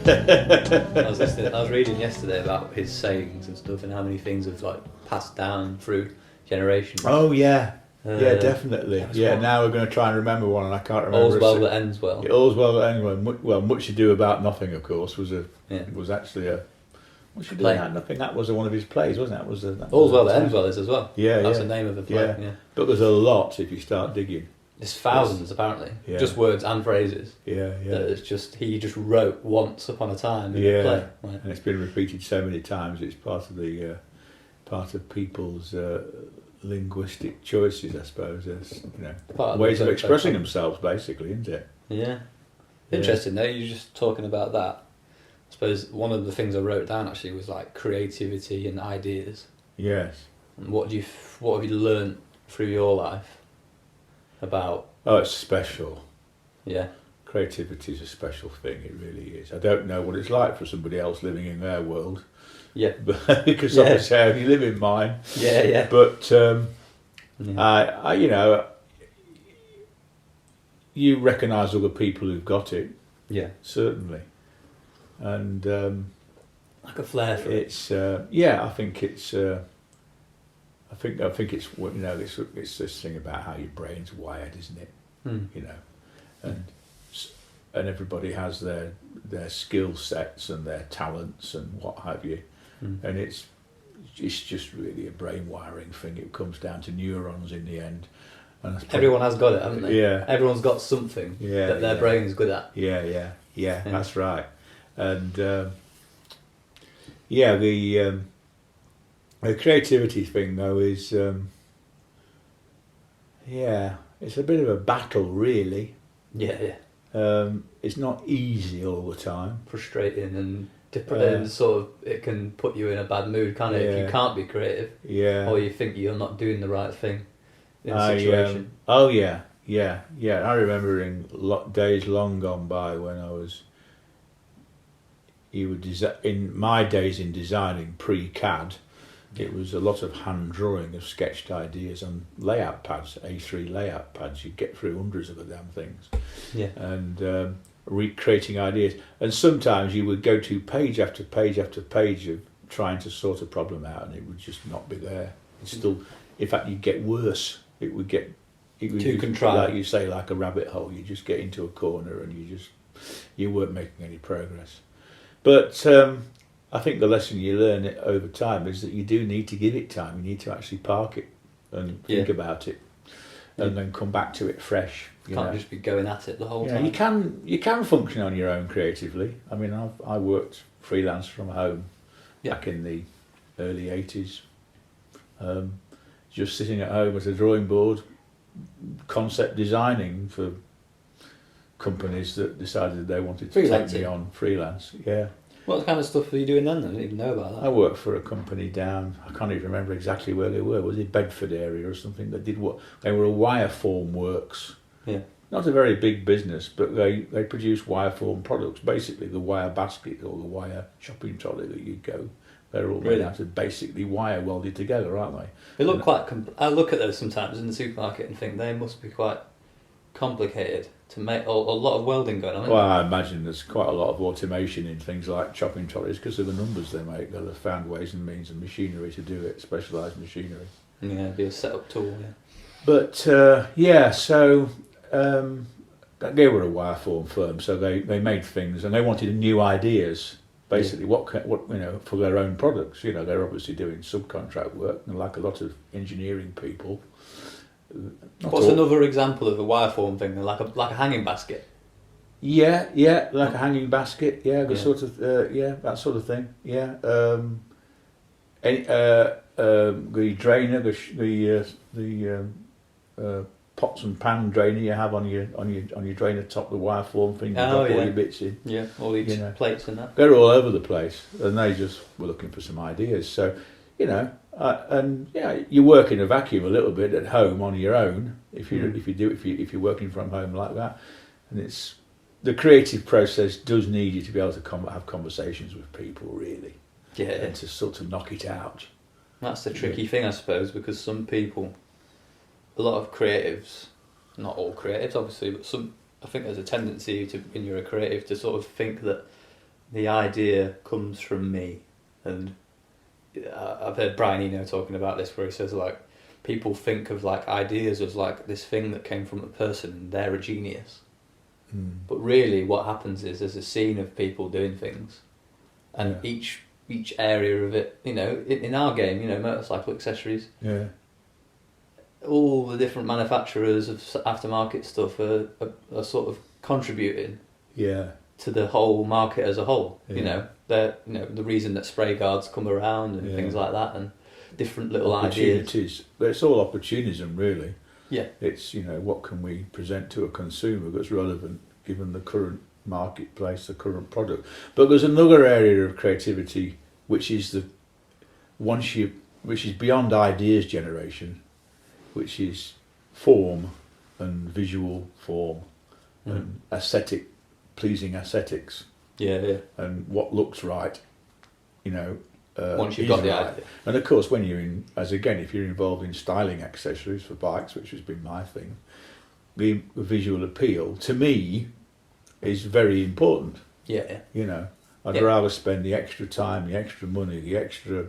I was reading yesterday about his sayings and stuff, and how many things have like passed down through generations. Oh yeah, yeah, definitely. Yeah, one. now we're going to try and remember one, and I can't remember. All's well that ends well. All's well that ends well. Well, Much Ado About Nothing, of course, was actually a. Much Ado About Nothing. That was one of his plays, wasn't it? All's well that ends well is as well. Yeah, that's the name of the play. Yeah. But there's a lot if you start digging. There's thousands apparently, just words and phrases. Yeah. That it's just he just wrote once upon a time in a play. Right. And it's been repeated so many times. It's part of people's linguistic choices, I suppose. There's ways of expressing themselves, basically, isn't it? Yeah. Interesting though. You're just talking about that. I suppose one of the things I wrote down actually was like creativity and ideas. Yes. And what have you learnt through your life about? Oh, it's special. Yeah. Creativity is a special thing. It really is. I don't know what it's like for somebody else living in their world. Yeah. Because obviously I only live in mine. Yeah. But I you recognise other people who've got it. Yeah. Certainly. And like a flair for it's I think it's I think it's it's this thing about how your brain's wired, isn't it? And everybody has their skill sets and their talents and what have you, and it's just really a brain wiring thing. It comes down to neurons in the end. And everyone has got it, haven't they? Yeah. Everyone's got something that their brain is good at. Yeah. That's right. And the creativity thing though is it's a bit of a battle, really. Yeah. It's not easy all the time. Frustrating and sort of it can put you in a bad mood, can't it? If you can't be creative. Yeah. Or you think you're not doing the right thing in a situation. I remember in days long gone by when in my days in designing pre-CAD, it was a lot of hand drawing of sketched ideas on layout pads, A3 layout pads. You'd get through hundreds of the damn things. Yeah. And recreating ideas. And sometimes you would go to page after page after page of trying to sort a problem out, and it would just not be there. It's still, in fact, you'd get worse. It would too contrived. Like you say, like a rabbit hole. You just get into a corner and you weren't making any progress. But I think the lesson you learn over time is that you do need to give it time. You need to actually park it and think about it, and then come back to it fresh. You can't just be going at it the whole time. You can function on your own creatively. I mean, I worked freelance from home back in the early 80s. Just sitting at home at a drawing board, concept designing for companies that decided they wanted to take me on freelance. Yeah. What kind of stuff were you doing then? I didn't even know about that. I worked for a company down, I can't even remember exactly where they were. Was it Bedford area or something? They were a wire form works. Yeah. Not a very big business, but they produce wire form products. Basically, the wire basket or the wire shopping trolley that you go. They're all made out of basically wire welded together, aren't they? They look quite. I look at those sometimes in the supermarket and think they must be quite complicated to make. A lot of welding going on. Well, I imagine there's quite a lot of automation in things like chopping trolleys because of the numbers they make. They'll have found ways and means and machinery to do it, specialised machinery. Yeah, it'd be a set-up tool. Yeah. But so. They were a wire form firm, so they made things and they wanted new ideas. Basically, what for their own products. They're obviously doing subcontract work, and like a lot of engineering people. What's another example of a wire form thing? Like a hanging basket. Yeah, like a hanging basket. Yeah, sort of. That sort of thing. Yeah. The drainer, the pots and pan drainer you have on your drainer top, the wire form thing. You drop all your bits in. Yeah, all these plates and that. They're all over the place, and they just were looking for some ideas. So, you work in a vacuum a little bit at home on your own if you're working from home like that, and it's the creative process does need you to be able to have conversations with people, really. Yeah. And to sort of knock it out. That's the tricky thing, I suppose, because some people. A lot of creatives, not all creatives obviously, but I think there's a tendency to, when you're a creative, to sort of think that the idea comes from me, and I've heard Brian Eno talking about this, where he says like people think of like ideas as like this thing that came from a person and they're a genius, but really what happens is there's a scene of people doing things, and each area of it, you know, in our game, you know, motorcycle accessories, all the different manufacturers of aftermarket stuff are sort of contributing to the whole market as a whole. You know, the reason that spray guards come around and things like that, and different little opportunities. But it's all opportunism, really. Yeah. It's, you know, what can we present to a consumer that's relevant given the current marketplace, the current product. But there's another area of creativity which is which is beyond ideas generation, which is form and visual form and pleasing aesthetics. And what looks right, you know. Once you've got the idea. And of course, when if you're involved in styling accessories for bikes, which has been my thing, the visual appeal to me is very important. You know, I'd rather spend the extra time, the extra money, the extra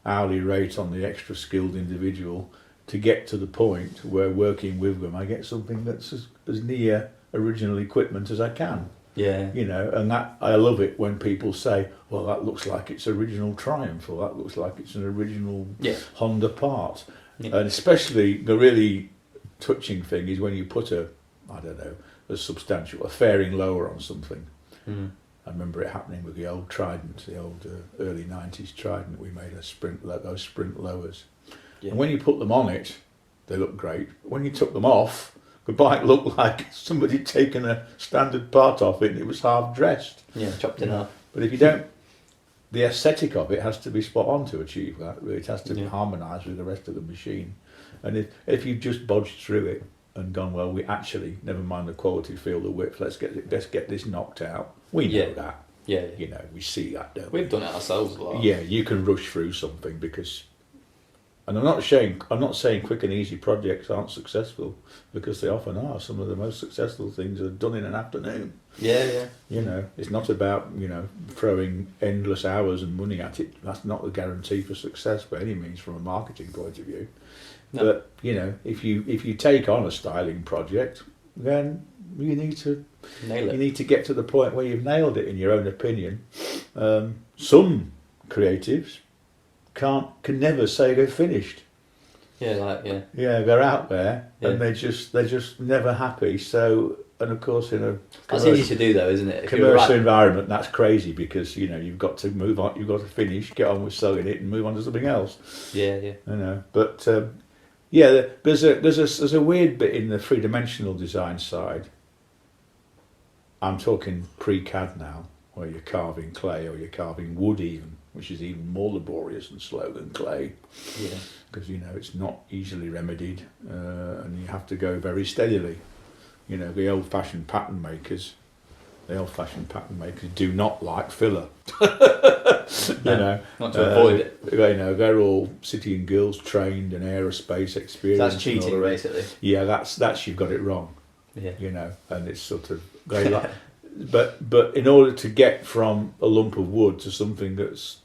hourly rate on the extra skilled individual to get to the point where working with them I get something that's as near original equipment as I can. You know, and that I love it when people say, well, that looks like it's original Triumph, or that looks like it's an original Honda part. And especially the really touching thing is when you put a fairing lower on something. I remember it happening with the old Trident, the old early 90s Trident. We made those sprint lowers. And when you put them on it, they look great. When you took them off, the bike looked like somebody had taken a standard part off it and it was half dressed. Chopped in half. But if you don't, the aesthetic of it has to be spot on to achieve that. It has to harmonise with the rest of the machine. And if you've just bodged through it and gone, well, we actually, never mind the quality, feel the width, let's get this knocked out. We know that. You know, we see that, don't we? We've done it ourselves a lot. Yeah, you can rush through something because... And I'm not saying quick and easy projects aren't successful, because they often are. Some of the most successful things are done in an afternoon. You know, it's not about, you know, throwing endless hours and money at it. That's not the guarantee for success by any means from a marketing point of view. No. But, you know, if you take on a styling project, then you need to nail it. You need to get to the point where you've nailed it, in your own opinion. Some creatives can never say they're finished. They're out there and they're just never happy. So, and of course that's easy to do though, isn't it? Commercial environment, that's crazy, because you know you've got to move on, you've got to finish, get on with selling it, and move on to something else. You know, but there's a weird bit in the three-dimensional design side. I'm talking pre-CAD now, where you're carving clay or you're carving wood even, which is even more laborious and slow than clay. Because, you know, it's not easily remedied and you have to go very steadily. You know, the old-fashioned pattern makers do not like filler. Not to avoid it. You know, they're all City and Guilds trained and aerospace experience. That's cheating, basically. Yeah, that's you've got it wrong. You know, and it's sort of but in order to get from a lump of wood to something that's,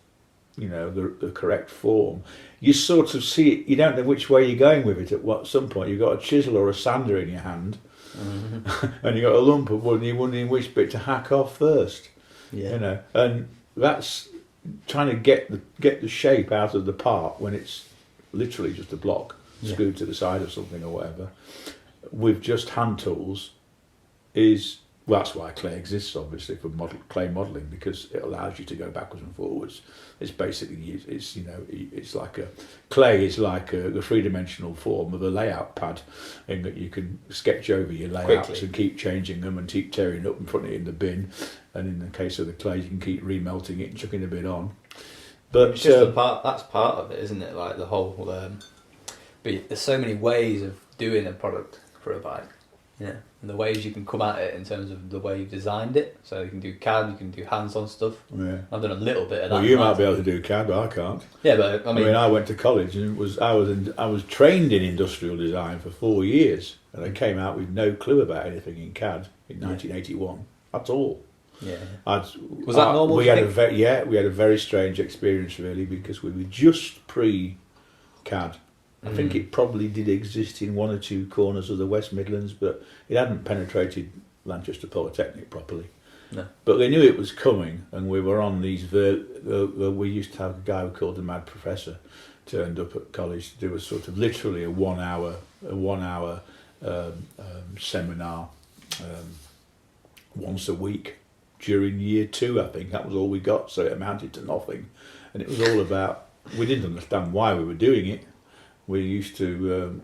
you know, the correct form, you sort of see it. You don't know which way you're going with it. At some point, you've got a chisel or a sander in your hand, and you've got a lump of wood, and you're wondering which bit to hack off first. You know, and that's trying to get the shape out of the part when it's literally just a block screwed to the side of something or whatever. With just hand tools well, that's why clay exists, obviously, for clay modelling, because it allows you to go backwards and forwards. It's basically, it's like clay is like the three-dimensional form of a layout pad, in that you can sketch over your layouts quickly and keep changing them and keep tearing up and putting it in the bin. And in the case of the clay, you can keep remelting it and chucking a bit on. But it's just that's part of it, isn't it? Like the whole. But there's so many ways of doing a product for a bike. And the ways you can come at it in terms of the way you've designed it. So you can do CAD, you can do hands-on stuff. I've done a little bit of that. Well, you might be able to do CAD, but I can't. But I mean, I went to college and I was trained in industrial design for 4 years, and I came out with no clue about anything in CAD in 1981 at all. Yeah. I'd, Was that normal? We had we had a very strange experience really, because we were just pre-CAD. I think it probably did exist in one or two corners of the West Midlands, but it hadn't penetrated Lancaster Polytechnic properly. No. But they knew it was coming, and we were on these. We used to have a guy we called the Mad Professor turned up at college to do a sort of literally a 1 hour seminar once a week during year 2. I think that was all we got, so it amounted to nothing, and it was all about. We didn't understand why we were doing it. We used to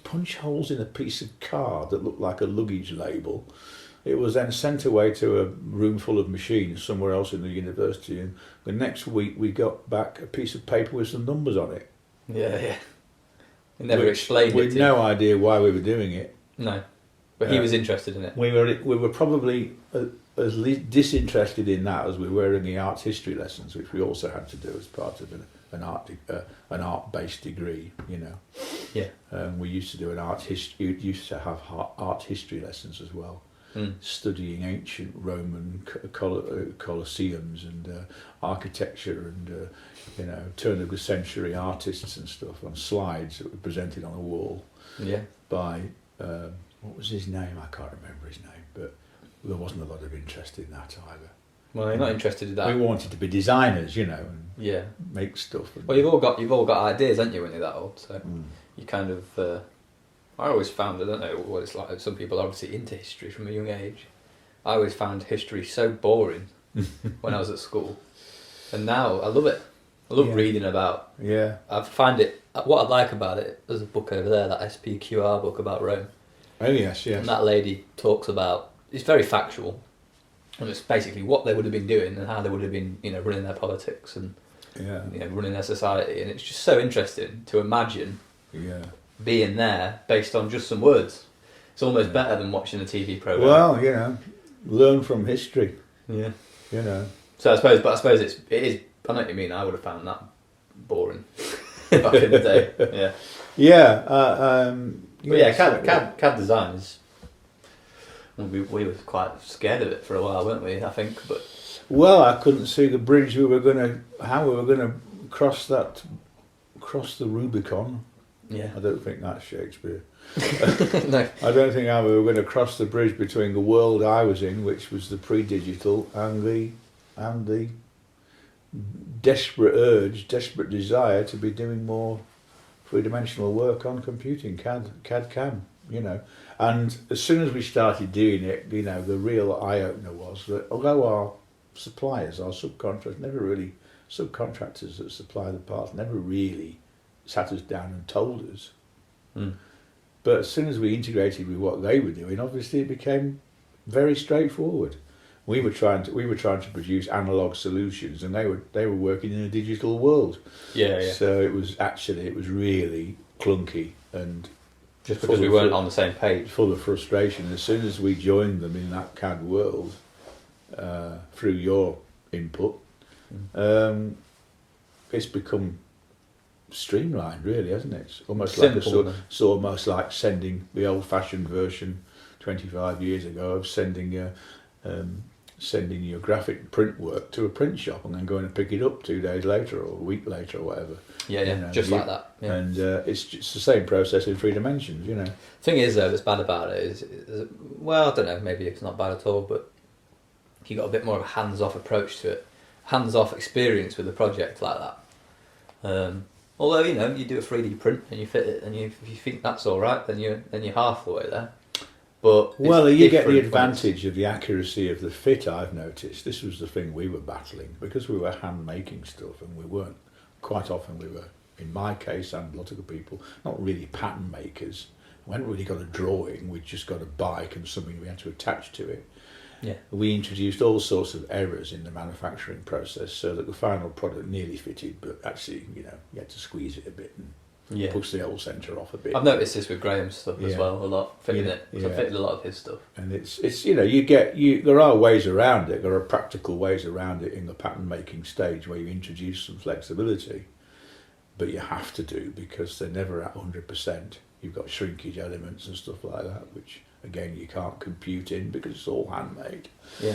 punch holes in a piece of card that looked like a luggage label. It was then sent away to a room full of machines somewhere else in the university, and the next week we got back a piece of paper with some numbers on it. Yeah. He never explained it. With no idea why we were doing it. No, but he was interested in it. We were probably as disinterested in that as we were in the arts history lessons, which we also had to do as part of an art-based degree, you know. Yeah. We used to do used to have art history lessons as well, studying ancient Roman colosseums and architecture and turn of the century artists and stuff on slides that were presented on a wall. Yeah. By what was his name? I can't remember his name, but there wasn't a lot of interest in that either. Well, you're not interested in that. We wanted to be designers, and make stuff. Well, you've all got ideas, haven't you, when you're that old? So you kind of. I always found, I don't know what it's like. Some people are obviously into history from a young age. I always found history so boring when I was at school, and now I love it. I love reading about. Yeah. I find it. What I like about it. There's a book over there, that SPQR book about Rome. Oh yes. And that lady talks about. It's very factual. And it's basically what they would have been doing and how they would have been, running their politics and running their society. And it's just so interesting to imagine being there based on just some words. It's almost better than watching a TV program. Well, learn from history. Yeah. So I suppose it is. I know what you mean. I would have found that boring back in the day. Yeah. Yeah. But yeah, CAD design is. We were quite scared of it for a while, weren't we? I think, but I couldn't see the bridge how we were gonna cross the Rubicon. Yeah, I don't think that's Shakespeare. No, I don't think how we were going to cross the bridge between the world I was in, which was the pre-digital, and the desperate desire to be doing more three-dimensional work on computing, CAD-CAM, And as soon as we started doing it, the real eye-opener was that although our suppliers, our subcontractors that supply the parts never really sat us down and told us. But as soon as we integrated with what they were doing, obviously it became very straightforward. We were trying to produce analog solutions, and they were working in a digital world. Yeah. So it was really clunky, and just because we weren't on the same page, full of frustration. As soon as we joined them in that CAD world, through your input, it's become streamlined, really, hasn't it? It's almost simple, it's almost like sending the old-fashioned version 25 years ago of sending your graphic print work to a print shop and then going to pick it up 2 days later or a week later or whatever. Like that. Yeah. And it's just the same process in 3 dimensions, Thing is, though, that's bad about it is, well, I don't know, maybe it's not bad at all, but you got a bit more of a hands-off approach to it, hands-off experience with a project like that. Although you do a 3D print and you fit it, and if you think that's all right, then you're half the way there. But you get the advantage of the accuracy of the fit. I've noticed this was the thing we were battling because we were hand making stuff, and we weren't quite often. We were, in my case, and a lot of the people, not really pattern makers. We hadn't really got a drawing. We'd just got a bike and something we had to attach to it. Yeah. We introduced all sorts of errors in the manufacturing process so that the final product nearly fitted, but actually, you had to squeeze it a bit and push the old centre off a bit. I've noticed this with Graham's stuff as well, a lot, fitting it. I've fitted a lot of his stuff. And it's there are ways around it, there are practical ways around it in the pattern making stage where you introduce some flexibility, but you have to do because they're never at 100%. You've got shrinkage elements and stuff like that, which again you can't compute in because it's all handmade. Yeah.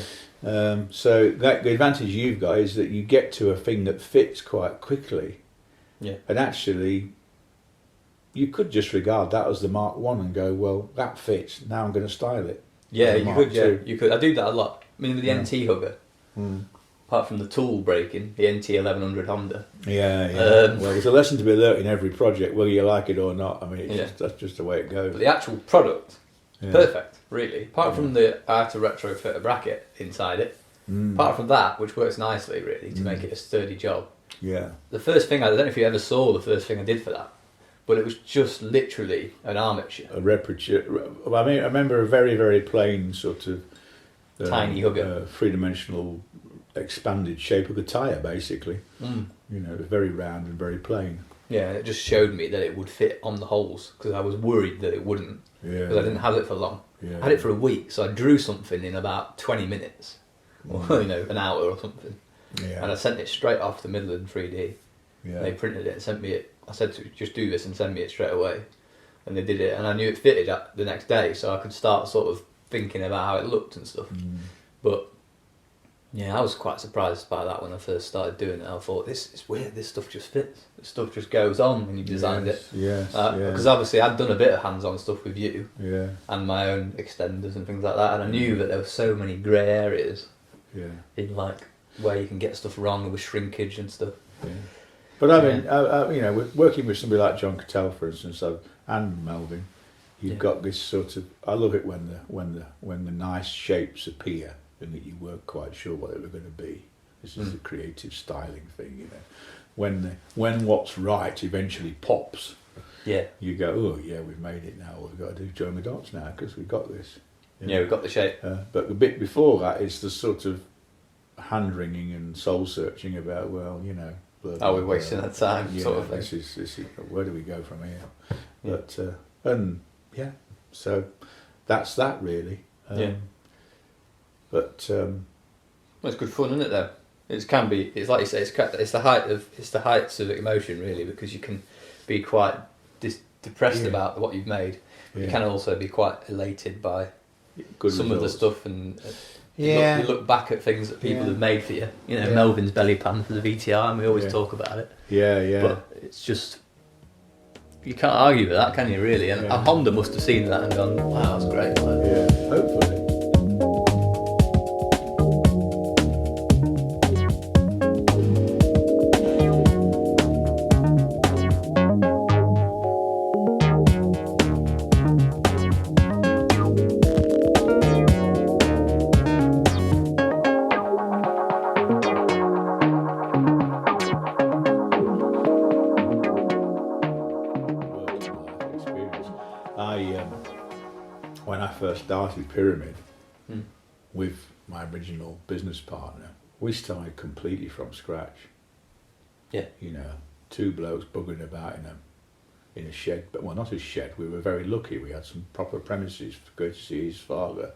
So the advantage you've got is that you get to a thing that fits quite quickly. Yeah. And actually, you could just regard that as the Mark 1 and go, well, that fits, now I'm going to style it. Yeah, you could. Yeah, II. you could. I do that a lot. I mean, with the Yeah. NT hugger, apart from the tool breaking, the NT 1100 Honda. Yeah. Um, Well, there's a lesson to be learnt in every project, whether you like it or not. I mean, that's just the way it goes. But the actual product, Yeah. perfect, really. Apart from I had to retrofit a bracket inside it. Apart from that, which works nicely, really, to make it a sturdy job. Yeah. The first thing, I don't know if you ever saw the first thing I did for that, but it was just literally an armature. A reparature. I mean, I remember a very, very plain sort of Tiny hugger. three-dimensional expanded shape of the tyre, basically. You know, it was very round and very plain. Yeah, it just showed me that it would fit on the holes, because I was worried that it wouldn't, Yeah. because I didn't have it for long. Yeah. I had it for a week, so I drew something in about 20 minutes, or an hour or something, Yeah. and I sent it straight off to Midland 3D. Yeah. They printed it and sent me it. I said to just do this and send me it straight away, and they did it, and I knew it fitted the next day, so I could start sort of thinking about how it looked and stuff. But yeah, I was quite surprised by that when I first started doing it. I thought, this is weird, this stuff just fits, this stuff just goes on when you designed it. Yes. Because obviously I'd done a bit of hands-on stuff with you Yeah. and my own extenders and things like that, and I knew that there were so many grey areas Yeah. in like where you can get stuff wrong with shrinkage and stuff. Yeah. But I mean, you know, working with somebody like John Cattell, for instance, and Melvin, you've got this sort of. I love it when the nice shapes appear and that you weren't quite sure what they were going to be. This is a creative styling thing, you know. When what's right eventually pops, Yeah. you go, oh yeah, we've made it now. We've got to do join the dots now because we've got this. You know? Yeah, we've got the shape. But the bit before that is the sort of hand-wringing and soul-searching about, well, you know. Are we wasting our time, sort of thing? This is where do we go from here? Yeah. But so that's that really. But Well, it's good fun, isn't it? Though it can be. It's like you say. It's the heights of emotion, really, because you can be quite depressed about what you've made. You can also be quite elated by some of the stuff, and you look back at things that people have made for you. You know, Melvin's belly pan for the VTR, and we always talk about it. Yeah. But it's just you can't argue with that, can you? Really? And Honda must have seen that and gone, "Wow, that's great." Yeah, hopefully. When I first started Pyramid with my original business partner, we started completely from scratch. Yeah. You know, two blokes buggering about in a shed, but well, not a shed. We were very lucky. We had some proper premises to go to see his father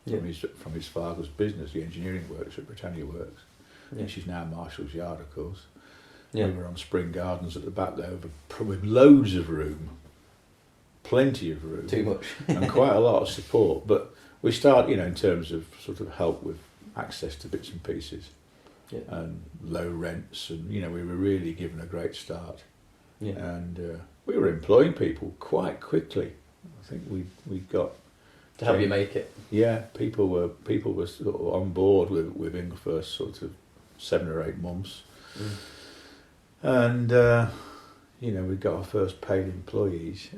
from his father's business, the engineering works at Britannia Works, which is now Marshall's Yard, of course. Yeah. We were on Spring Gardens at the back there with loads of room. Plenty of room. Too much. And quite a lot of support. But we start, you know, in terms of sort of help with access to bits and pieces and low rents. And, you know, we were really given a great start. Yeah. And we were employing people quite quickly. I think we got... To help you make it. Yeah, people were sort of on board within the first sort of 7 or 8 months. And, you know, we got our first paid employees.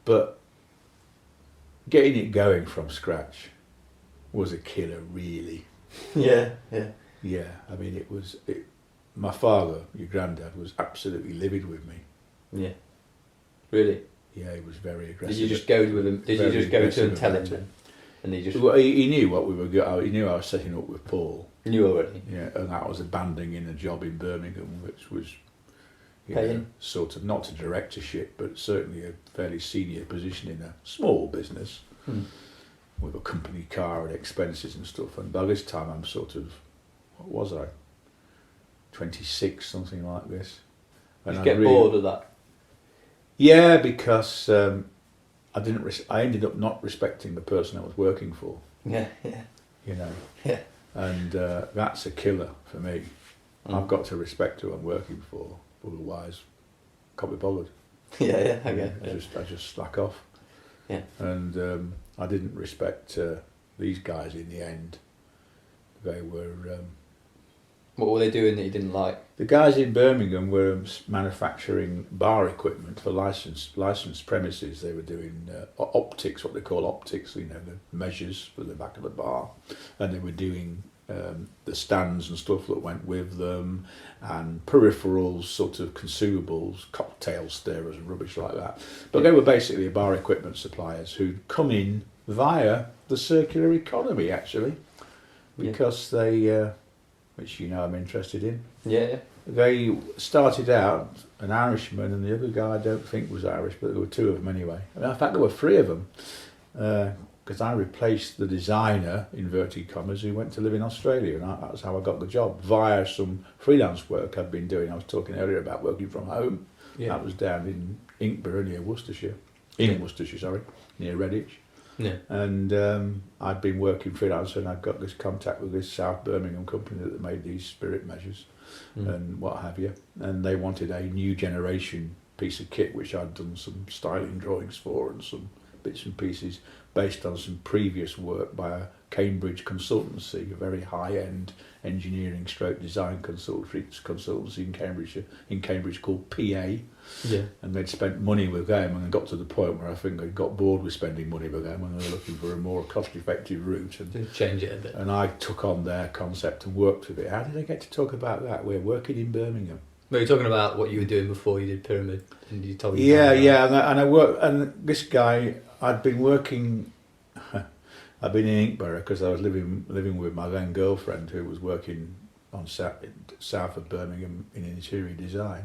But getting it going from scratch was a killer, really. Yeah. Yeah, I mean, my father, your granddad, was absolutely livid with me. Yeah. Really? Yeah, he was very aggressive. Did you just go with him? Did you just go to him and tell him then? And he just... Well, he knew what we were. He knew I was setting up with Paul. Knew already? Yeah, and that was abandoning a job in Birmingham, which was... Paying? Sort of, not to directorship, but certainly a fairly senior position in a small business with a company car and expenses and stuff. And by this time I'm sort of, what was I? 26, something like this. And Did you get bored of that? Yeah, because I ended up not respecting the person I was working for. Yeah. You know. Yeah. And that's a killer for me. I've got to respect who I'm working for, otherwise, can't be bothered. Yeah, I get it. I just slack off. Yeah. And I didn't respect these guys in the end. They were. What were they doing that you didn't like? The guys in Birmingham were manufacturing bar equipment for licensed premises. They were doing optics, what they call optics, you know, the measures for the back of the bar, and they were doing the stands and stuff that went with them, and peripherals, sort of consumables, cocktail stirrers and rubbish like that. But they were basically bar equipment suppliers who'd come in via the circular economy, actually, because they, which you know I'm interested in. Yeah. They started out, an Irishman and the other guy I don't think was Irish, but there were two of them anyway. In fact, there were three of them. Because I replaced the designer, inverted commas, who went to live in Australia, and that's how I got the job, via some freelance work I'd been doing. I was talking earlier about working from home. Yeah. That was down in Inkborough, near Worcestershire. Worcestershire, sorry, near Redditch. Yeah. And I'd been working freelance, and I'd got this contact with this South Birmingham company that made these spirit measures and what have you. And they wanted a new generation piece of kit, which I'd done some styling drawings for and some bits and pieces based on some previous work by a Cambridge consultancy, a very high-end engineering stroke design consultancy in Cambridge called PA. Yeah. And they'd spent money with them, and they got to the point where I think they got bored with spending money with them, and they were looking for a more cost-effective route. And change it a bit. And I took on their concept and worked with it. How did I get to talk about that? We're working in Birmingham. But you're talking about what you were doing before you did Pyramid, and you told me. Yeah, and I worked, and this guy, I'd been working. I'd been in Inkborough because I was living with my then girlfriend, who was working on south of Birmingham in interior design,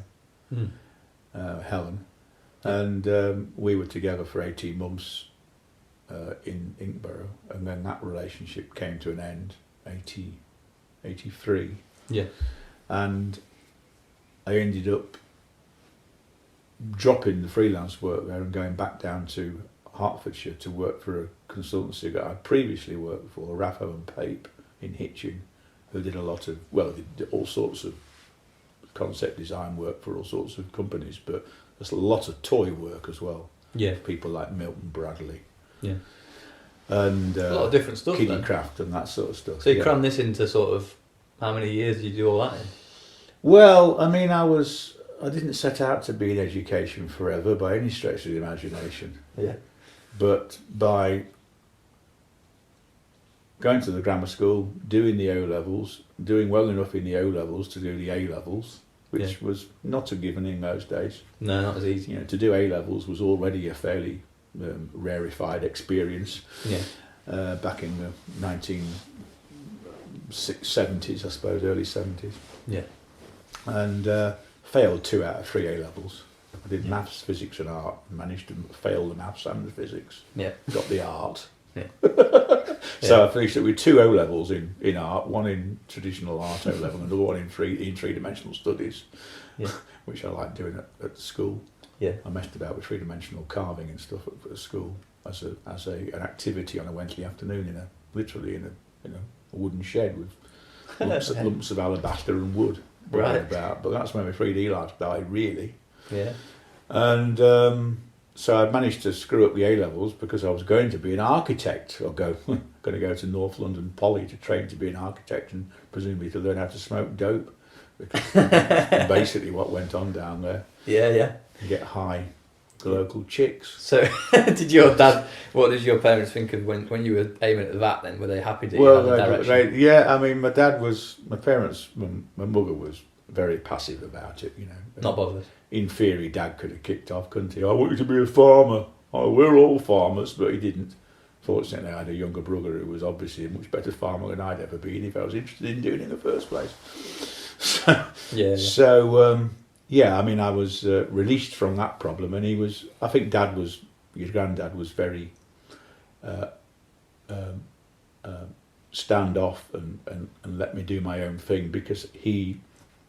Helen, and we were together for 18 months in Inkborough, and then that relationship came to an end, 83. Yeah. And I ended up dropping the freelance work there and going back down to Hertfordshire to work for a consultancy that I'd previously worked for, Raffo and Pape in Hitchin, who did did all sorts of concept design work for all sorts of companies, but there's a lot of toy work as well. Yeah. People like Milton Bradley. Yeah. And a lot of different stuff. Kiddicraft and that sort of stuff. So you crammed this into sort of, how many years did you do all that in? Well, I mean, I didn't set out to be in education forever by any stretch of the imagination. Yeah. But by going to the grammar school, doing the O-levels, doing well enough in the O-levels to do the A-levels, which was not a given in those days. No, not as easy. You know, to do A-levels was already a fairly rarefied experience. Yeah. Back in the 1970s, I suppose, early 70s. Yeah. And failed 2 out of 3 A-levels. I did maths, physics and art, managed to fail the maths and the physics. Yeah. Got the art. Yeah. So I finished it with 2 O-levels in art, one in traditional art O-level and another one in three-dimensional studies, which I liked doing at school. Yeah. I messed about with three-dimensional carving and stuff at school as an activity on a Wednesday afternoon literally in a wooden shed with lumps of alabaster and wood. Right. But that's when my 3D life died, really. Yeah. And so I managed to screw up the A-levels because I was going to be an architect, or going to go to North London Poly to train to be an architect and presumably to learn how to smoke dope, which is basically what went on down there. Yeah. And get high local chicks. So, what did your parents think of when you were aiming at that then? Were they happy that you had the direction? I mean, my mother was very passive about it, Not bothered. In theory, Dad could have kicked off, couldn't he? I want you to be a farmer. Oh, we're all farmers, but he didn't. Fortunately, I had a younger brother who was obviously a much better farmer than I'd ever been if I was interested in doing it in the first place. I mean, I was released from that problem, and his granddad was very standoff and let me do my own thing because he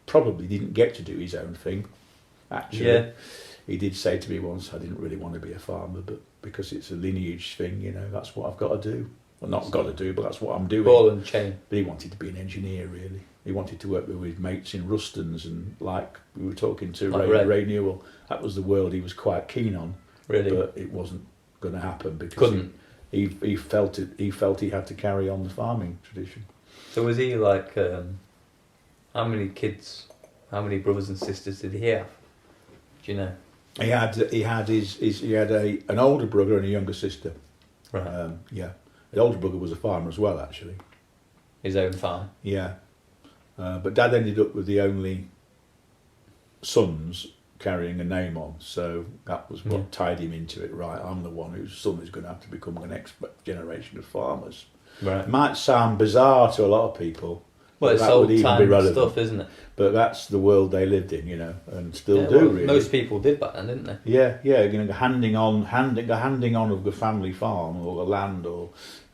probably didn't get to do his own thing, actually. Yeah. he did say to me once, I didn't really want to be a farmer, but because it's a lineage thing, you know, that's what I've got to do. Well, not got to do, but that's what I'm doing. Ball and chain. But he wanted to be an engineer, really. He wanted to work with his mates in Rustons, and like we were talking to Like Ray Newell, that was the world he was quite keen on. Really? But it wasn't going to happen because Couldn't. he felt it. He felt he had to carry on the farming tradition. So was he like, how many kids, how many brothers and sisters did he have? Do you know? He had an older brother and a younger sister. Right. Yeah, the older brother was a farmer as well, actually. His own farm. Yeah, but Dad ended up with the only sons carrying a name on, so that was what tied him into it. Right, I'm the one whose son is going to have to become the next generation of farmers. Right. It might sound bizarre to a lot of people. Well, it's old time stuff, isn't it? But that's the world they lived in, you know, and still do. Well, really, most people did back then, didn't they? Yeah, you know, handing on of the family farm or the land,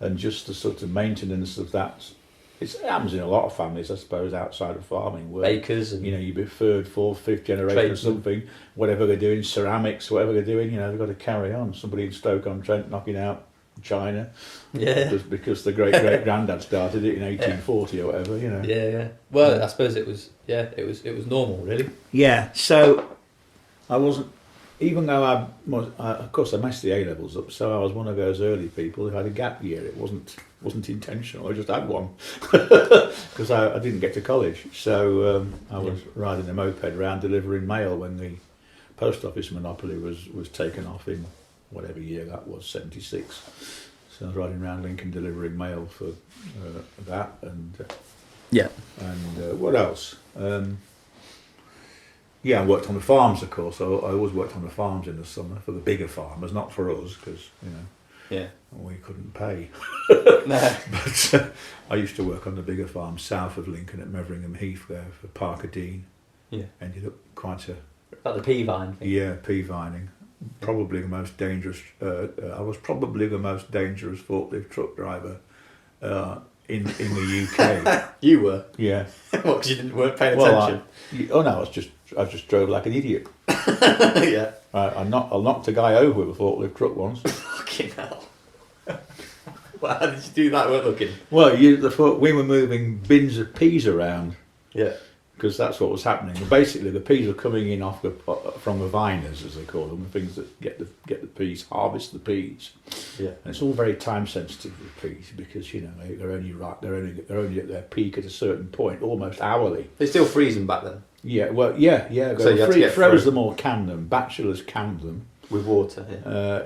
and just the sort of maintenance of that. It happens in a lot of families, I suppose, outside of farming. Where, Bakers and you know, you'd be third, fourth, fifth generation or tradesmen. something. Whatever they're doing, ceramics, whatever they're doing, you know, they've got to carry on. Somebody in Stoke-on-Trent knocking out china, Yeah. because the great granddad started it in 1840 or whatever, you know. Yeah. Well, I suppose it was normal, really. Yeah. So I wasn't, even though of course I messed the A levels up, so I was one of those early people who had a gap year. It wasn't intentional. I just had one because I didn't get to college. So I was riding a moped around delivering mail when the post office monopoly was taken off in whatever year that was, 76. So I was riding around Lincoln delivering mail for that, and and what else? I worked on the farms, of course. I always worked on the farms in the summer for the bigger farmers, not for us, because you know we couldn't pay. No. But I used to work on the bigger farm south of Lincoln at Meveringham Heath there for Parker Dean. Yeah. Ended up quite a Like the pea vine thing. pea vining. Probably the most dangerous. I was probably the most dangerous forklift truck driver in the UK. You were? Yeah. What, because you weren't paying attention? I just drove like an idiot. Yeah. I knocked a guy over with a forklift truck once. Fucking hell. Well, how did you do that? Weren't looking. Well, we were moving bins of peas around. Yeah. Because that's what was happening. Basically, the peas were coming in from the viners, as they call them, the things that get the peas, harvest the peas. Yeah. And it's all very time sensitive with peas because you know they're only at their peak at a certain point, almost hourly. They still freezing back then. Yeah. Well, yeah. So you had to get froze through. them or canned them. Bachelors canned them. With water.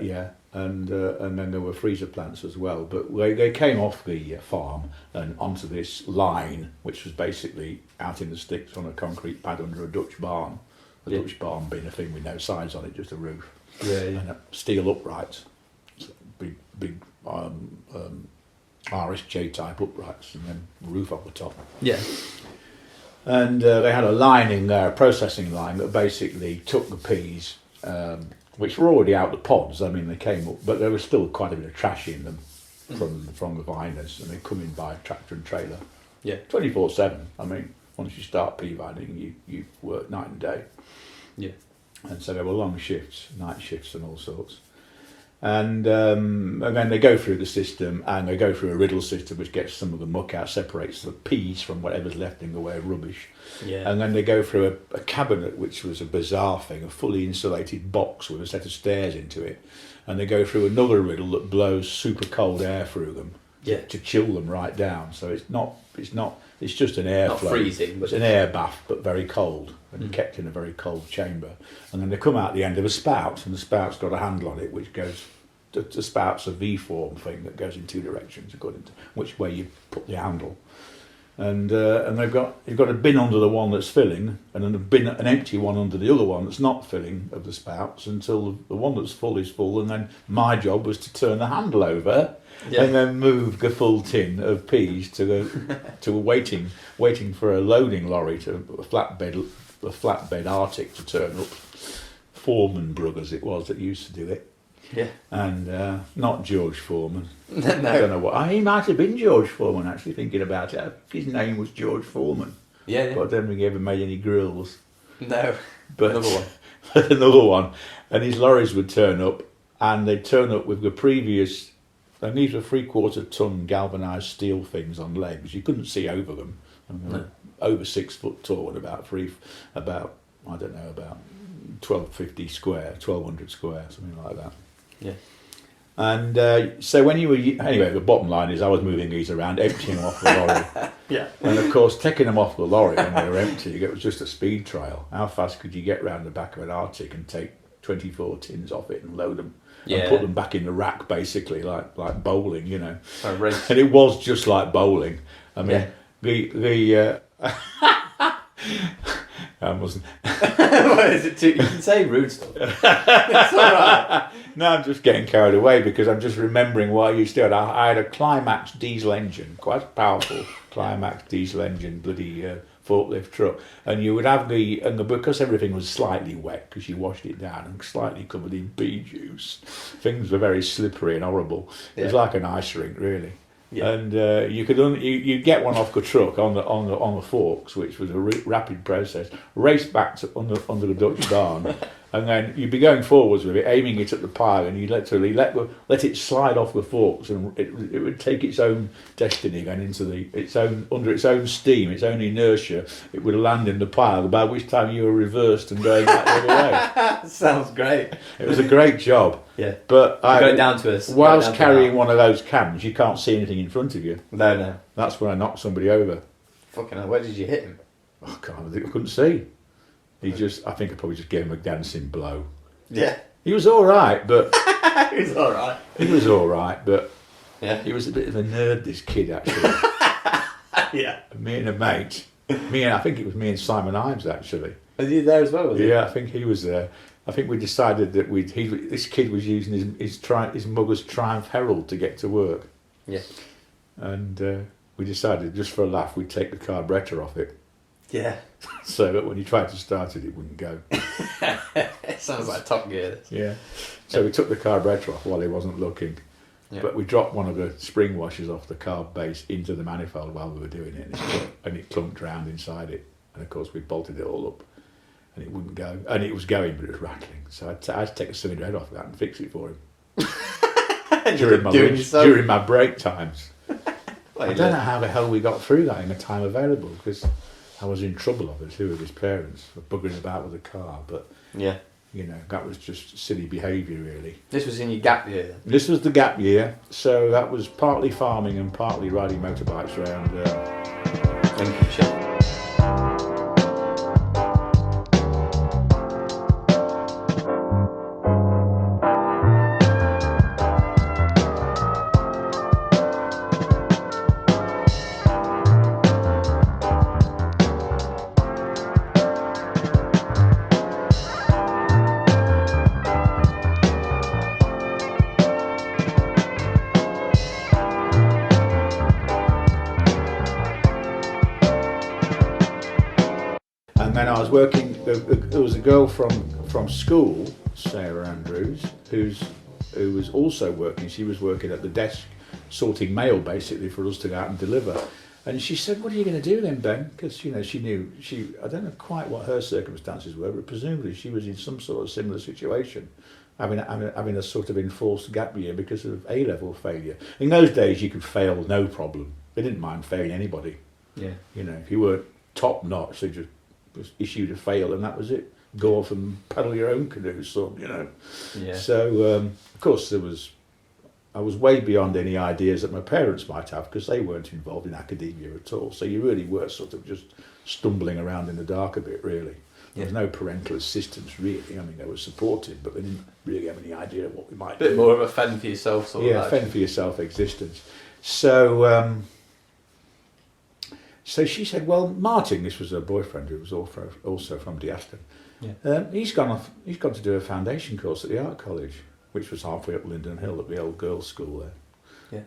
Yeah. And then there were freezer plants as well. But they came off the farm and onto this line, which was basically out in the sticks on a concrete pad under a Dutch barn. The Dutch barn being a thing with no sides on it, just a roof. Yeah. And steel uprights, big RSJ type uprights, and then roof up the top. Yeah. And they had a line in there, a processing line that basically took the peas. Which were already out the pods. I mean, they came up, but there was still quite a bit of trash in them from the viners, and they come in by tractor and trailer. Yeah. 24/7. I mean, once you start pea vining, you work night and day. Yeah. And so there were long shifts, night shifts, and all sorts. And then they go through the system, and they go through a riddle system, which gets some of the muck out, separates the peas from whatever's left in the way of rubbish. Yeah. And then they go through a cabinet, which was a bizarre thing, a fully insulated box with a set of stairs into it. And they go through another riddle that blows super cold air through them to chill them right down. So it's just an airflow. Not freezing, but it's an air bath, but very cold and kept in a very cold chamber. And then they come out the end of a spout, and the spout's got a handle on it, which goes. The spout's a V-form thing that goes in two directions according to which way you put the handle. And you've got a bin under the one that's filling, and then an empty one under the other one that's not filling of the spouts until the one that's full is full. And then my job was to turn the handle over and then move the full tin of peas to waiting for a loading lorry to a flatbed Arctic to turn up. Foreman Brothers it was that used to do it. Yeah. And not George Foreman. No. I don't know what. He might have been George Foreman, actually, thinking about it. His name was George Foreman. Yeah. But I don't think he ever made any grills. No. But Another one. another one, and these lorries would turn up, and they'd turn up with the previous. And these were 3/4 ton galvanised steel things on legs. You couldn't see over them. No. Over 6 foot tall and about 1250 square, 1200 square, something like that. Yeah. And so when you were anyway, the bottom line is I was moving these around, emptying them off the lorry. Yeah. And of course, taking them off the lorry when they were empty, it was just a speed trial. How fast could you get round the back of an Arctic and take 24 tins off it and load them and put them back in the rack, basically, like bowling, you know? A race. And it was just like bowling. I mean, the I wasn't. What is it? You can say rude stuff. It's all right. No, I'm just getting carried away because I'm just remembering what I used to do. I had a Climax diesel engine, quite powerful Climax diesel engine, bloody forklift truck, and you would have because everything was slightly wet because you washed it down and slightly covered in pea juice. Things were very slippery and horrible. It was like an ice rink, really. Yeah. And you get one off the truck on the forks, which was a rapid process. Race back to under the Dutch barn, and then you'd be going forwards with it, aiming it at the pile, and you'd literally let it slide off the forks, and it would take its own destiny again under its own steam, its own inertia. It would land in the pile. By which time you were reversed and going back the other way. Sounds great. It was a great job. Yeah. But go down to us. Whilst carrying one of those cans, you can't see anything in front of you. No. That's when I knocked somebody over. Fucking hell, where did you hit him? Oh God, I couldn't see. I think I probably just gave him a dancing blow. Yeah. He was all right, but He was all right. he was all right, but Yeah. he was a bit of a nerd. This kid, actually. Yeah. Me and a mate. I think it was me and Simon Ives, actually. Was you there as well? Was Yeah, I think he was there. I think we decided that this kid was using his mother's Triumph Herald to get to work. Yeah. And we decided just for a laugh we'd take the carburettor off it. Yeah. So that when you tried to start it, it wouldn't go. It sounds like Top Gear. This. Yeah. So we took the carburettor off while he wasn't looking. Yeah. But we dropped one of the spring washers off the carb base into the manifold while we were doing it, and it clunked round inside it. And of course we bolted it all up, and it wouldn't go. And it was going, but it was rattling. So I had to take a cylinder head off that and fix it for him during my break times. I don't know how the hell we got through that in a time available, because I was in trouble, obviously, with his parents for buggering about with the car. But yeah, you know, that was just silly behaviour, really. This was in your gap year? This was the gap year, so that was partly farming and partly riding motorbikes around Lincolnshire. And then I was working. There was a girl from school, Sarah Andrews, who was also working. She was working at the desk, sorting mail basically for us to go out and deliver. And she said, "What are you going to do then, Ben?" Because she knew I don't know quite what her circumstances were, but presumably she was in some sort of similar situation, having a sort of enforced gap year because of A-level failure. In those days, you could fail no problem. They didn't mind failing anybody. Yeah. You know, if you were top notch, they just issued a fail and that was it. Go off and paddle your own canoe, son, you know. Yeah. So, of course, I was way beyond any ideas that my parents might have, because they weren't involved in academia at all. So you really were sort of just stumbling around in the dark a bit, really. There was no parental assistance, really. I mean, they were supportive, but they didn't really have any idea of what we might do. Bit more of a fend for yourself sort of. Yeah, fend for yourself existence. So, so she said, well, Martin, this was her boyfriend, who was also from D'Aston, he's gone to do a foundation course at the art college, which was halfway up Linden Hill at the old girls' school there. Yeah.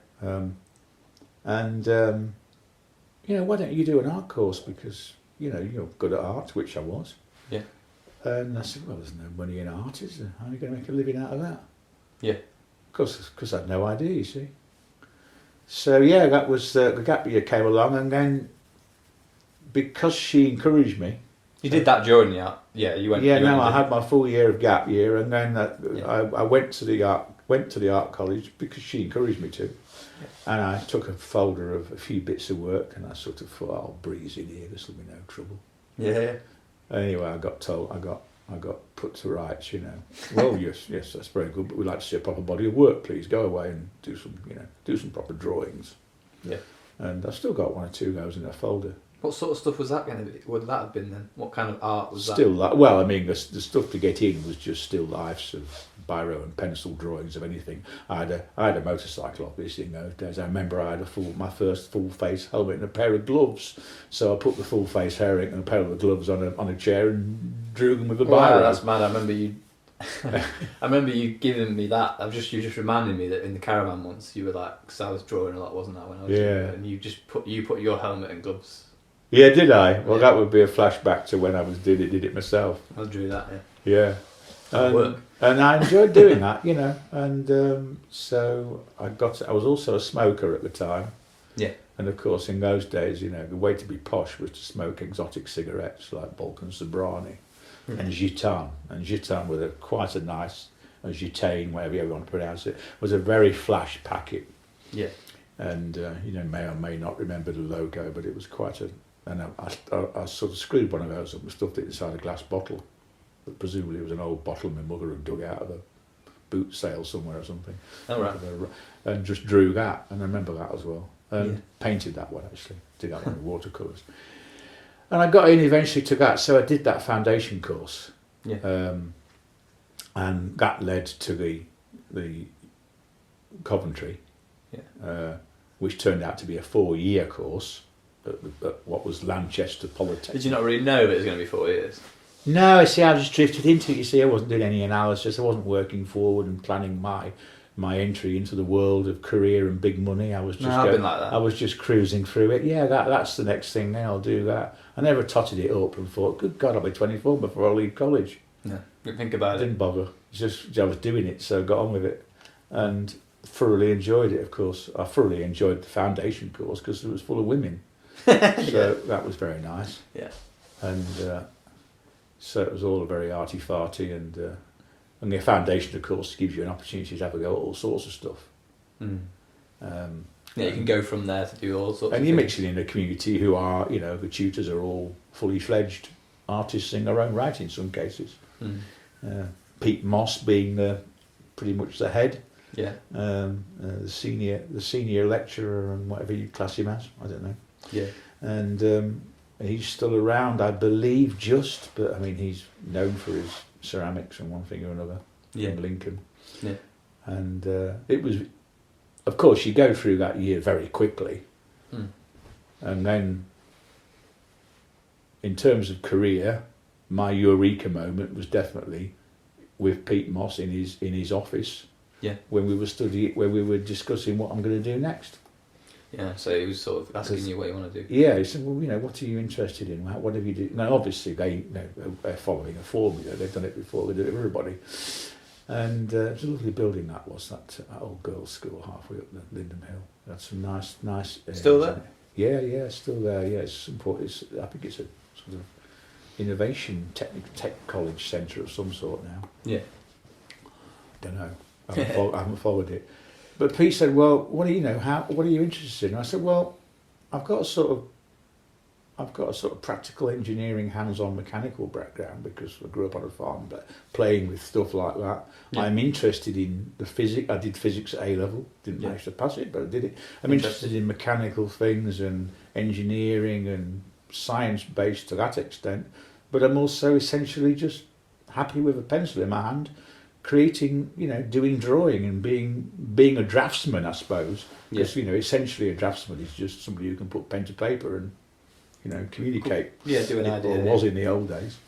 Why don't you do an art course, because, you're good at art, which I was. Yeah. And I said, well, there's no money in art, is there? How are you going to make a living out of that? Yeah. Of course, because I had no idea, you see. So, yeah, that was, the gap year came along, and then, because she encouraged me, You did that during the art. Yeah, you went. Yeah, you no, went I and did- had my full year of gap year, and then Yeah. I went to the art college because she encouraged me to, and I took a folder of a few bits of work, and I sort of thought, I'll breeze in here. This will be no trouble. Yeah. Anyway, I got put to rights. Well, yes, that's very good, but we'd like to see a proper body of work, please. Go away and do some proper drawings. Yeah. And I've still got one or two of those in that folder. What sort of stuff was that going to be? Would that have been then? What kind of art was Still, well, I mean, the stuff to get in was just still lifes of biro and pencil drawings of anything. I had a motorcycle, obviously, in those days. I remember I had my first full face helmet and a pair of gloves. So I put the full face herring and a pair of gloves on a chair and drew them with a biro. Wow, that's mad. I remember you. I remember you giving me that. You just reminded me that in the caravan once you were like, because I was drawing a lot, wasn't I, when I was younger, and you just put your helmet and gloves. Yeah, did I? Well, Yeah. that would be a flashback to when I did it myself. I drew that. Yeah. That work. And I enjoyed doing that, and so I was also a smoker at the time. Yeah. And of course, in those days, the way to be posh was to smoke exotic cigarettes like Balkan Sobrani and Gitan. And Gitan was quite a nice, Gitane, whatever you want to pronounce it, was a very flash packet. Yeah. And may or may not remember the logo, but it was quite a. And I sort of screwed one of those up and stuffed it inside a glass bottle. But presumably it was an old bottle my mother had dug out of a boot sale somewhere or something. Oh, right. And just drew that, and I remember that as well. And Yeah. painted that one actually. Did that one with watercolours. And I got in eventually to that, so I did that foundation course. Yeah. And that led to the Coventry, which turned out to be a 4-year course at what was Lanchester Polytechnic. Did you not really know it was going to be 4 years? No, I just drifted into it. You see, I wasn't doing any analysis. I wasn't working forward and planning my entry into the world of career and big money. I was just I've been like that. I was just cruising through it. Yeah, that's the next thing. Then I'll do that. I never totted it up and thought, good God, I'll be 24 before I leave college. No. Didn't think about I it. didn't bother. It's just I was doing it, so I got on with it, and thoroughly enjoyed it. Of course, I thoroughly enjoyed the foundation course because it was full of women. So that was very nice. Yeah. And so it was all very arty-farty, and the foundation, of course, gives you an opportunity to have a go at all sorts of stuff. Mm. Yeah, you can go from there to do all sorts of And you're things. mixing in a community who are, the tutors are all fully fledged artists in their own right in some cases. Mm. Pete Moss being pretty much the head, Yeah. the senior lecturer and whatever you class him as, I don't know. Yeah. And he's still around, I believe, but I mean, he's known for his ceramics and one thing or another in Lincoln. Yeah. And it was, of course, you go through that year very quickly. Mm. And then, in terms of career, my eureka moment was definitely with Pete Moss in his office. Yeah. When we were discussing what I'm going to do next. Yeah, so he was sort of asking you what you want to do. Yeah, he said, well, what are you interested in? What have you do? Now, obviously, they're following a formula. They've done it before. They do it with everybody. And it was a lovely building that old girls' school halfway up the Lindham Hill. That's some nice. Still there? Yeah, still there. Yeah, I think it's a sort of innovation tech college centre of some sort now. Yeah. Don't know. I haven't followed it. But Pete said, well, what are you interested in? I said, well, I've got a sort of practical engineering, hands-on mechanical background because I grew up on a farm, but playing with stuff like that. Yeah. I'm interested in the physics. I did physics at A level, didn't manage to pass it, but I did it. I'm interested in mechanical things and engineering and science-based to that extent, but I'm also essentially just happy with a pencil in my hand, creating, doing drawing and being a draftsman, I suppose. Because, essentially a draftsman is just somebody who can put pen to paper and, communicate. Yeah, do an idea. Or was in the old days.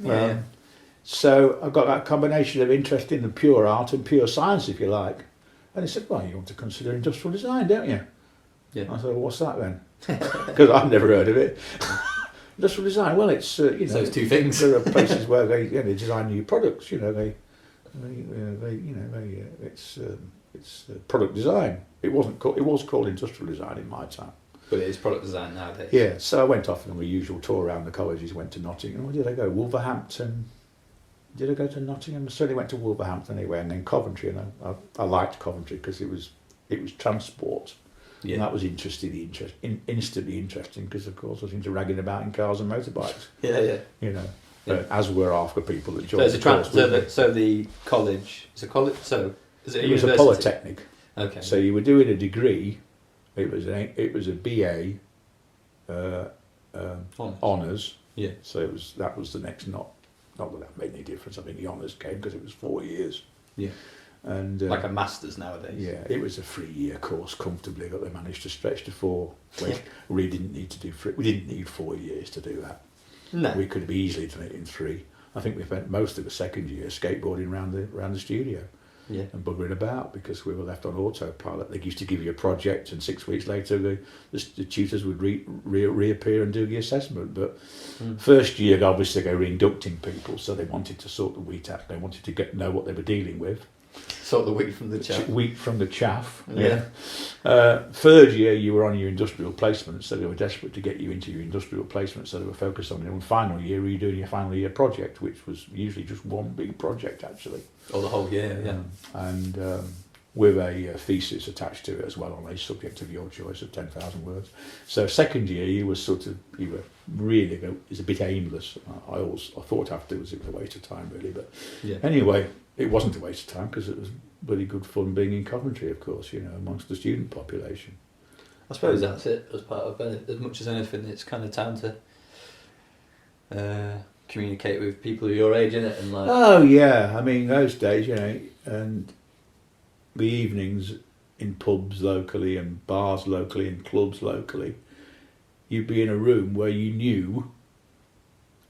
Yeah. So I've got that combination of interest in the pure art and pure science, if you like. And he said, well, you want to consider industrial design, don't you? Yeah. I said, well, what's that then? Because I've never heard of it. Industrial design, well, it's, So it's two things. There are places where they design new products, it's product design. It was called industrial design in my time. But it is product design nowadays. Yeah, so I went off on my usual tour around the colleges, went to Nottingham. Where did I go? Wolverhampton. Did I go to Nottingham? I certainly went to Wolverhampton anyway, and then Coventry. And I liked Coventry because it was transport. Yeah. And that was instantly interesting because, of course, I was into ragging about in cars and motorbikes. Yeah. You know, Yeah. as were half the people that So joined. it's a so the college is a college. So is it a It was university? a polytechnic. Okay. So you were doing a degree. It was a BA honours. Yeah. So that was the next not that made any difference. I think the honours came because it was 4 years. Yeah. And Like a master's nowadays. yeah, it was a 3-year course comfortably that they managed to stretch to 4. We didn't need to do we didn't need 4 years to do that. No. We could have easily done it in 3. I think we spent most of the second year skateboarding around the studio. Yeah. And buggering about because we were left on autopilot. They used to give you a project, and 6 weeks later, the tutors would reappear and do the assessment. But first year, obviously, they were inducting people, so they wanted to sort the wheat out. They wanted to know what they were dealing with. Sort the wheat from the chaff. Wheat from the chaff. Yeah. Third year, you were on your industrial placement, so they were desperate to get you into your industrial placement, so they were focused on it. And final year, you were doing your final year project, which was usually just one big project, actually. Or the whole year, yeah. And with a thesis attached to it as well on a subject of your choice of 10,000 words. So second year, you were really, it's a bit aimless. I thought afterwards it was a waste of time, really. But anyway, it wasn't a waste of time because it was really good fun being in Coventry, of course, amongst the student population. I suppose that's it as part of it. As much as anything, it's kind of time to communicate with people your age, innit? And like. Oh yeah, I mean those days, and the evenings in pubs locally and bars locally and clubs locally, you'd be in a room where you knew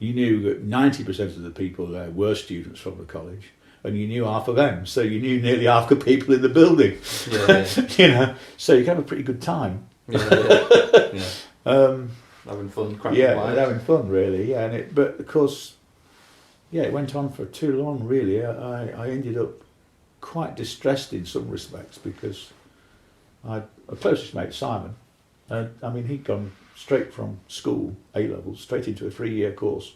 that 90% of the people there were students from the college, and you knew half of them, so you knew nearly half the people in the building. Yeah. So you could have a pretty good time. Yeah. Having fun, cracking wines. Having fun, really. Yeah, but of course, it went on for too long. Really, I ended up quite distressed in some respects because my closest mate Simon. I mean, he'd gone straight from school A levels straight into a 3-year course,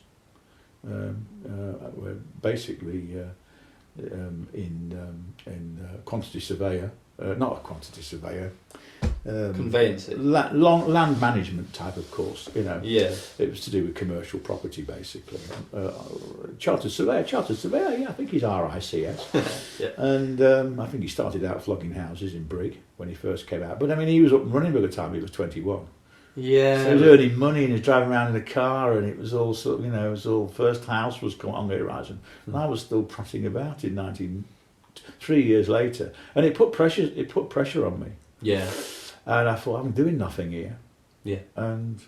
where basically in quantity surveyor, not a quantity surveyor. Conveyancing. Land management type of course, Yeah. It was to do with commercial property, basically. Chartered surveyor, yeah, I think he's RICS. Yeah. And I think he started out flogging houses in Brig when he first came out. But I mean, he was up and running by the time he was 21. Yeah. So he was earning money and he was driving around in a car, and it was all sort of, it was all first house was on the horizon. And I was still prattling about in 3 years later. And it put pressure on me. Yeah. And I thought, I'm doing nothing here. Yeah. And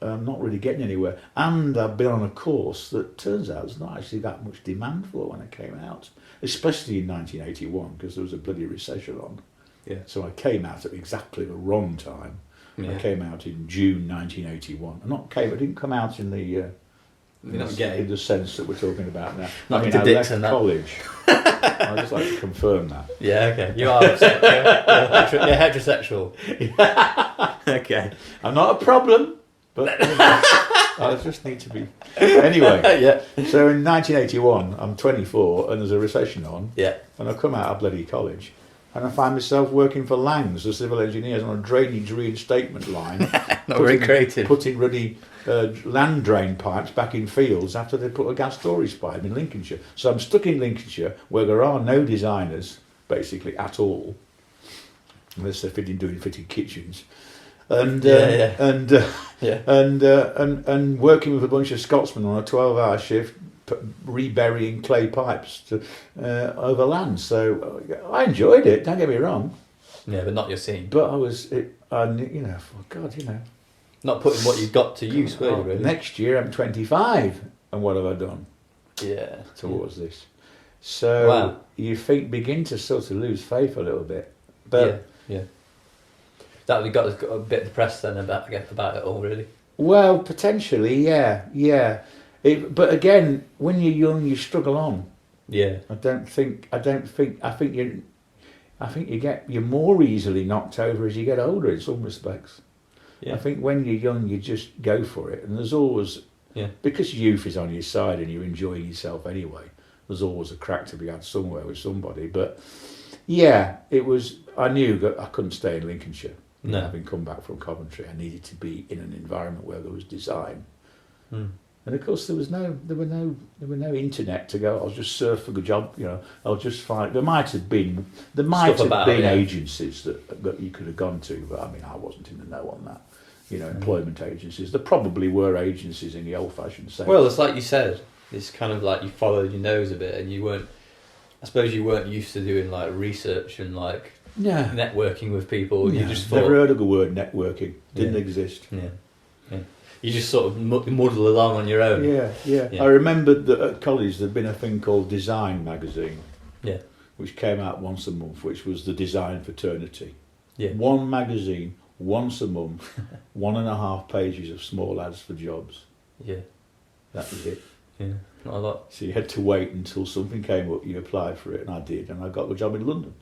I'm not really getting anywhere. And I've been on a course that turns out there's not actually that much demand for when I came out, especially in 1981, because there was a bloody recession on. Yeah. So I came out at exactly the wrong time. Yeah. I came out in June 1981. I didn't come out in the in the sense that we're talking about now. Not I into left dicks and that. college. I'd just like to confirm that. Yeah, okay. You are you're heterosexual. Okay. I'm not a problem, but I just need to be. Anyway, Yeah. so in 1981, I'm 24, and there's a recession on, Yeah. and I come out of bloody college, and I find myself working for Langs, the civil engineers, on a drainage reinstatement line. Not very creative. Putting ruddy land drain pipes back in fields after they put a gas storage pipe in Lincolnshire. So I'm stuck in Lincolnshire, where there are no designers, basically, at all, unless they're doing fitting kitchens. And and working with a bunch of Scotsmen on a 12-hour shift, reburying clay pipes over land. So I enjoyed it. Don't get me wrong. Yeah, but not your scene. But Not putting what you got to use, were you, really? Next year I'm 25, and what have I done Yeah. towards this? So Wow. you begin to sort of lose faith a little bit. But Yeah. That we got a bit depressed then about it all, really. well, potentially, yeah. But again, when you're young, you struggle on. Yeah. I think you're more easily knocked over as you get older in some respects. Yeah. I think when you're young, you just go for it, and there's always, because youth is on your side and you're enjoying yourself anyway. There's always a crack to be had somewhere with somebody, but yeah, it was. I knew that I couldn't stay in Lincolnshire. No. Having come back from Coventry, I needed to be in an environment where there was design. Mm. And of course, there were no internet to go. I'll just surf for the job. I'll just find. There might have been agencies that you could have gone to, but I mean, I wasn't in the know on that. Employment agencies. There probably were agencies in the old-fashioned sense. Well, it's like you said. It's kind of like you followed your nose a bit, and you weren't. I suppose you weren't used to doing like research and like networking with people. Yeah. You just thought, never heard of the word networking. Didn't exist. Yeah. You just sort of muddle along on your own. Yeah. I remembered that at college there'd been a thing called Design magazine. Yeah. Which came out once a month, which was the Design Fraternity. Yeah. One magazine, once a month, 1.5 pages of small ads for jobs. Yeah. That was it. Yeah. Not a lot. So you had to wait until something came up, you applied for it, and I did, and I got the job in London.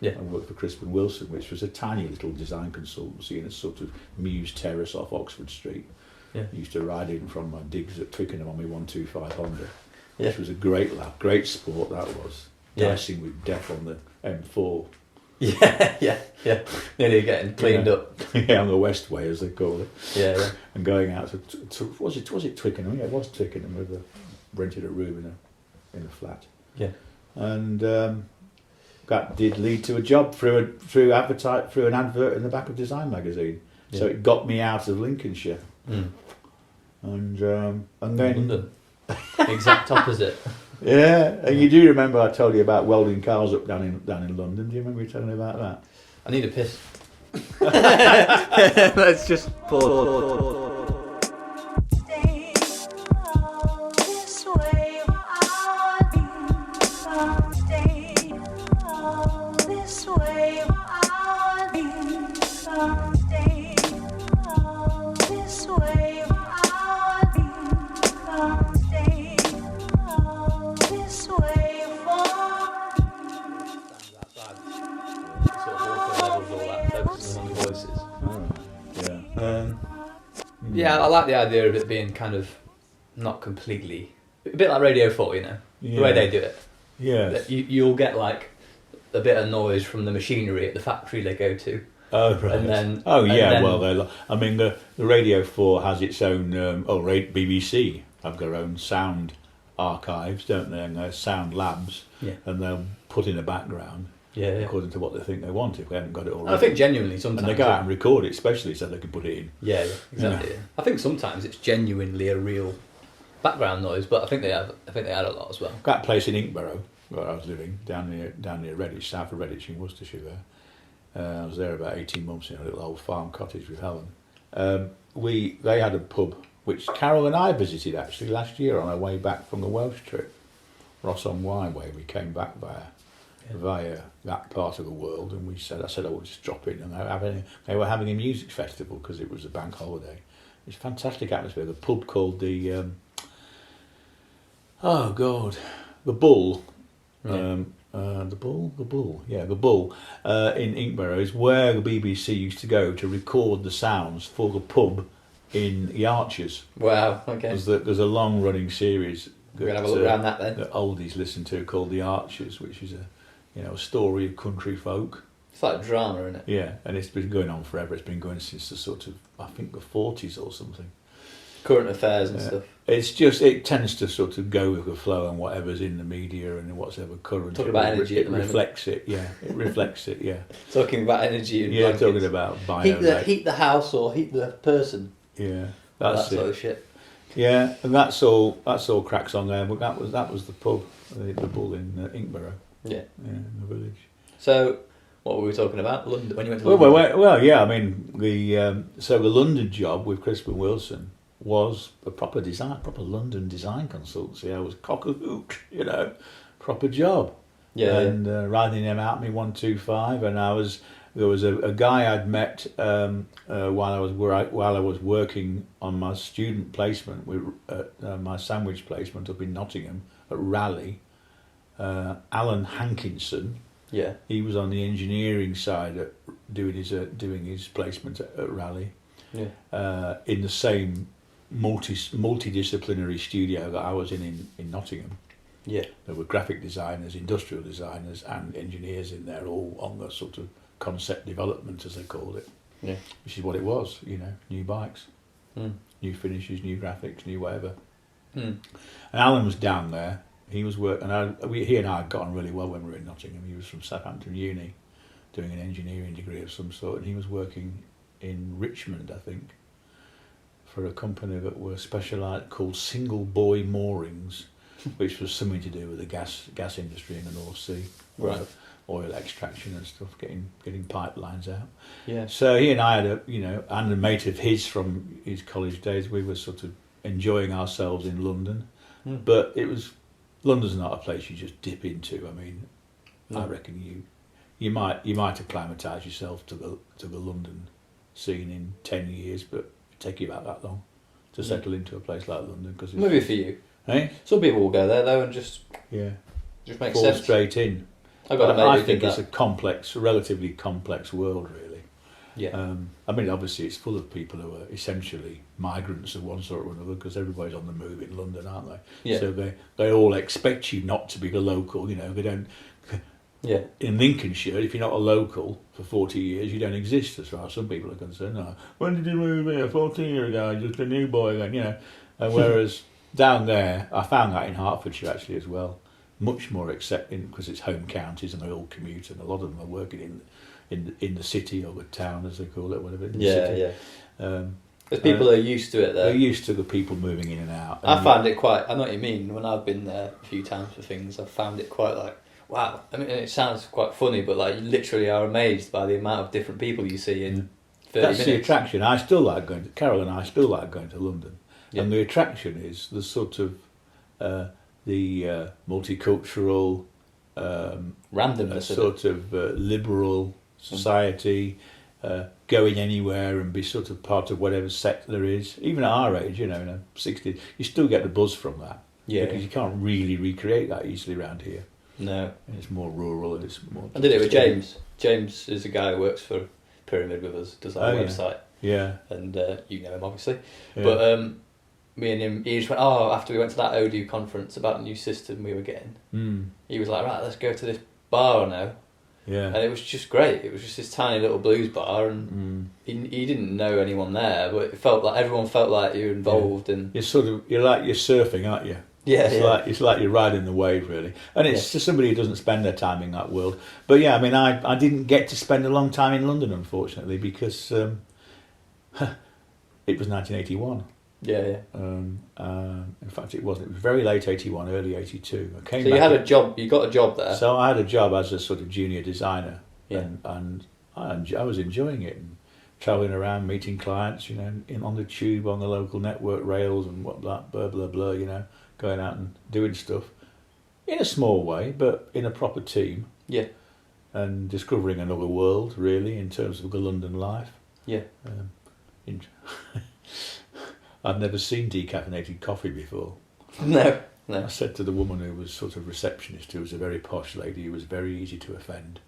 Yeah. I worked for Crispin Wilson, which was a tiny little design consultancy in a sort of Mews Terrace off Oxford Street. Yeah. I used to ride in from my digs at Twickenham on my 125 Honda, Yeah. which was a great lap, great sport that was. Yeah. Dicing with death on the M4. Yeah. Nearly getting cleaned up. Yeah, on the West Way, as they call it. Yeah. And going out to was it Twickenham? Yeah, it was Twickenham. With rented a room in a flat. Yeah. And that did lead to a job through an advert in the back of Design magazine. Yeah. So it got me out of Lincolnshire. Mm. And then London. Exact opposite. Yeah, and you do remember I told you about welding cars up down in London. Do you remember you telling me about that? I need a piss. Let's just pause. Yeah, I like the idea of it being kind of not completely, a bit like Radio 4, the way they do it. Yeah. You'll get like a bit of noise from the machinery at the factory they go to. Oh right. And then, the Radio 4 has its own. BBC have their own sound archives, don't they? And their sound labs. Yeah. And they'll put in a background. Yeah. According to what they think they want, if we haven't got it already. I think genuinely sometimes. And they go out and record it, especially so they can put it in. Yeah, exactly. Yeah. I think sometimes it's genuinely a real background noise, but I think they add a lot as well. That place in Inkborough, where I was living, down near Redditch, south of Redditch in Worcestershire. I was there about 18 months in a little old farm cottage with Helen. They had a pub which Carol and I visited actually last year on our way back from the Welsh trip, Ross on Wye way. We came back via that part of the world, and I said I would just drop in, and they were having a music festival because it was a bank holiday. It's a fantastic atmosphere. The pub called the Bull. Yeah. The Bull in Inkborough is where the BBC used to go to record the sounds for the pub in the Archers. Wow, okay. There's a long running series We're going to have a look around that then. that oldies listen to called The Archers, which is a story of country folk. It's like drama, isn't it? Yeah, and it's been going on forever. It's been going since the sort of, I think, the 40s or something. Current affairs and stuff. It's just, it tends to sort of go with the flow and whatever's in the media and whatever current. Talking about energy at the moment. Reflects it, yeah. It reflects it, yeah. Talking about energy and yeah, blankets. talking about bio. Heat the house or heat the person. Yeah, That it. sort of shit. Yeah, and that's all cracks on there. But that was the pub, the Bull in Inkborough. Yeah, in the village. So, what were we talking about? London. When you went to London? Well, yeah. I mean, the London job with Crispin Wilson was a proper London design consultancy. I was cock a hoot, proper job. Yeah. And riding him out me 125, and there was a guy I'd met while I was working on my student placement with my sandwich placement up in Nottingham at Raleigh. Alan Hankinson. Yeah. He was on the engineering side doing his placement at Raleigh, in the same multidisciplinary studio that I was in Nottingham. Yeah. There were graphic designers, industrial designers, and engineers in there, all on the sort of concept development, as they called it. Yeah. Which is what it was, new bikes, Mm. new finishes, new graphics, new whatever. Mm. And Alan was down there. He was he and I got on really well when we were in Nottingham. He was from Southampton Uni, doing an engineering degree of some sort, and he was working in Richmond, I think, for a company that were specialised called Single Buoy Moorings, which was something to do with the gas industry in the North Sea, Right. Oil extraction and stuff, getting pipelines out. Yeah. So he and I had and a mate of his from his college days. We were sort of enjoying ourselves in London, but London's not a place you just dip into. I mean, No. I reckon you might acclimatise yourself to the London scene in 10 years, but it'd take you about that long to settle into a place like London. Cause Maybe for you. Eh? Some people will go there though and just make fall sense. straight in. I think it's a relatively complex world, really. Yeah. I mean, obviously, it's full of people who are essentially migrants of one sort or another, because everybody's on the move in London, aren't they? Yeah. So they all expect you not to be the local. They don't. Yeah. In Lincolnshire, if you're not a local for 40 years, you don't exist, as far as some people are concerned. No. When did you move here? 14 years ago, just a new boy then, whereas down there, I found that in Hertfordshire actually as well. Much more accepting, because it's home counties and they all commute, and a lot of them are working in the city or the town, as they call it, whatever. In the city. Yeah. Because people are used to it there. They're used to the people moving in and out. I found it quite. I know what you mean. When I've been there a few times for things, I've found it quite like, wow. I mean, it sounds quite funny, but like you literally are amazed by the amount of different people you see in 30 That's minutes. the attraction. I still like going to Carol and I still like going to London, and the attraction is the sort of the multicultural, randomness, sort of liberal society, going anywhere and be sort of part of whatever sect there is. Even at our age, in the 60s, you still get the buzz from that. Yeah. Because you can't really recreate that easily around here. No. It's more rural and it's more... I did it with James. James is a guy who works for Pyramid with us, does our website. Yeah. And you know him, obviously. Yeah. But me and him, he just went, after we went to that Odoo conference about a new system we were getting, he was like, right, let's go to this bar now. Yeah. And it was just great. It was just this tiny little blues bar, and he didn't know anyone there, but it felt like everyone felt like you were involved. And you're surfing, aren't you? Yeah, it's like you're riding the wave, really. And it's just somebody who doesn't spend their time in that world. But yeah, I mean, I didn't get to spend a long time in London, unfortunately, because it was 1981. Yeah. In fact, it wasn't. It was very late 81, early 82. I came so you back had a job. You got a job there. So I had a job as a sort of junior designer, Yeah. and I was enjoying it, and travelling around, meeting clients, on the tube, on the local network rails, and what blah blah blah blah, going out and doing stuff in a small way, but in a proper team. Yeah. And discovering another world, really, in terms of the London life. Yeah. I'd never seen decaffeinated coffee before. No. I said to the woman who was sort of receptionist, who was a very posh lady who was very easy to offend.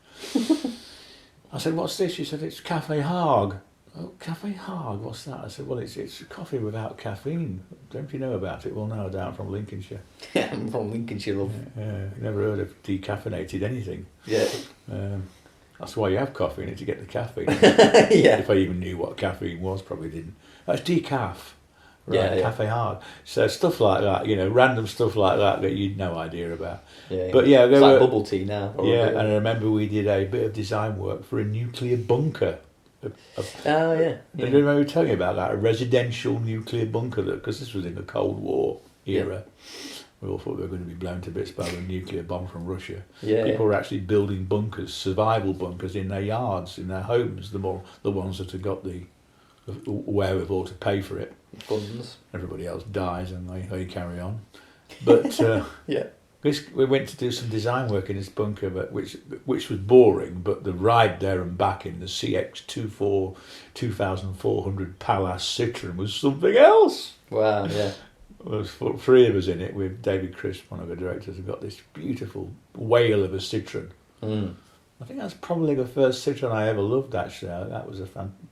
I said, "What's this?" She said, "It's Cafe Hague." "Oh, Cafe Hague, what's that?" I said, "Well, it's coffee without caffeine. Don't you know about it?" "Well, no, I don't. I'm from Lincolnshire." Yeah, I'm from Lincolnshire, love. Yeah, never heard of decaffeinated anything. Yeah. That's why you have coffee in it, to get the caffeine. Yeah. If I even knew what caffeine was, probably didn't. That's decaf. Right, Yeah. Cafe Hard. So stuff like that, random stuff like that you'd no idea about. Yeah. But yeah, it's like bubble tea now. Probably. Yeah, and I remember we did a bit of design work for a nuclear bunker. Oh yeah. I remember telling you about that, a residential nuclear bunker, because this was in the Cold War era. We all thought we were going to be blown to bits by a nuclear bomb from Russia. Yeah. People were actually building bunkers, survival bunkers, in their yards, in their homes. The ones that had got the wherewithal to pay for it. Funds. Everybody else dies and they carry on. But yeah. We went to do some design work in this bunker, which was boring, but the ride there and back in the CX 2400 Palace Citroen was something else. Wow, yeah. There was three of us in it with David Crisp, one of the directors, who got this beautiful whale of a Citroen. I think that's probably the first Citroen I ever loved. Actually, that was a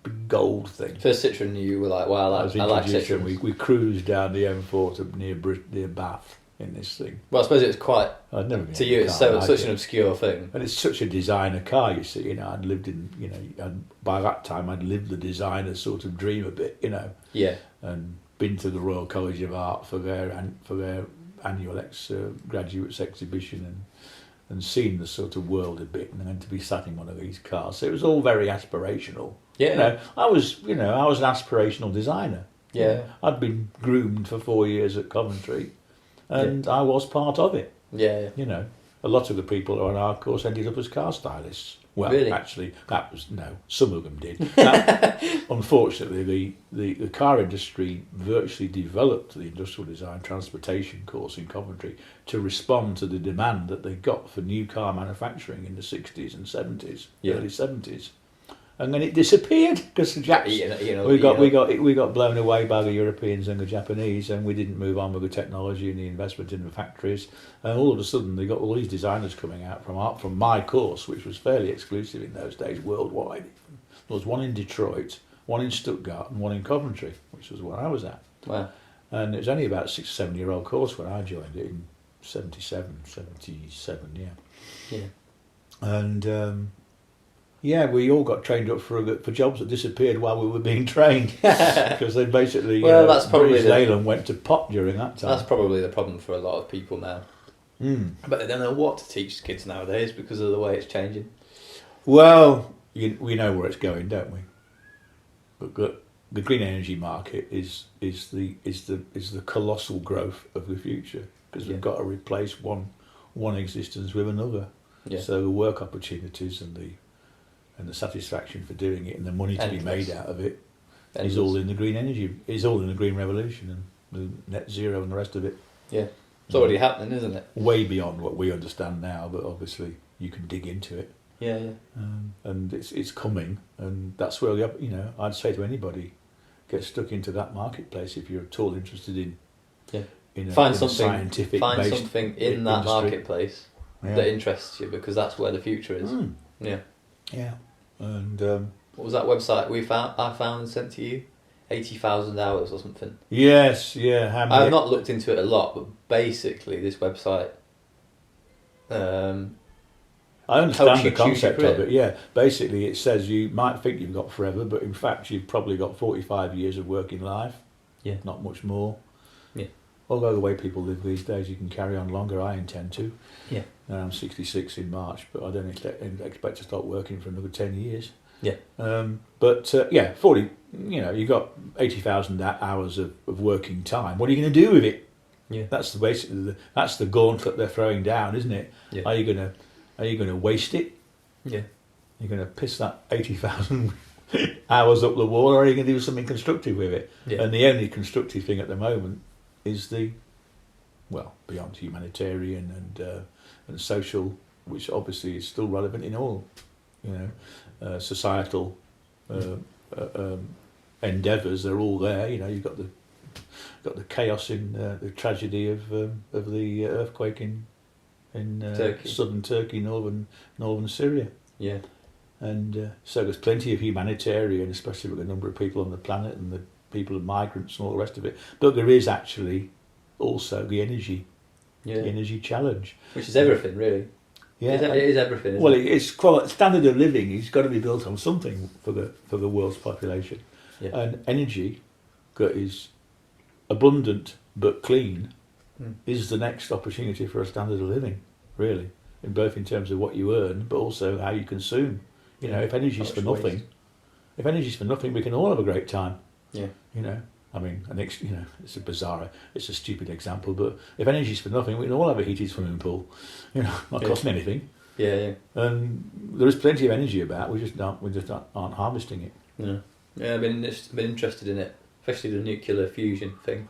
big gold thing. First Citroen, you were like, wow, I like Citroen. We cruised down the M4 to near Bath in this thing. Well, I suppose it was quite. I'd never been to in you, a it's car such an obscure thing. and it's such a designer car. You see, I'd lived in, by that time I'd lived the designer sort of dream a bit, Yeah. and been to the Royal College of Art for their annual graduates exhibition and seen the sort of world a bit, and then to be sat in one of these cars. So it was all very aspirational. Yeah. I was an aspirational designer. Yeah. I'd been groomed for 4 years at Coventry, and I was part of it. Yeah. A lot of the people who are on our course ended up as car stylists. Well, Really? actually, some of them did. Unfortunately, the car industry virtually developed the industrial design transportation course in Coventry to respond to the demand that they got for new car manufacturing in the 60s and 70s, early 70s. And then it disappeared because the Japs, we got blown away by the Europeans and the Japanese, and we didn't move on with the technology and the investment in the factories. And all of a sudden, they got all these designers coming out from my course, which was fairly exclusive in those days, worldwide. There was one in Detroit, one in Stuttgart, and one in Coventry, which was where I was at. Wow. And it was only about a 6 or 7 year old course when I joined it in 77, yeah. Yeah. And we all got trained up for jobs that disappeared while we were being trained because they basically that's probably British Leyland went to pot during that time. That's probably the problem for a lot of people now. But they don't know what to teach kids nowadays because of the way it's changing. Well, we know where it's going, don't we? But the green energy market is the colossal growth of the future because we've got to replace one existence with another. Yeah. So the work opportunities and the satisfaction for doing it and the money to be made out of it is all in the green energy. Is all in the green revolution and the net zero and the rest of it. Yeah, it's already happening, isn't it? Way beyond what we understand now, but obviously you can dig into it. Yeah. And it's coming, and that's where I'd say to anybody, get stuck into that marketplace if you're at all interested in. Yeah. Find something in that industry. marketplace that interests you, because that's where the future is. Yeah. Yeah. And what was that website I found and sent to you? 80,000 hours or something. Yes, yeah. I've not looked into it a lot, but basically this website I understand the concept of it, yeah. Basically it says you might think you've got forever, but in fact you've probably got 45 years of working life. Yeah. Not much more. Yeah. Although the way people live these days, you can carry on longer. I intend to. Yeah. I'm 66 in March, but I don't expect to start working for another 10 years. Yeah. 40. You've got 80,000 hours of working time. What are you going to do with it? Yeah. That's that's the gauntlet they're throwing down, isn't it? Yeah. Are you going to waste it? Yeah. You're going to piss that 80,000 hours up the wall, or are you going to do something constructive with it? Yeah. And the only constructive thing at the moment is beyond humanitarian and social, which obviously is still relevant in all, societal endeavours. They're all there. You've got the chaos in the tragedy of the earthquake in Turkey. Southern Turkey, northern Syria. Yeah. And so there's plenty of humanitarian, especially with the number of people on the planet and the people of migrants and all the rest of it. But there is actually also the energy challenge, which is everything, really. Yeah, it is everything. Isn't it? It's standard of living. It's got to be built on something for the world's population, and energy that is abundant but clean is the next opportunity for a standard of living, really, in terms of what you earn, but also how you consume. If energy's for nothing, we can all have a great time. Yeah. It's a stupid example, but if energy's for nothing, we can all have a heated swimming pool, not costing anything. Yeah, yeah. And there is plenty of energy about. We just aren't harvesting it. Yeah, I've been interested in it, especially the nuclear fusion thing.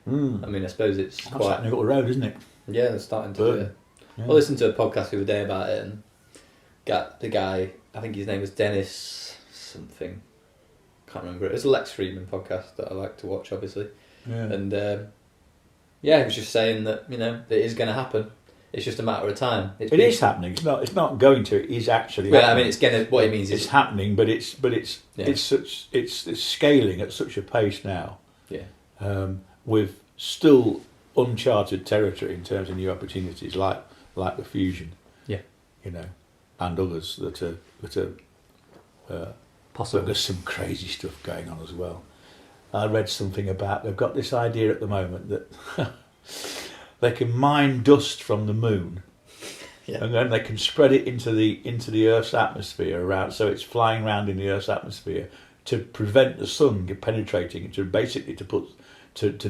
I suppose it's quite happening up the road, isn't it? Yeah, they're starting to do it. Yeah. I listened to a podcast the other day about it, and got the guy, I think his name was Dennis something. Can't remember it. It's a Lex Friedman podcast that I like to watch, obviously. Yeah. And he was just saying that it is going to happen. It's just a matter of time. It is happening. It's not going to. It is actually. Well, happening. I mean, it's gonna. What it means is it's happening, but it's Yeah. it's scaling at such a pace now. Yeah. With still uncharted territory in terms of new opportunities, like the fusion. Yeah. You know, and others that are Possible. But there's some crazy stuff going on as well. I read something about they've got this idea at the moment that they can mine dust from the moon, Yeah. and then they can spread it into the Earth's atmosphere around, so it's flying around in the Earth's atmosphere to prevent the sun penetrating, to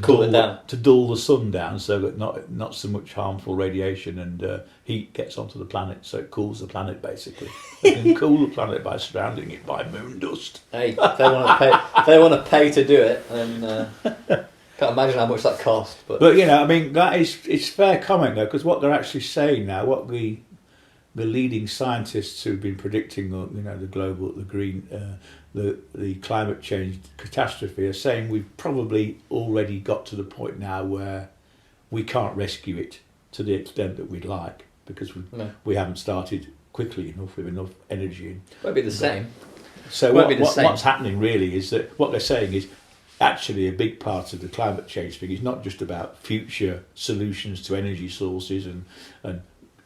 Cool it down. to dull the sun down, so that not so much harmful radiation and heat gets onto the planet, so it cools the planet basically. They can cool the planet by surrounding it by moon dust. Hey, if they want to pay to do it, then can't imagine how much that costs. But you know, I mean, it's fair comment though, because what they're actually saying now, what the leading scientists who've been predicting, the climate change catastrophe are saying we've probably already got to the point now where we can't rescue it to the extent that we'd like, because we haven't started quickly enough with enough energy. Won't be the same. So Won't what's happening really is that what they're saying is actually a big part of the climate change thing is not just about future solutions to energy sources and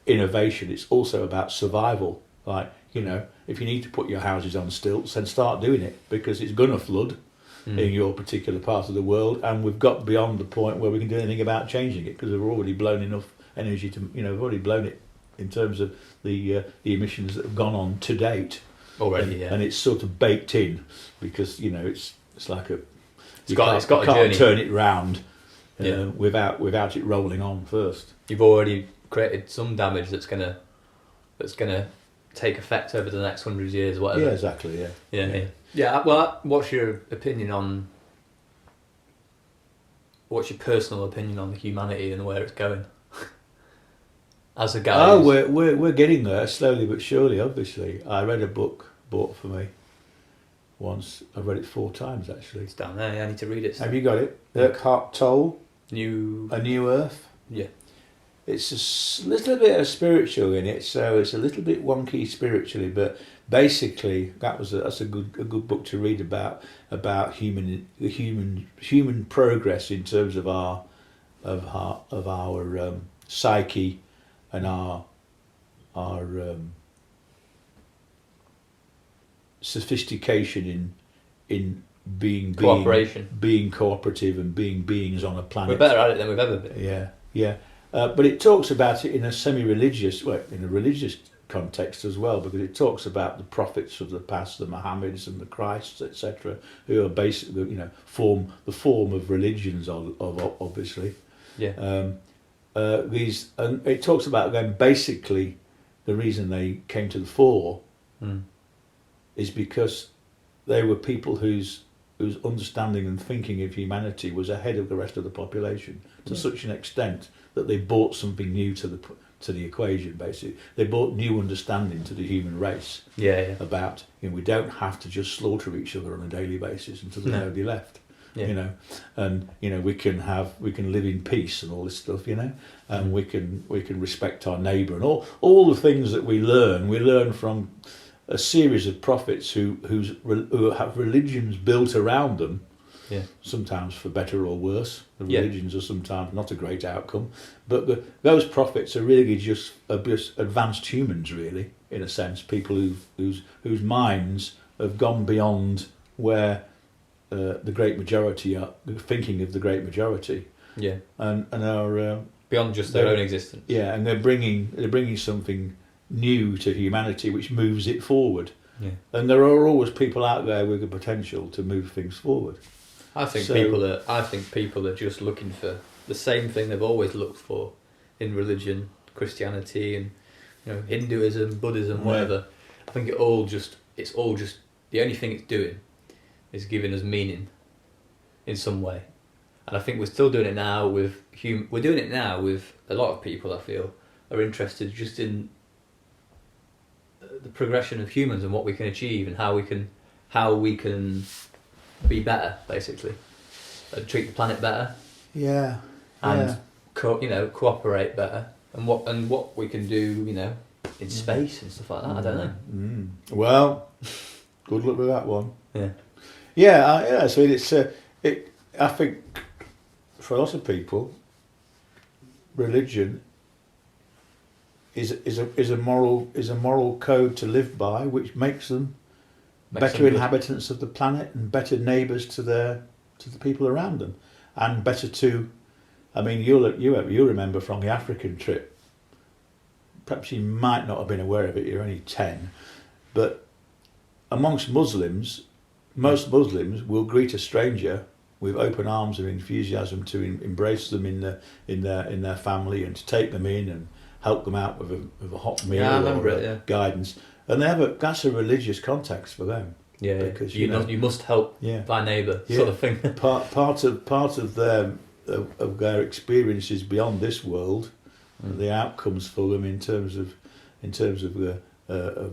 innovation, it's also about survival. Like, you know, if you need to put your houses on stilts, then start doing it, because it's going to flood in your particular part of the world, and we've got beyond the point where we can do anything about changing it, because we've already blown enough energy to, you know, we've already blown it in terms of the emissions that have gone on to date Already, and it's sort of baked in, because, you know, it's like it's got a can't journey. turn it round without it rolling on first. You've already created some damage that's gonna take effect over the next 100 years, whatever. Yeah, exactly. Yeah. Well, what's your personal opinion on humanity and where it's going? As a guy. Oh, we're getting there slowly but surely. Obviously, I read a book bought for me once. I've read it 4 times actually. It's down there. I need to read it. Have you got it? Eckhart Tolle, A New Earth. Yeah. It's a little bit of spiritual in it, so it's a little bit wonky spiritually, but basically that's a good book to read about human progress in terms of our psyche and our sophistication in being cooperative and being beings on a planet. We're better at it than we've ever been. Yeah. But it talks about it in a semi-religious, in a religious context as well, because it talks about the prophets of the past, the Mohammeds and the Christs, etc., who are basically, you know, form of religions, obviously. Yeah. And it talks about them basically the reason they came to the fore is because they were people whose understanding and thinking of humanity was ahead of the rest of the population to such an extent that they brought something new to the equation. Basically, they brought new understanding to the human race. Yeah. About, you know, we don't have to just slaughter each other on a daily basis until there's nobody left. Yeah. You know, and you know we can live in peace and all this stuff. You know, and we can respect our neighbour and all the things that we learn from a series of prophets who have religions built around them. Yeah. Sometimes for better or worse. The religions are sometimes not a great outcome, but those prophets are really just advanced humans, really, in a sense. People whose minds have gone beyond where the great majority are thinking of the great majority. Yeah. And are beyond just their own existence. Yeah, and they're bringing something new to humanity which moves it forward. Yeah. And there are always people out there with the potential to move things forward. I think people are just looking for the same thing they've always looked for in religion, Christianity, and, you know, Hinduism, Buddhism, whatever. I think it's all just the only thing it's doing is giving us meaning in some way. And I think we're still doing it now with we're doing it now with a lot of people, I feel, are interested just in the progression of humans and what we can achieve and how we can be better, basically, treat the planet better, Yeah. and cooperate better. and what we can do, in space and stuff like that. I don't know. Well, good luck with that one. Yeah. Yeah. So it's I think for a lot of people, religion is a moral code to live by, which makes them better inhabitants of the planet and better neighbours to the people around them, and better to. I mean, you remember from the African trip. Perhaps you might not have been aware of it. You're only 10, but amongst Muslims, most Muslims will greet a stranger with open arms and enthusiasm to embrace them in their family and to take them in and help them out with a hot meal or guidance. And that's a religious context for them. Yeah, because you must help thy neighbour, sort of thing. part of their experiences beyond this world, the outcomes for them in terms of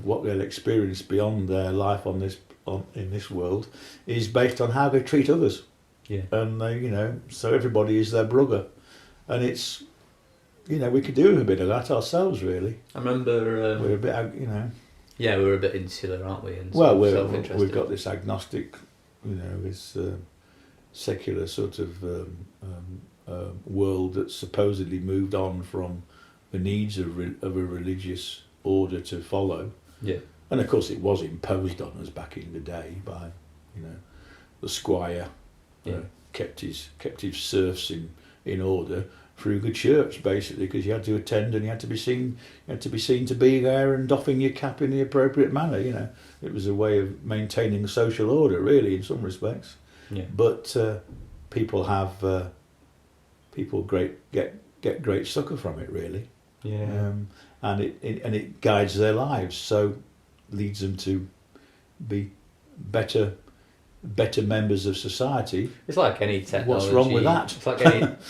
what they'll experience beyond their life in this world, is based on how they treat others. Yeah, and they, so everybody is their brother, and it's, we could do a bit of that ourselves, really. I remember we're a bit, Yeah, we're a bit insular, aren't we? And we've got this agnostic, this secular sort of world that's supposedly moved on from the needs of a religious order to follow. Yeah. And of course, it was imposed on us back in the day by, the squire. Kept his serfs in order through the church, basically, because you had to attend and you had to be seen to be there and doffing your cap in the appropriate manner. It was a way of maintaining social order, really, in some respects. Yeah. But people get great succour from it, really. Yeah. And it guides their lives, so leads them to be better members of society. It's like any technology. What's wrong with that?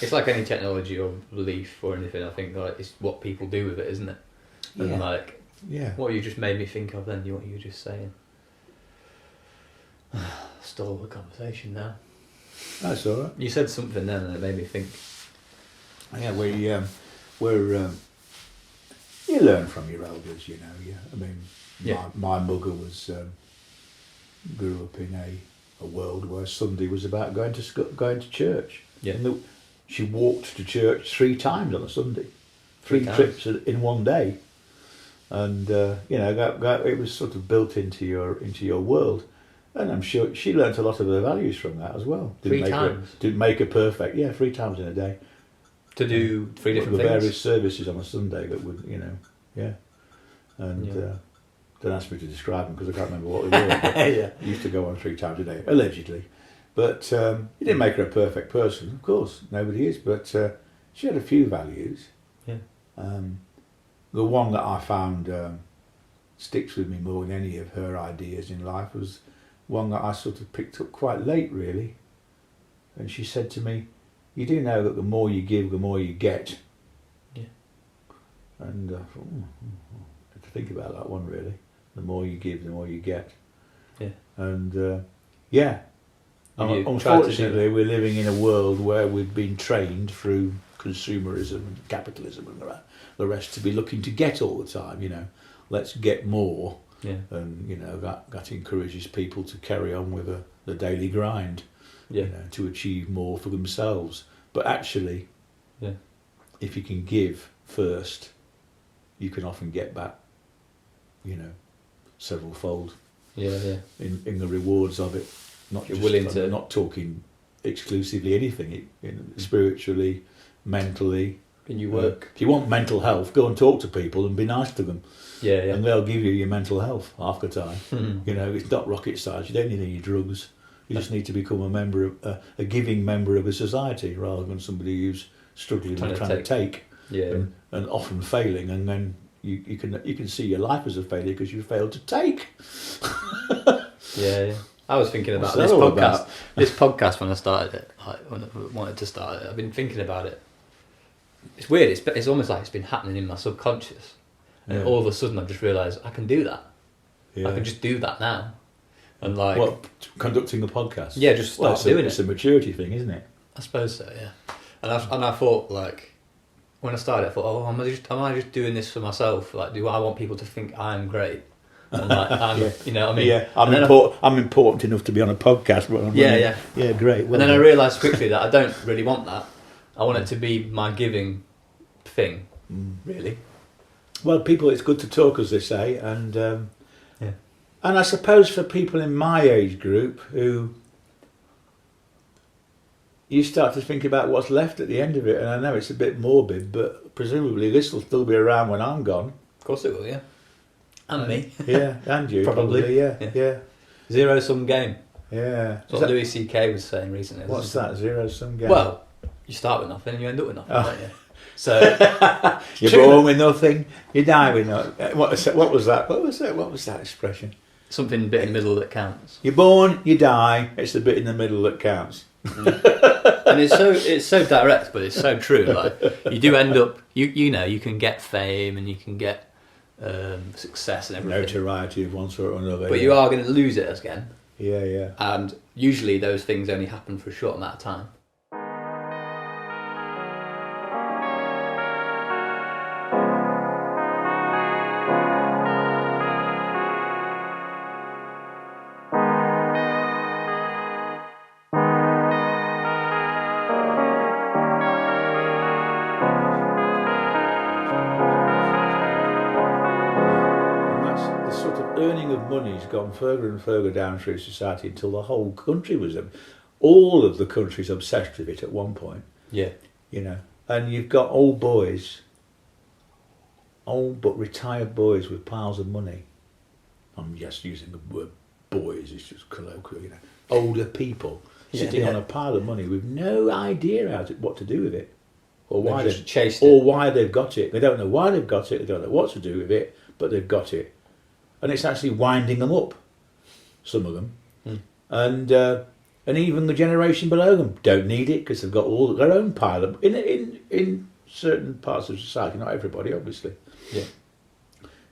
It's like any technology or belief or anything. I think it's what people do with it, isn't it? And what you just made me think of then, what you were just saying. Stole the conversation now. That's all right. You said something then and it made me think. Yeah, we're you learn from your elders, I mean, my mother grew up in a world where Sunday was about going to church. Yeah. And she walked to church 3 times on a Sunday, 3 trips in one day, and it was sort of built into your world. And I'm sure she learnt a lot of her values from that as well. Didn't make her perfect. Yeah, 3 times in a day. To do 3 different things. Various services on a Sunday that would, and don't ask me to describe them because I can't remember what they were. But used to go on 3 times a day, allegedly. But it didn't make her a perfect person, of course. Nobody is. But she had a few values. Yeah. The one that I found sticks with me more than any of her ideas in life was one that I sort of picked up quite late, really. And she said to me, "You do know that the more you give, the more you get." Yeah. And I thought, I had to think about that one, really. The more you give, the more you get. Yeah. And unfortunately, we're living in a world where we've been trained through consumerism and capitalism and the rest to be looking to get all the time. Let's get more. Yeah. And that encourages people to carry on with the daily grind. Yeah. To achieve more for themselves. But actually, if you can give first, you can often get back, several fold. Yeah. In the rewards of it. Not talking exclusively anything. Spiritually, mentally. In your work. If you want mental health, go and talk to people and be nice to them. Yeah. And they'll give you your mental health half the time. It's not rocket science. You don't need any drugs. You just need to become a giving member of a society rather than somebody who's struggling and trying to take. Yeah. And often failing, and then you can see your life as a failure because you failed to take. Yeah. I was thinking about this podcast. This podcast when I started it, when I wanted to start it, I've been thinking about it. It's weird. It's almost like it's been happening in my subconscious, and all of a sudden I've just realised I can do that. Yeah. I can just do that now. And conducting a podcast. Yeah, just start doing it. It's a maturity thing, isn't it? I suppose so. Yeah. And I thought when I started, I thought, oh, am I just doing this for myself? Like, do I want people to think I'm great? And like, you know what I mean? Yeah, And I'm important enough to be on a podcast. But yeah, great. Well and then I done. realised quickly that I don't really want that. I want it to be my giving thing, really. Well, people, it's good to talk, as they say, and Yeah. and I suppose for people in my age group who you start to think about what's left at the end of it, and I know it's a bit morbid, but presumably this will still be around when I'm gone. Of course it will, yeah. And me. Yeah, and you Probably. yeah. Zero sum game. Yeah. That's what Louis C.K. was saying recently. What's that? Zero sum game. Well, you start with nothing and you end up with nothing, don't you? So you're born with nothing, you die with nothing. What was that? What was that expression? something bit in the middle that counts. You're born, you die. It's the bit in the middle that counts. And it's so direct, but it's so true. Like you do end up, you know, you can get fame and you can get success and everything, Notoriety of one sort or another. but you are going to lose it again. Yeah, yeah. And usually those things only happen for a short amount of time. Earning of money's gone further and further down through society until the whole country was all of the countries obsessed with it at one point. Yeah. You know, and you've got old boys, old but retired boys with piles of money. I'm just using the word boys, it's just colloquial, you know. Older people sitting on a pile of money with no idea what to do with it. Or why they've just chased or it. why they've got it. They don't know why they've got it, they don't know what to do with it, but they've got it. And it's actually winding them up, some of them. And even the generation below them don't need it because they've got all their own pile of, in certain parts of society, not everybody, obviously. Yeah.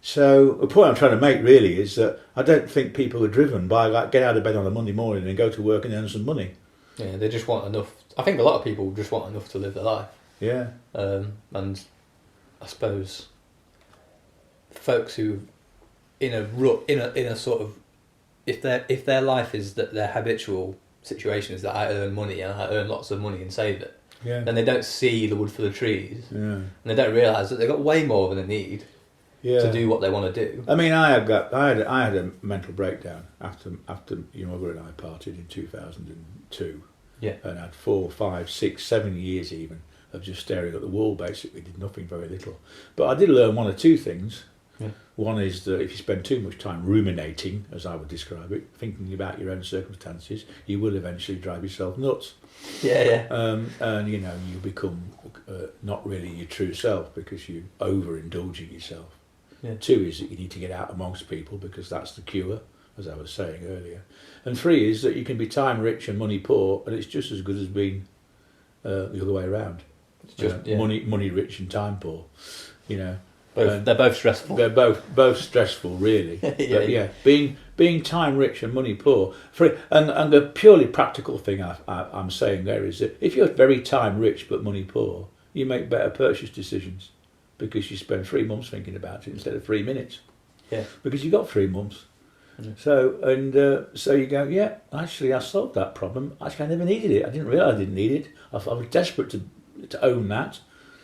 So the point I'm trying to make really is that I don't think people are driven by like get out of bed on a Monday morning and go to work and earn some money. Yeah, they just want enough. I think a lot of people just want enough to live their life. Yeah. And I suppose folks who in a sort of if their life is that their habitual situation is that I earn money and I earn lots of money and save it, then they don't see the wood for the trees, and they don't realise that they've got way more than they need to do what they want to do. I mean, I had a mental breakdown after your mother and I parted in 2002. Yeah. And had 4, 5, 6, 7 years even of just staring at the wall. Basically, did nothing, very little. But I did learn one or two things. Yeah. One is that if you spend too much time ruminating, as I would describe it, thinking about your own circumstances, you will eventually drive yourself nuts. Yeah. And you know, you become not really your true self because you overindulge in yourself. Yeah. 2 is that you need to get out amongst people because that's the cure, as I was saying earlier. And 3 is that you can be time rich and money poor, and it's just as good as being the other way around. It's just money rich and time poor. You know. They're both stressful. They're both stressful, really. But being time rich and money poor. And the purely practical thing I'm saying there is that if you're very time rich but money poor, you make better purchase decisions because you spend 3 months thinking about it instead of 3 minutes. Yeah. Because you got 3 months. Yeah. So you go, yeah, actually I solved that problem. Actually I never needed it. I didn't realise I didn't need it. I was desperate to own that.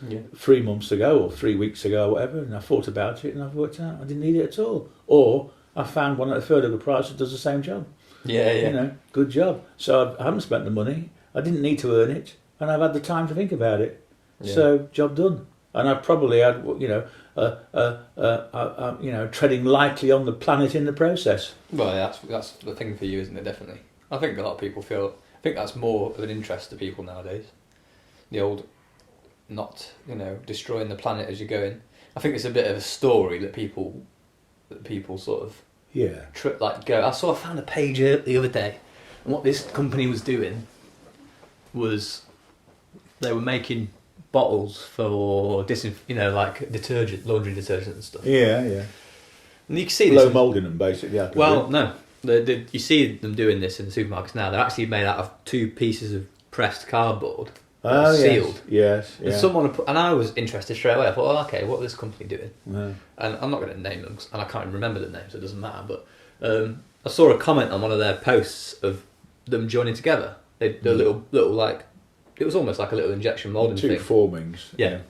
Yeah. 3 months ago or 3 weeks ago or whatever, and I thought about it and I've worked out I didn't need it at all. Or I found one at a third of the price that does the same job. Yeah. You know, good job. So I haven't spent the money, I didn't need to earn it, and I've had the time to think about it. Yeah. So job done. And I probably had, treading lightly on the planet in the process. Well, that's the thing for you, isn't it? Definitely. I think a lot of people I think that's more of an interest to people nowadays. The old, not destroying the planet as you're going. I think it's a bit of a story that people sort of go. I found a page the other day, and what this company was doing was they were making bottles for like detergent, laundry detergent and stuff. Yeah. And you can see low mould in them, basically. Well, no, you see them doing this in the supermarkets now. They're actually made out of 2 pieces of pressed cardboard. that are sealed. Yes. And someone had and I was interested straight away. I thought, oh, okay, what is this company doing? Yeah. And I'm not going to name them, and I can't even remember the names, so it doesn't matter. But I saw a comment on one of their posts of them joining together. The little like, it was almost like a little injection molding Two thing. formings. Yeah,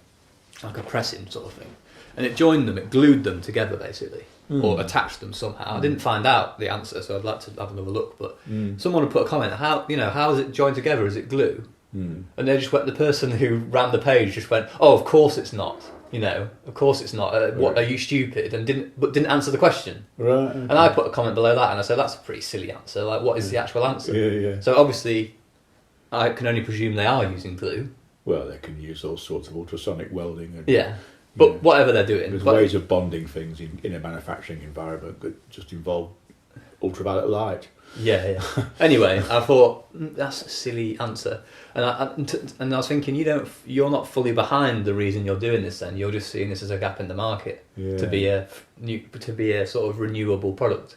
like a pressing sort of thing. And it joined them, it glued them together basically, or attached them somehow. I didn't find out the answer, so I'd like to have another look. But someone had put a comment, how is it joined together? Is it glue? And they just went. The person who ran the page just went, "Oh, of course it's not. Of course it's not. What, are you stupid?" And didn't answer the question. Right. Okay. And I put a comment below that, and I said, "That's a pretty silly answer. Like, what is the actual answer?" Yeah. So obviously, I can only presume they are using glue. Well, they can use all sorts of ultrasonic welding. And, Yeah. But whatever they're doing, there's ways of bonding things in a manufacturing environment that just involve ultraviolet light. Yeah. Anyway, I thought that's a silly answer, and I was thinking, you're not fully behind the reason you're doing this. Then you're just seeing this as a gap in the market to be a sort of renewable product.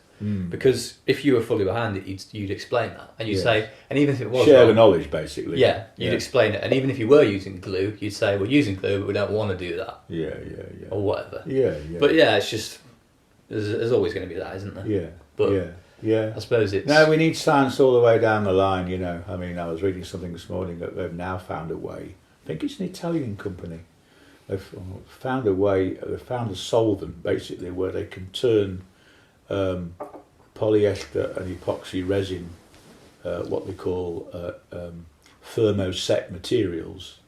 Because if you were fully behind it, you'd explain that, and you'd say, and even if it was share wrong, the knowledge basically. Yeah, you'd explain it, and even if you were using glue, you'd say, we're using glue, but we don't want to do that. Yeah. Or whatever. Yeah. But it's just there's always going to be that, isn't there? Yeah. But yeah. I suppose it's No, we need science all the way down the line. I mean, I was reading something this morning that they've now found a way. I think it's an Italian company. They've found a way. They've found a solvent basically where they can turn polyester and epoxy resin, what they call thermoset materials.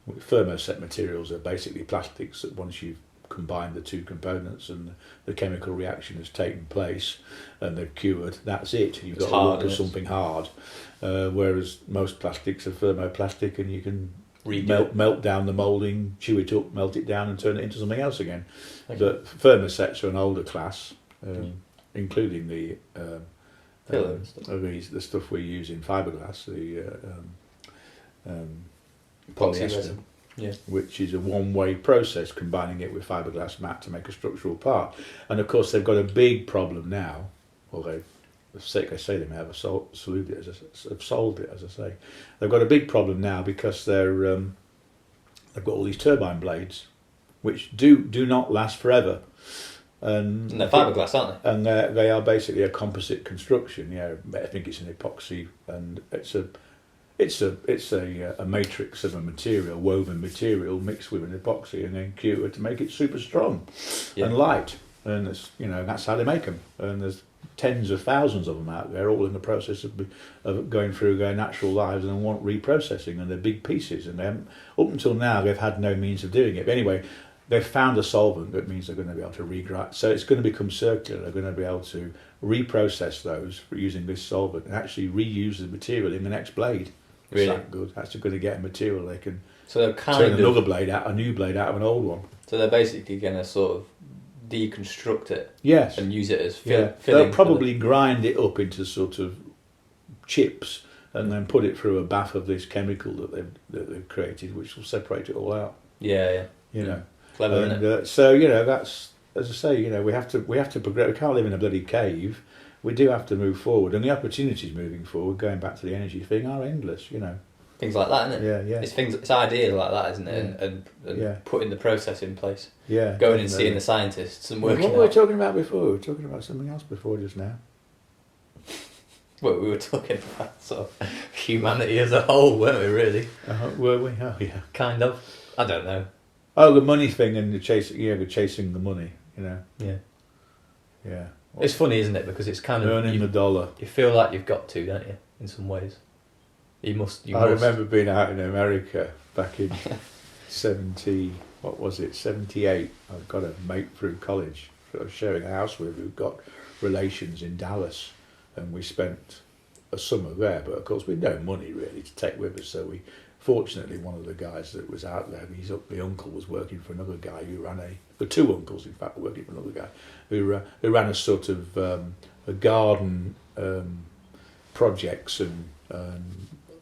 Thermoset materials are basically plastics that once you've combined the two components and the chemical reaction has taken place and they're cured, that's it. You've got to work with something hard. Whereas most plastics are thermoplastic and you can melt down the moulding, chew it up, melt it down and turn it into something else again. Okay. But thermosets are an older class, including the stuff we use in fiberglass, the polyester, which is a one-way process, combining it with fiberglass mat to make a structural part. And of course, they've got a big problem now. Although they say they may have solved it, as I say. They've got a big problem now because they've got all these turbine blades, which do not last forever. And they're fiberglass, aren't they? And they are basically a composite construction. I think it's an epoxy, and it's a matrix of a material, woven material mixed with an epoxy and then cured to make it super strong and light. And that's how they make them. And there's tens of thousands of them out there, all in the process of going through their natural lives and want reprocessing. And they're big pieces. And up until now, they've had no means of doing it. But anyway, they've found a solvent that means they're going to be able to regrind. So it's going to become circular. They're going to be able to reprocess those for using this solvent and actually reuse the material in the next blade. Really? It's that good. That's going to get a material they can turn another blade out, a new blade out of an old one. So they're basically going to sort of deconstruct it. Yes. And use it as filling. They'll probably grind it up into sort of chips and then put it through a bath of this chemical that they've created, which will separate it all out. Yeah. Clever, isn't it? So that's, as I say, we have to progress. We can't live in a bloody cave. We do have to move forward, and the opportunities moving forward, going back to the energy thing, are endless. Things like that, isn't it? Yeah. It's ideas like that, isn't it? And putting the process in place. Yeah. Going and seeing the scientists and working. What were we talking about before? We were talking about something else before just now. Well, we were talking about sort of humanity as a whole, weren't we? Really? Were we? Oh, yeah. Kind of. I don't know. Oh, the money thing and the chasing the money. Yeah. Yeah. It's funny, isn't it? Because it's kind of earning the dollar. You feel like you've got to, don't you? In some ways, you must. I remember being out in America back in 78. I've got a mate through college I was sharing a house with who got relations in Dallas, and we spent a summer there. But of course, we had no money really to take with us, so fortunately, one of the guys that was out there, the uncle was working for another guy who ran the two uncles, in fact, were working for another guy who ran a sort of a garden projects and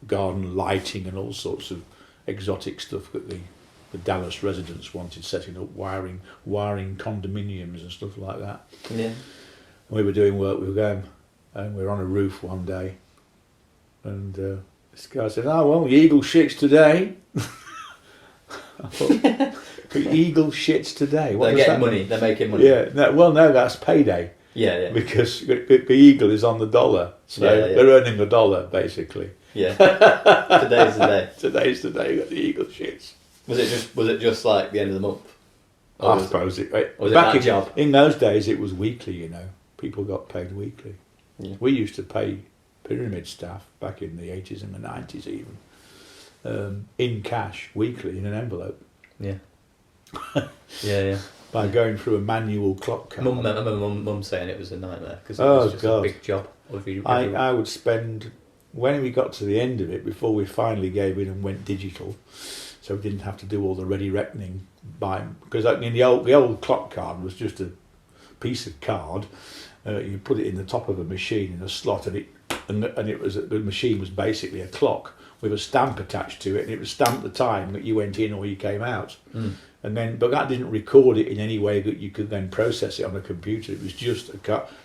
garden lighting and all sorts of exotic stuff that the Dallas residents wanted, setting up wiring condominiums and stuff like that. Yeah. And we were doing work with them, and we were on a roof one day, and This guy said, "Oh well, the eagle shits today." I thought, the eagle shits today. What They're does getting that money. mean? They're making money. Yeah. No, that's payday Yeah. because the eagle is on the dollar, so Yeah. they're earning the dollar basically. Yeah. Today's the day. Today's the day that the eagle shits. Was it just like the end of the month? I suppose it. Was it Back that job? in those days, it was weekly. You know, people got paid weekly. Yeah. We used to pay pyramid staff back in the 80s and the 90s even in cash weekly in an envelope. Yeah. Yeah. By going through a manual clock card. I remember Mum saying it was a nightmare because it was just a big job. I would spend, when we got to the end of it, before we finally gave in and went digital, so we didn't have to do all the ready reckoning because I mean, the old clock card was just a piece of card. You put it in the top of a machine in a slot, and the machine was basically a clock with a stamp attached to it, and it would stamp the time that you went in or you came out. And then, but that didn't record it in any way that you could then process it on a computer. It was just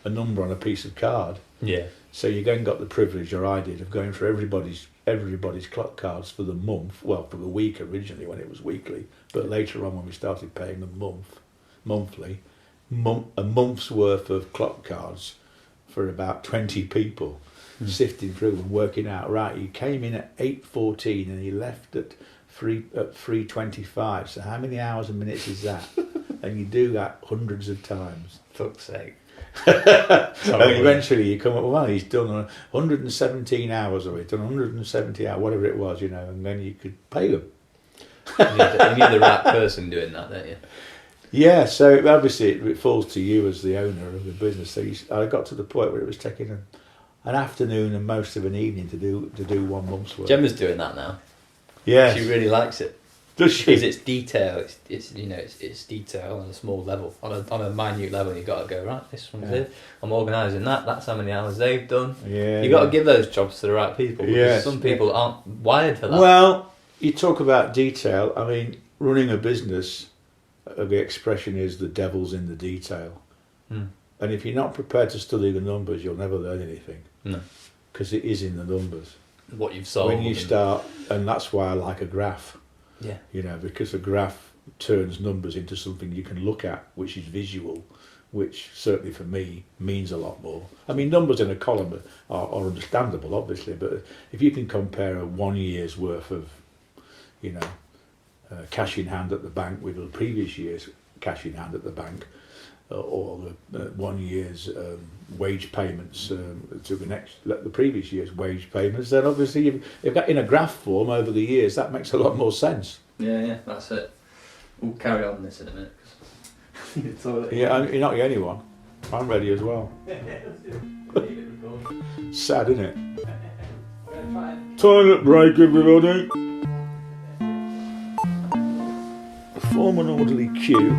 a number on a piece of card. Yeah. So you then got the privilege, or I did, of going through everybody's clock cards for the month. Well, for the week originally when it was weekly, but later on when we started paying them monthly, a month's worth of clock cards for about 20 people, sifting through and working out. Right, he came in at 8:14 and he left at 3:25. So how many hours and minutes is that? And you do that hundreds of times. Fuck's sake. And eventually you come up, well, he's done 117 hours, or he's done 170 hours, whatever it was, you know, and then you could pay them. You need the right person doing that, don't you? Yeah, so obviously it falls to you as the owner of the business. So I got to the point where it was taking an afternoon and most of an evening to do 1 month's work. Gemma's doing that now. Yeah, She really likes it. does she? Because it's detail. It's it's detail on a small level, on a minute level. You've got to go, right, this one's here. I'm organising that. That's how many hours they've done. Yeah, You've got to give those jobs to the right people. Because Yes. some people aren't wired for that. Well, you talk about detail. I mean, running a business, the expression is the devil's in the detail. And if you're not prepared to study the numbers, you'll never learn anything. No. Because it is in the numbers. What you've sold. When you start, and that's why I like a graph. Yeah. You know, because a graph turns numbers into something you can look at, which is visual, which certainly for me means a lot more. I mean, numbers in a column are understandable, obviously, but if you can compare a 1 year's worth of, you know, cash in hand at the bank with the previous year's cash in hand at the bank, or the 1 year's wage payments to the previous year's wage payments, then obviously if that in a graph form over the years, that makes a lot more sense. Yeah, that's it. We'll carry on this in a minute. Yeah, you're not the only one. I'm ready as well. Sad, isn't it? Toilet break, everybody. Form an orderly queue.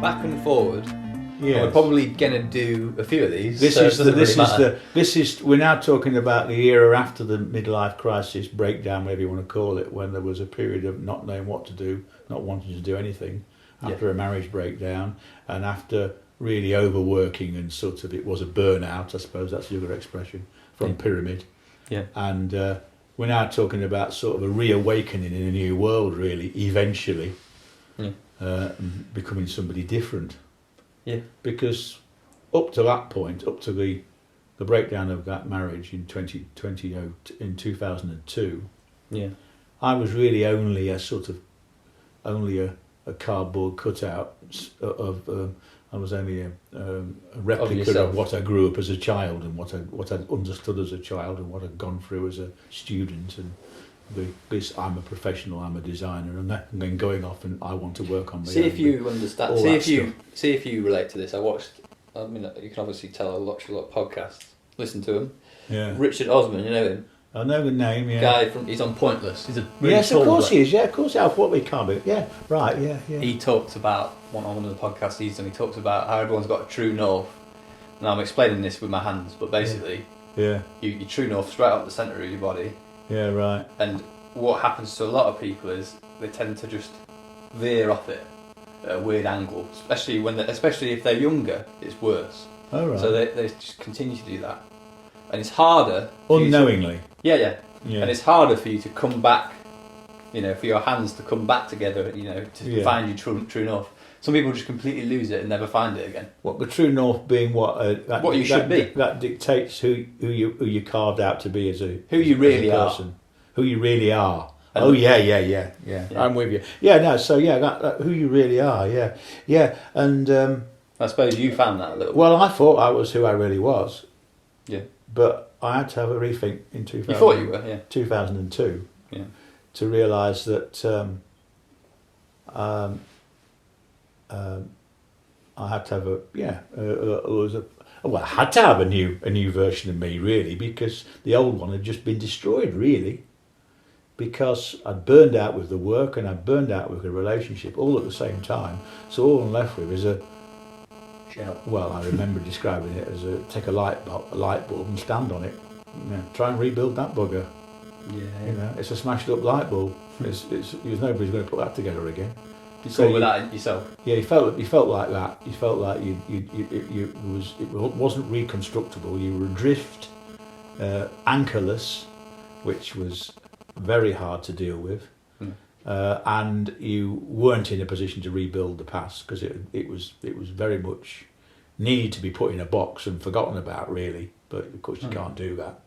Back and forward. Yeah, We're probably gonna do a few of these. We're now talking about the era after the midlife crisis breakdown, whatever you want to call it, when there was a period of not knowing what to do, not wanting to do anything, after a marriage breakdown, and after really overworking and sort of it was a burnout. I suppose that's the other expression from Pyramid. Yeah, and we're now talking about sort of a reawakening in a new world, really. Eventually. Yeah. Becoming somebody different. Yeah. Because up to that point, up to the breakdown of that marriage in 2002, yeah, I was really only a cardboard cutout of I was only a replica yourself. of what I grew up as a child and what I understood as a child and what I'd gone through as a student. And this, I'm a professional, I'm a designer, and then going off and I want to work on my See own. if you understand. all See if you relate to this. I mean, you can obviously tell I watch a lot of podcasts. Listen to them. Yeah. Richard Osman, you know him. I know the name, yeah. Guy he's on Pointless. He's a really yes, tall of course bloke. he is. Yeah, of course. Yeah, what we can't be. Yeah, right. Yeah, yeah. He talked about on one of the podcasts he's done. He talks about how everyone's got a true north. Now I'm explaining this with my hands, but basically, Yeah, your true north straight up the centre of your body. yeah, right. And what happens to a lot of people is they tend to just veer off it at a weird angle, especially if they're younger. It's worse. All right. So they just continue to do that, and it's harder. Unknowingly. Yeah. Yeah. And it's harder for you to come back, for your hands to come back together, to find your true north. Some people just completely lose it and never find it again. What the true north being What you should be. That dictates who you carved out to be as a Who you really as a are. person. Who you really are. And Yeah. I'm with you. Yeah, no. So yeah, that who you really are. Yeah. And I suppose you found that a little bit. well, I thought I was who I really was. Yeah. But I had to have a rethink in 2000. You thought you were, yeah. 2002. Yeah. To realise that I had to have I had to have a new version of me, really, because the old one had just been destroyed, really, because I'd burned out with the work and I'd burned out with the relationship all at the same time. So all I'm left with is I remember describing it as take a light bulb and stand on it. Try and rebuild that bugger. Yeah. It's a smashed up light bulb. There's nobody's going to put that together again. You so with that yourself. Yeah, you felt like that. You felt like it wasn't reconstructible. You were adrift, anchorless, which was very hard to deal with, and you weren't in a position to rebuild the past because it was very much needed to be put in a box and forgotten about, really. But of course you can't do that.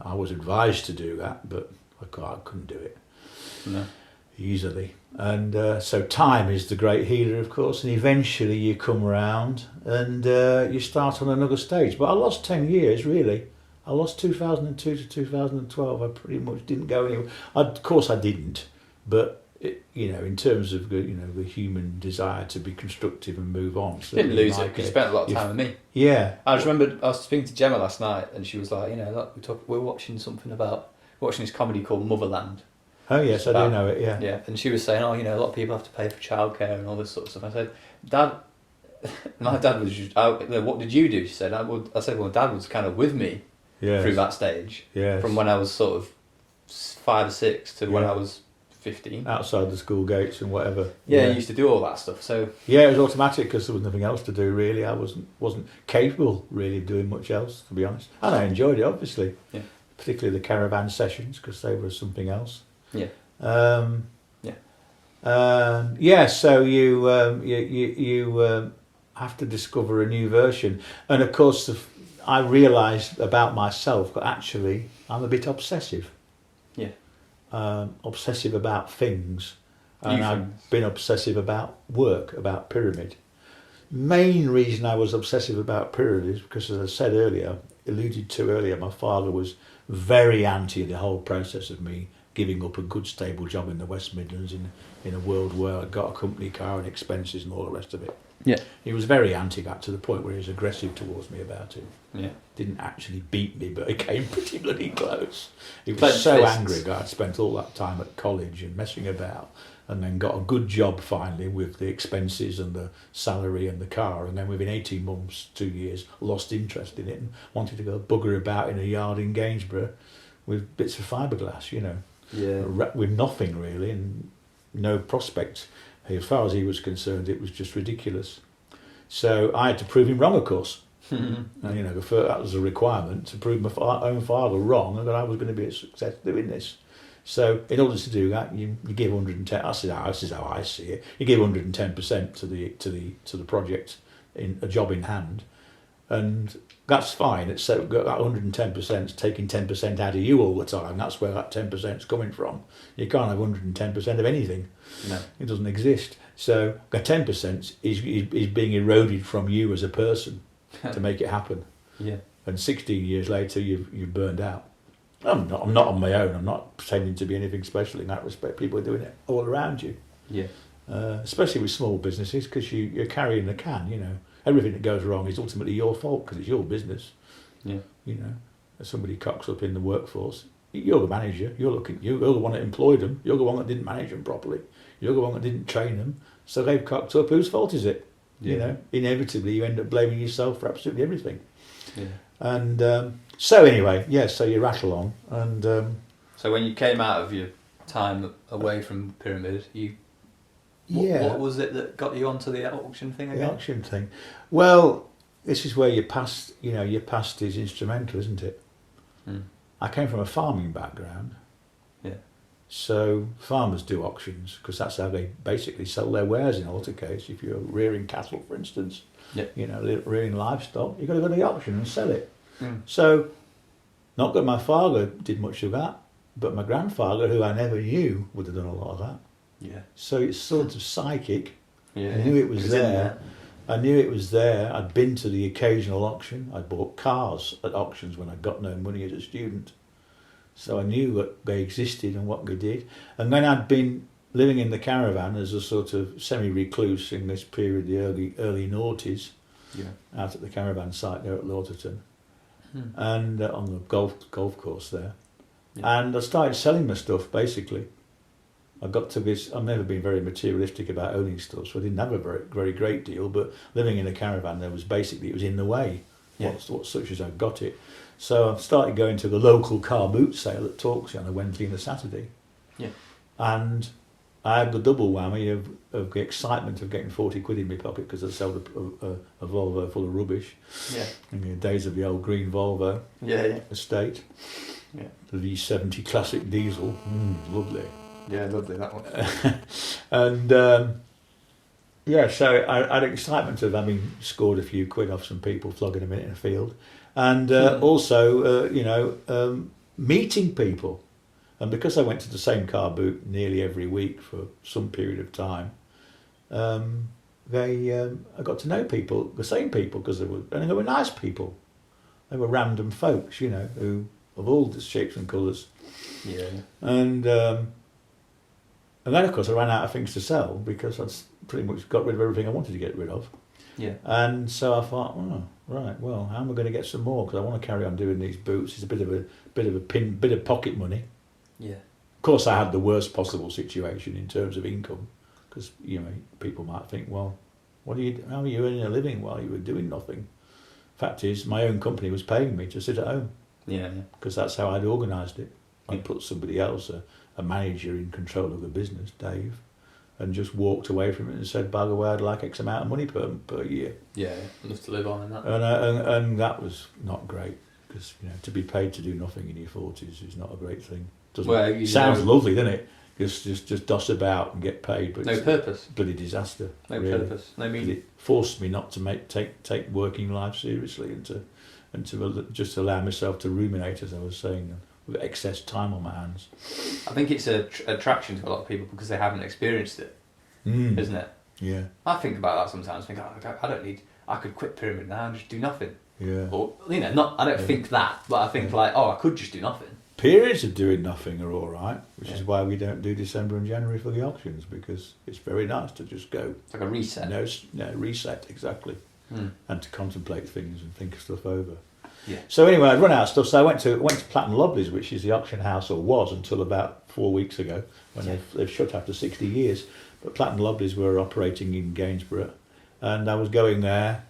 I was advised to do that, but I couldn't do it. No. Easily. And so time is the great healer, of course, and eventually you come around and you start on another stage. But I lost 10 years, really. I lost 2002 to 2012. I pretty much didn't go anywhere. Of course I didn't, but in terms of the human desire to be constructive and move on. You didn't lose it because you spent a lot of time with me. Yeah. I just remember I was speaking to Gemma last night and she was like, we're watching this comedy called Motherland. Oh yes, I do know it. Yeah. Yeah, and she was saying, a lot of people have to pay for childcare and all this sort of stuff. I said, Dad, my dad was just, what did you do? She said, I said, well, Dad was kind of with me through that stage. Yes. From when I was sort of 5 or 6 to when I was 15. Outside the school gates and whatever. Yeah, he used to do all that stuff. So yeah, it was automatic because there was nothing else to do, really. I wasn't capable, really, of doing much else, to be honest. And I enjoyed it, obviously. Yeah. Particularly the caravan sessions, because they were something else. Yeah. So you have to discover a new version, and of course I realised about myself that actually I'm a bit obsessive. Yeah. Obsessive about things, and I've been obsessive about work, about pyramid. Main reason I was obsessive about pyramid is because, as I said earlier, my father was very anti the whole process of me giving up a good stable job in the West Midlands in a world where I got a company car and expenses and all the rest of it. Yeah. He was very anti that, to the point where he was aggressive towards me about it. Yeah. Didn't actually beat me, but he came pretty bloody close. He was so angry that I'd spent all that time at college and messing about, and then got a good job finally with the expenses and the salary and the car, and then within 18 months, 2 years, lost interest in it and wanted to go bugger about in a yard in Gainsborough with bits of fiberglass, with nothing really and no prospect. As far as he was concerned, it was just ridiculous. So I had to prove him wrong, of course. And that was a requirement, to prove my own father wrong and that I was going to be a success doing this. So in order to do that, you give 110. This is how I see it. You give 110% to the project, in a job in hand, And that's fine. It's so that 110% is taking 10% out of you all the time. That's where that 10% is coming from. You can't have 110% of anything. No. It doesn't exist. So the 10% is being eroded from you as a person to make it happen. Yeah. And 16 years later, you've burned out. I'm not on my own. I'm not pretending to be anything special in that respect. People are doing it all around you. Yeah. Especially with small businesses, because you're carrying the can. You know, everything that goes wrong is ultimately your fault because it's your business. Yeah. You know, if somebody cocks up in the workforce, you're the manager. You're the one that employed them. You're the one that didn't manage them properly. You're the one that didn't train them. So they've cocked up. Whose fault is it? Yeah. You know, inevitably you end up blaming yourself for absolutely everything. Yeah. And so anyway, yes. So you rattle on, and so when you came out of your time away from Pyramid, what was it that got you onto the auction thing again? The auction thing. Well, this is where your past is instrumental, isn't it? Mm. I came from a farming background. Yeah. So farmers do auctions because that's how they basically sell their wares in a lot of cases. If you're rearing cattle, for instance, you know, rearing livestock, you've got to go to the auction and sell it. Mm. So, not that my father did much of that, but my grandfather, who I never knew, would have done a lot of that. Yeah. So it's sort of psychic. Yeah. I knew it was there. I knew it was there. I'd been to the occasional auction. I bought cars at auctions when I got no money as a student. So I knew that they existed and what they did. And then I'd been living in the caravan as a sort of semi-recluse in this period, the early noughties, out at the caravan site there at Lauterton, and on the golf course there. Yeah. And I started selling my stuff, basically. I got to this. I've never been very materialistic about owning stuff, so I didn't have a very great deal. But living in a caravan, it was in the way. Yeah. What such as I got it. So I started going to the local car boot sale at Torksey on a Wednesday and a Saturday. Yeah. And I had the double whammy of the excitement of getting 40 quid in my pocket because I sold a Volvo full of rubbish. Yeah. In the days of the old green Volvo. Yeah. Estate. Yeah. The V70 classic diesel. Lovely. Yeah, lovely that one. And so I had excitement of having scored a few quid off some people flogging them in a field, and also meeting people. And because I went to the same car boot nearly every week for some period of time, I got to know people, the same people, because they were nice people. They were random folks, you know, who of all the shapes and colours. Yeah. And then, of course, I ran out of things to sell because I'd pretty much got rid of everything I wanted to get rid of. Yeah. And so I thought, right, well, how am I going to get some more? Because I want to carry on doing these boots. It's a bit of pocket money. Yeah. Of course, I had the worst possible situation in terms of income, because people might think, well, how are you earning a living while you were doing nothing? Fact is, my own company was paying me to sit at home. Yeah. Because that's how I'd organised it. I'd put somebody else, a manager, in control of the business, Dave, and just walked away from it and said, by the way, I'd like X amount of money per year. Yeah, enough to live on and that. And that was not great, because to be paid to do nothing in your 40s is not a great thing. Sounds lovely, doesn't it? Just doss about and get paid, but no purpose. Bloody disaster. No really. Purpose. No meaning. It forced me not to take working life seriously and to just allow myself to ruminate, as I was saying, with excess time on my hands. I think it's a attraction to a lot of people because they haven't experienced it, isn't it? Yeah. I think about that sometimes. I think, I could quit Pyramid now and just do nothing. Yeah. Or I don't think that, but I think I could just do nothing. Periods of doing nothing are all right, which is why we don't do December and January for the auctions, because it's very nice to just go. It's like a reset. No, reset, exactly. And to contemplate things and think stuff over. Yeah. So anyway, I'd run out of stuff, so I went to Platten Lobley's, which is the auction house, or was until about 4 weeks ago, when they've shut after 60 years. But Platten Lobley's were operating in Gainsborough, and I was going there.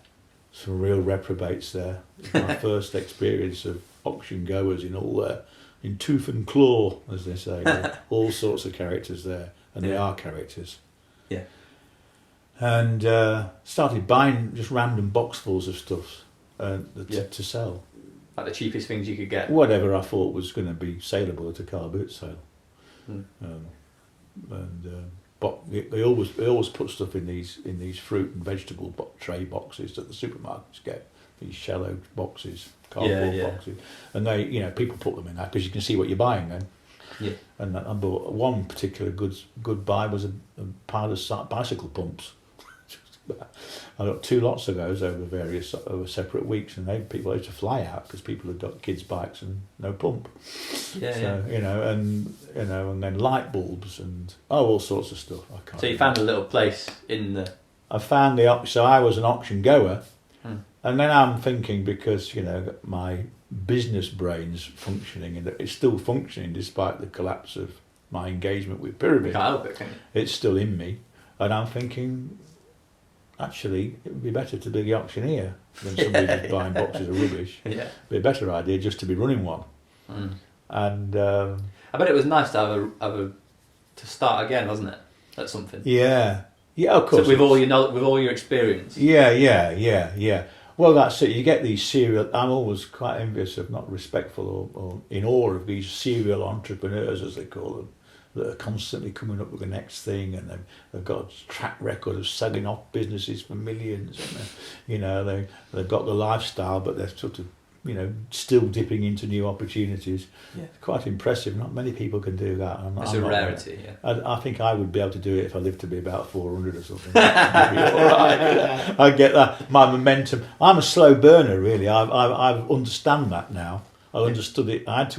Some real reprobates there. It was my first experience of auction goers in tooth and claw, as they say. All sorts of characters there, and they are characters. Yeah. And started buying just random boxfuls of stuff to sell. Like the cheapest things you could get. Whatever I thought was going to be saleable at a car boot sale. But they always put stuff in these fruit and vegetable tray boxes that the supermarkets get these shallow boxes, cardboard Yeah. boxes, and they, people put them in that because you can see what you're buying then. Yeah. And I bought one particular good buy was a pile of bicycle pumps. I got 2 lots of those over separate weeks, and people used to fly out because people had got kids' bikes and no pump. Yeah. So and then light bulbs and all sorts of stuff. I can't. So you found a little place in the. I found so I was an auction goer, and then I'm thinking because my business brain's functioning and it's still functioning despite the collapse of my engagement with Pyramid. Can't help it, can you? It's still in me, and I'm thinking. Actually, it would be better to be the auctioneer than somebody just buying boxes of rubbish. Yeah. It'd be a better idea just to be running one. And I bet it was nice to have a to start again, wasn't it? At something. yeah, of course. So with all your experience. Yeah. Well, that's it. You get these serial. I'm always quite envious of, not respectful or in awe of these serial entrepreneurs, as they call them, that are constantly coming up with the next thing, and they've got a track record of selling off businesses for millions, and they've got the lifestyle, but they're sort of still dipping into new opportunities. Yeah. It's quite impressive. Not many people can do that. It's a rarity. Yeah. I think I would be able to do it if I lived to be about 400 or something. I'd be all right. I get that. My momentum. I'm a slow burner, really. I understand that now. I understood it. I had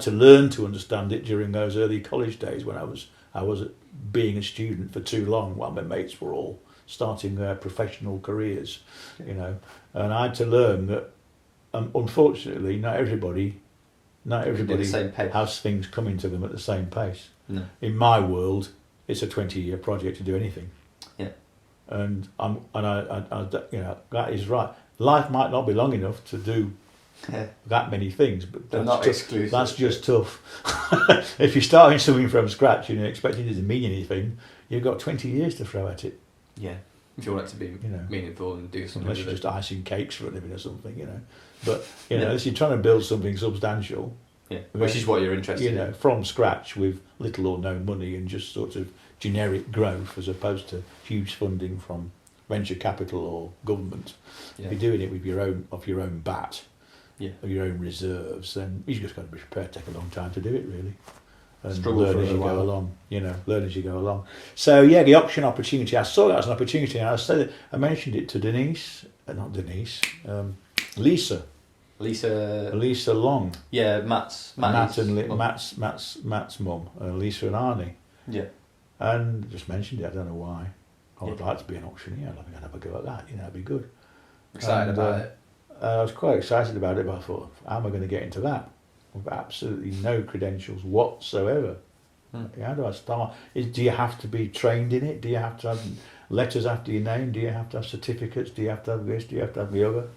to learn to understand it during those early college days when I was being a student for too long while my mates were all starting their professional careers, and I had to learn that unfortunately not everybody the same pace. has things coming to them at the same pace. No. In my world, it's a 20-year project to do anything. Yeah. And that is right. Life might not be long enough to do that many things, but They're not exclusive. That's just tough. If you're starting something from scratch and you're expecting it to mean anything, you've got 20 years to throw at it. Yeah. If you want it to be meaningful and do something. Unless you're just icing cakes for a living or something, But if you're trying to build something substantial, which is what you're interested in. From scratch with little or no money and just sort of generic growth as opposed to huge funding from venture capital or government. Yeah. If you're doing it with your own bat. Yeah. Or your own reserves, then you just got to be prepared to take a long time to do it, really. And Struggle learn for as a you while. go along. Learn as you go along. So the option opportunity, I saw that as an opportunity, and I mentioned it to Lisa. Lisa Long. Yeah, Matt's mum, Lisa and Arnie. Yeah. And just mentioned it. I don't know why. I would like to be an auctioneer. I think I'd have a go at that. It'd be good. Excited about it. I was quite excited about it, but I thought, how am I going to get into that? With absolutely no credentials whatsoever. How do I start? Do you have to be trained in it? Do you have to have letters after your name? Do you have to have certificates? Do you have to have this? Do you have to have the other?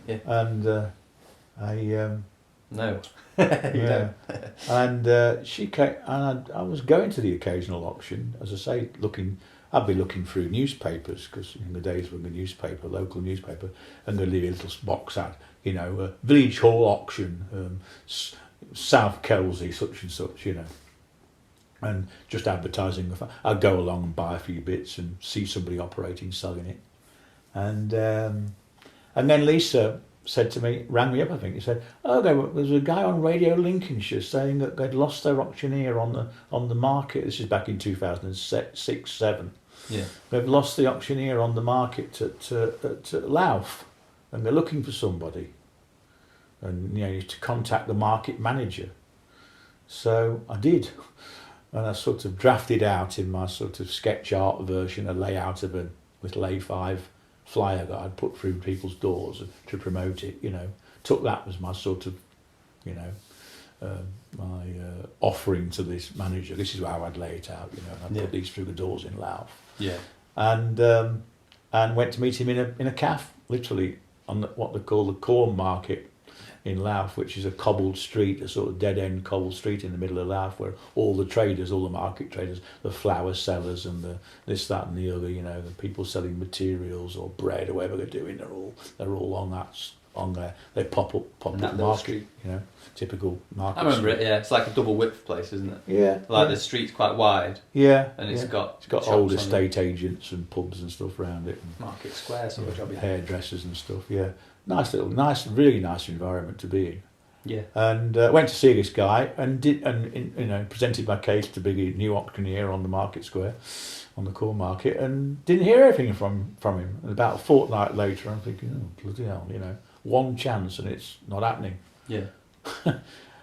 Yeah. And no. yeah. And she came, and I was going to the occasional auction, as I say, I'd be looking through newspapers, because in the days when the local newspaper, and there'd be a little box ad, Village Hall auction, South Kelsey, such and such, and just advertising. I'd go along and buy a few bits and see somebody operating, selling it, and then Lisa rang me up, I think. He said, there's a guy on Radio Lincolnshire saying that they'd lost their auctioneer on the market. This is back in 2006-7. Yeah. They've lost the auctioneer on the market at Louth, and they're looking for somebody. And you to contact the market manager. So I did, and I sort of drafted out in my sort of sketch art version a layout of a little A5 flyer that I'd put through people's doors to promote it. Took that as my sort of, my offering to this manager. This is how I'd lay it out. And I'd put these through the doors in Louth. Yeah. And went to meet him in a cafe, literally on what they call the Corn Market in Louth, which is a cobbled street, a sort of dead-end cobbled street in the middle of Louth, where all the market traders, the flour sellers and the this, that and the other, the people selling materials or bread or whatever they're doing, they're all on there. They pop up the market, street. Typical market. I remember street. it, yeah. It's like a double width place, isn't it? Yeah. The street's quite wide. Yeah. And it's got old estate agents and pubs and stuff around it. And Market Square sort of job, yeah. Hairdressers and stuff, yeah. really nice environment to be in. Yeah. And went to see this guy and presented my case to be the new auctioneer on the market square, on the core market, and didn't hear anything from him. And about a fortnight later, I'm thinking, oh bloody hell, one chance and it's not happening. Yeah.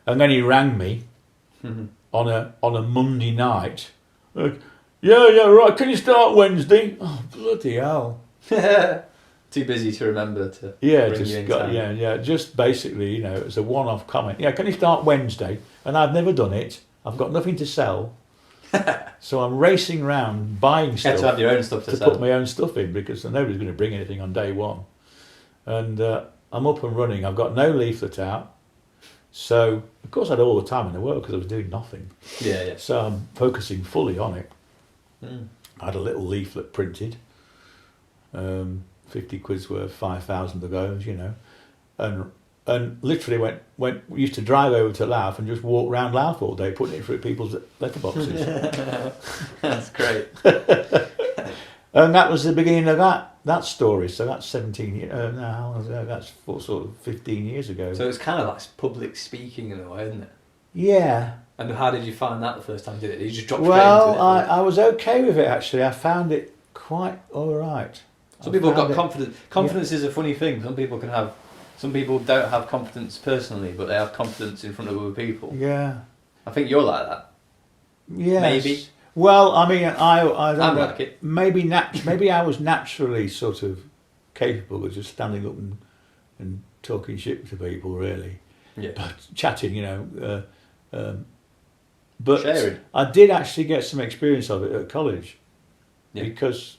And then he rang me on a Monday night. Like, yeah, right. Can you start Wednesday? Oh bloody hell. Too busy to remember to Yeah, time. just basically, it was a one-off comment. Yeah, can you start Wednesday? And I've never done it. I've got nothing to sell, so I'm racing around buying stuff. You had to have your own stuff to sell. Put my own stuff in because nobody's going to bring anything on day one. And I'm up and running. I've got no leaflet out, so of course I had all the time in the world because I was doing nothing. Yeah. So I'm focusing fully on it. Mm. I had a little leaflet printed. 50 quid's worth, 5,000 of those, and literally used to drive over to Louth and just walk around Louth all day, putting it through people's letterboxes. That's great. And that was the beginning of that story. So that's 17 years. That's sort of 15 years ago. So it's kind of like public speaking in a way, isn't it? Yeah. And how did you find that the first time you did it? Did you just drop Well, straight into it? I was okay with it actually. I found it quite all right. Some people have got confidence. Confidence is a funny thing. Some people don't have confidence personally, but they have confidence in front of other people. Yeah. I think you're like that. Yes. Maybe. Well, I mean, I don't I'm know. like it. Maybe I was naturally sort of capable of just standing up and talking shit to people, really. Yeah. But chatting, but sharing. I did actually get some experience of it at college. Yeah. Because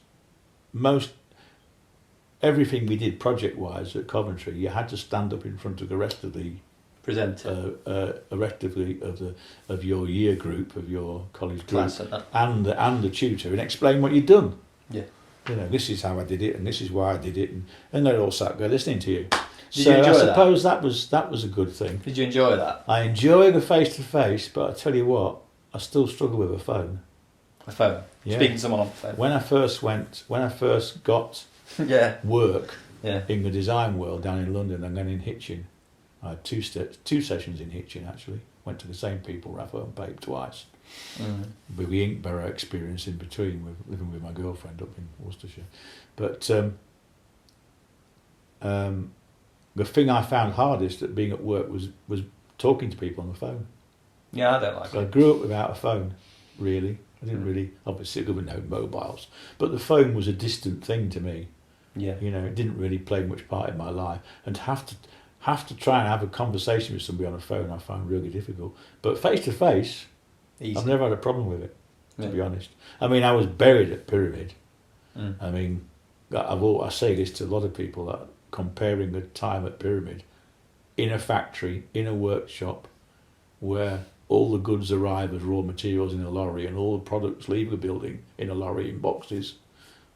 everything we did project-wise at Coventry, you had to stand up in front of the rest of the presenter, of your year group, of your college group, class, and the tutor, and explain what you'd done. Yeah. This is how I did it, and this is why I did it, and they're all sat there listening to you. Did you enjoy I suppose that was a good thing. Did you enjoy that? I enjoy the face-to-face, but I tell you what, I still struggle with a phone. A phone? Yeah. Speaking to someone on the phone? When I first got work in the design world down in London and then in Hitchin, I had two sessions in Hitchin actually. Went to the same people, Raphael and Babe, twice. With the Inkborough experience in between, living with my girlfriend up in Worcestershire. But the thing I found hardest at being at work was talking to people on the phone. Yeah, I don't like it. I grew up without a phone, really. I didn't really, obviously, there were no mobiles, but the phone was a distant thing to me. Yeah. It didn't really play much part in my life, and have to try and have a conversation with somebody on a phone, I found really difficult. But face to face, I've never had a problem with it, to be honest. I mean, I was buried at Pyramid. I mean, I say this to a lot of people, that comparing the time at Pyramid in a factory, in a workshop, where all the goods arrive as raw materials in a lorry and all the products leave the building in a lorry in boxes.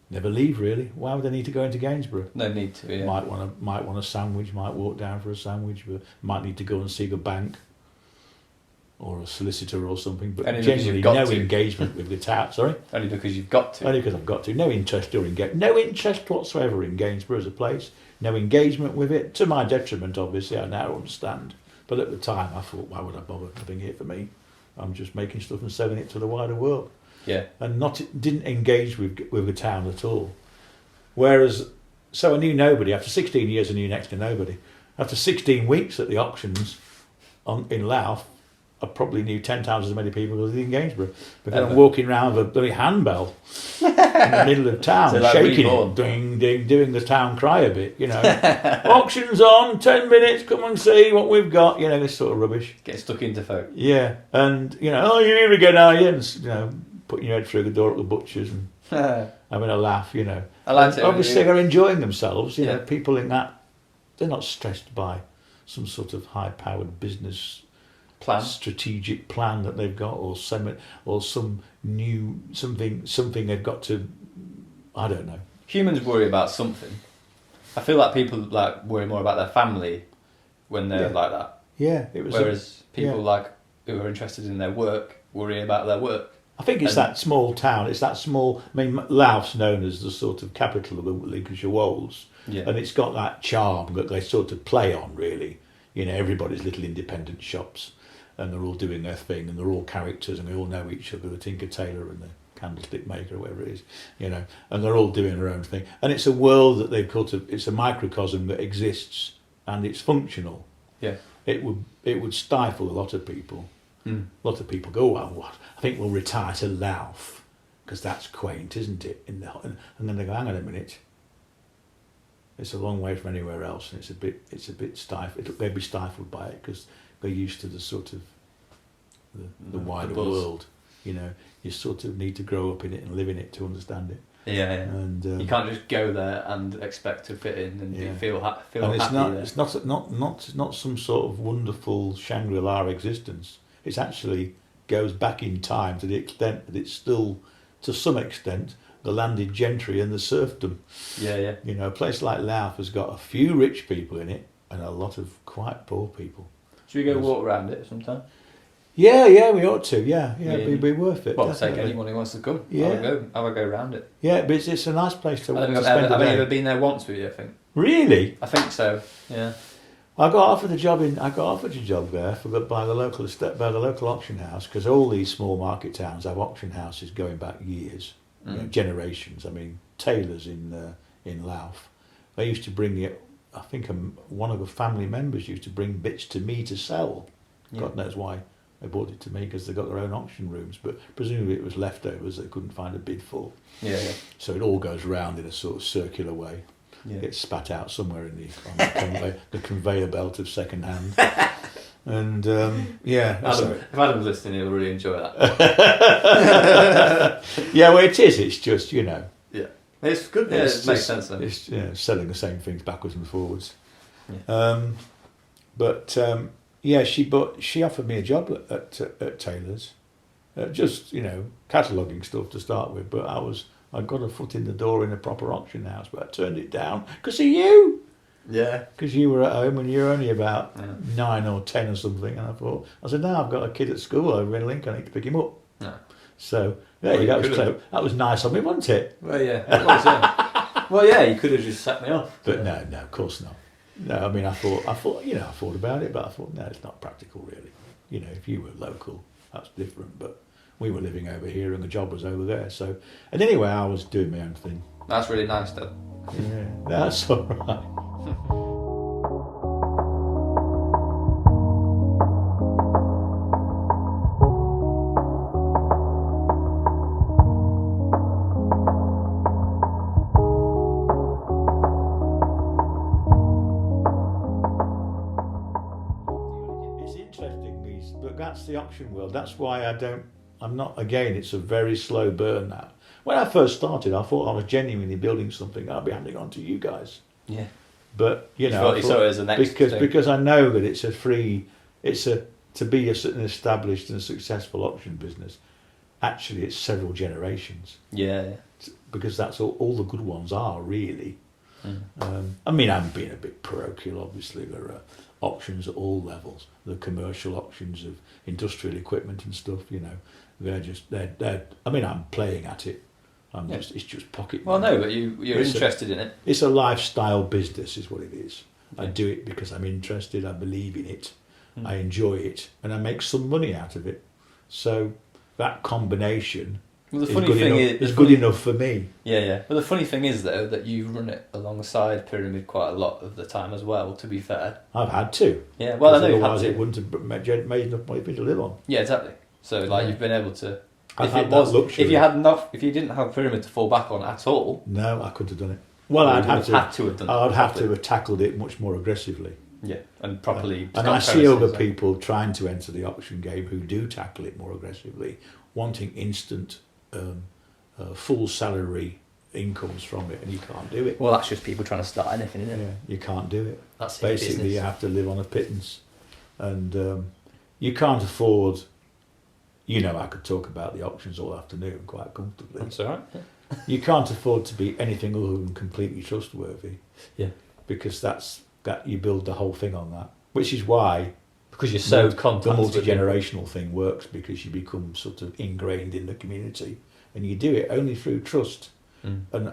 Never leave, really. Why would they need to go into Gainsborough? No need to, yeah. Might want a sandwich, might walk down for a sandwich, but might need to go and see the bank or a solicitor or something, but generally no engagement with the town. Sorry? Only because you've got to. Only because I've got to. No interest no interest whatsoever in Gainsborough as a place. No engagement with it. To my detriment, obviously, I now understand. But at the time, I thought, why would I bother living here for me? I'm just making stuff and selling it to the wider world. Yeah. And didn't engage with the town at all. Whereas, so I knew nobody. After 16 years, I knew next to nobody. After 16 weeks at the auctions in Louth, I probably knew 10 times as many people as in Gainsborough. Because I'm walking around with a bloody handbell in the middle of town, so shaking it, ding, ding, doing the town cry a bit, Auction's on, 10 minutes, come and see what we've got, this sort of rubbish. Get stuck into folk. Yeah, and, oh, you're here again, are you? And, putting your head through the door at the butcher's and having a laugh, I liked it. Obviously, they're enjoying themselves, people in that, they're not stressed by some sort of high-powered business plan, strategic plan that they've got, or some new something they've got to. I don't know. Humans worry about something. I feel like people worry more about their family when they're like that. Yeah, it was. Whereas people who are interested in their work worry about their work. I think it's that small town. It's that small. I mean, Louth's known as the sort of capital of the Lincolnshire Wolds. Yeah. And it's got that charm that they sort of play on, really. You know, everybody's little independent shops, and they're all doing their thing, and they're all characters, and they all know each other, the Tinker Tailor and the Candlestick Maker, or whatever it is, you know, and they're all doing their own thing. And it's a world that they've got to, it's a microcosm that exists, and it's functional. Yeah. It would stifle a lot of people. Mm. A lot of people go, well, what? I think we'll retire to Louth, because that's quaint, isn't it? And then they go, hang on a minute. It's a long way from anywhere else, and it's a bit stifled. They'd be stifled by it because they're used to the sort of the wider world. You know, you sort of need to grow up in it and live in it to understand it. Yeah, yeah. And you can't just go there and expect to fit in and feel happy. And it's happy not. there. It's not some sort of wonderful Shangri-La existence. It actually goes back in time to the extent that it's still, to some extent, the landed gentry and the serfdom. Yeah, yeah. You know, a place like Louth has got a few rich people in it and a lot of quite poor people. Should we go walk around it sometime? Yeah, we ought to. Yeah, it'd be worth it. Well, take anyone who wants to come. Yeah. Have a go around it. Yeah, but it's a nice place to spend a I've day. only been there once with you, I think. Really? I think so. Yeah. I got offered a job there by the local auction house, because all these small market towns have auction houses going back years, you know, generations. I mean, tailors in Louth, they used to bring it. I think one of the family members used to bring bits to me to sell. Yeah. God knows why they bought it to me, because they got their own auction rooms, but presumably it was leftovers they couldn't find a bid for. Yeah. So it all goes round in a sort of circular way. Yeah. Gets spat out somewhere on the conveyor belt of second hand. And if Adam's listening, he'll really enjoy that. Yeah, well, it is. It's just, you know. Yeah, it's good. Yeah, it makes sense then. It's selling the same things backwards and forwards. Yeah. She offered me a job at Taylor's, just, you know, cataloguing stuff to start with. But I got a foot in the door in a proper auction house, but I turned it down because of you. Yeah. Because you were at home and you're only about 9 or 10 or something, and I said, no, I've got a kid at school over in Lincoln, I need to pick him up. No. So that was nice of me, wasn't it? Well, yeah, it was. Yeah. Well, yeah, you could have just set me off. But no, of course not. No, I mean, I thought, you know, I thought about it, but I thought, no, it's not practical, really. You know, if you were local, that's different, but we were living over here and the job was over there. So, and anyway, I was doing my own thing. That's really nice, though. Yeah, that's all right. It's interesting, but that's the auction world. That's why I'm not, again, it's a very slow burn now. When I first started, I thought I was genuinely building something I'll be handing on to you guys. Yeah. But, you know, you saw it as the next thing. because I know that to be an established and successful auction business, actually it's several generations. Yeah. Because that's all the good ones are, really. I mean, I'm being a bit parochial, obviously. There are auctions at all levels. The commercial auctions of industrial equipment and stuff, you know, they're I mean, I'm playing at it. It's just pocket money. Well, no, but you're interested in it. It's a lifestyle business, is what it is. I do it because I'm interested, I believe in it, I enjoy it, and I make some money out of it. So that combination is good enough for me. Yeah, yeah. Well, the funny thing is, though, that you run it alongside Pyramid quite a lot of the time as well, to be fair. I've had to. Yeah, well, I know you've had otherwise to. it wouldn't have made enough money for me to live on. Yeah, exactly. So, you've been able to... I've had that luxury. If you didn't have Pyramid to fall back on at all... No, I couldn't have done it. Well, I'd have to have done it. I'd have to have tackled it much more aggressively. Yeah, and properly... and I see other people trying to enter the auction game who do tackle it more aggressively, wanting instant... full salary incomes from it, and you can't do it. Well, that's just people trying to start anything, isn't it? Yeah, you can't do it. That's basically business. You have to live on a pittance, and you can't afford. You know, I could talk about the auctions all afternoon quite comfortably. That's all right. Yeah. You can't afford to be anything other than completely trustworthy. Yeah, because that you build the whole thing on that, which is why. Because you're so the multi-generational thing works, because you become sort of ingrained in the community. And you do it only through trust. And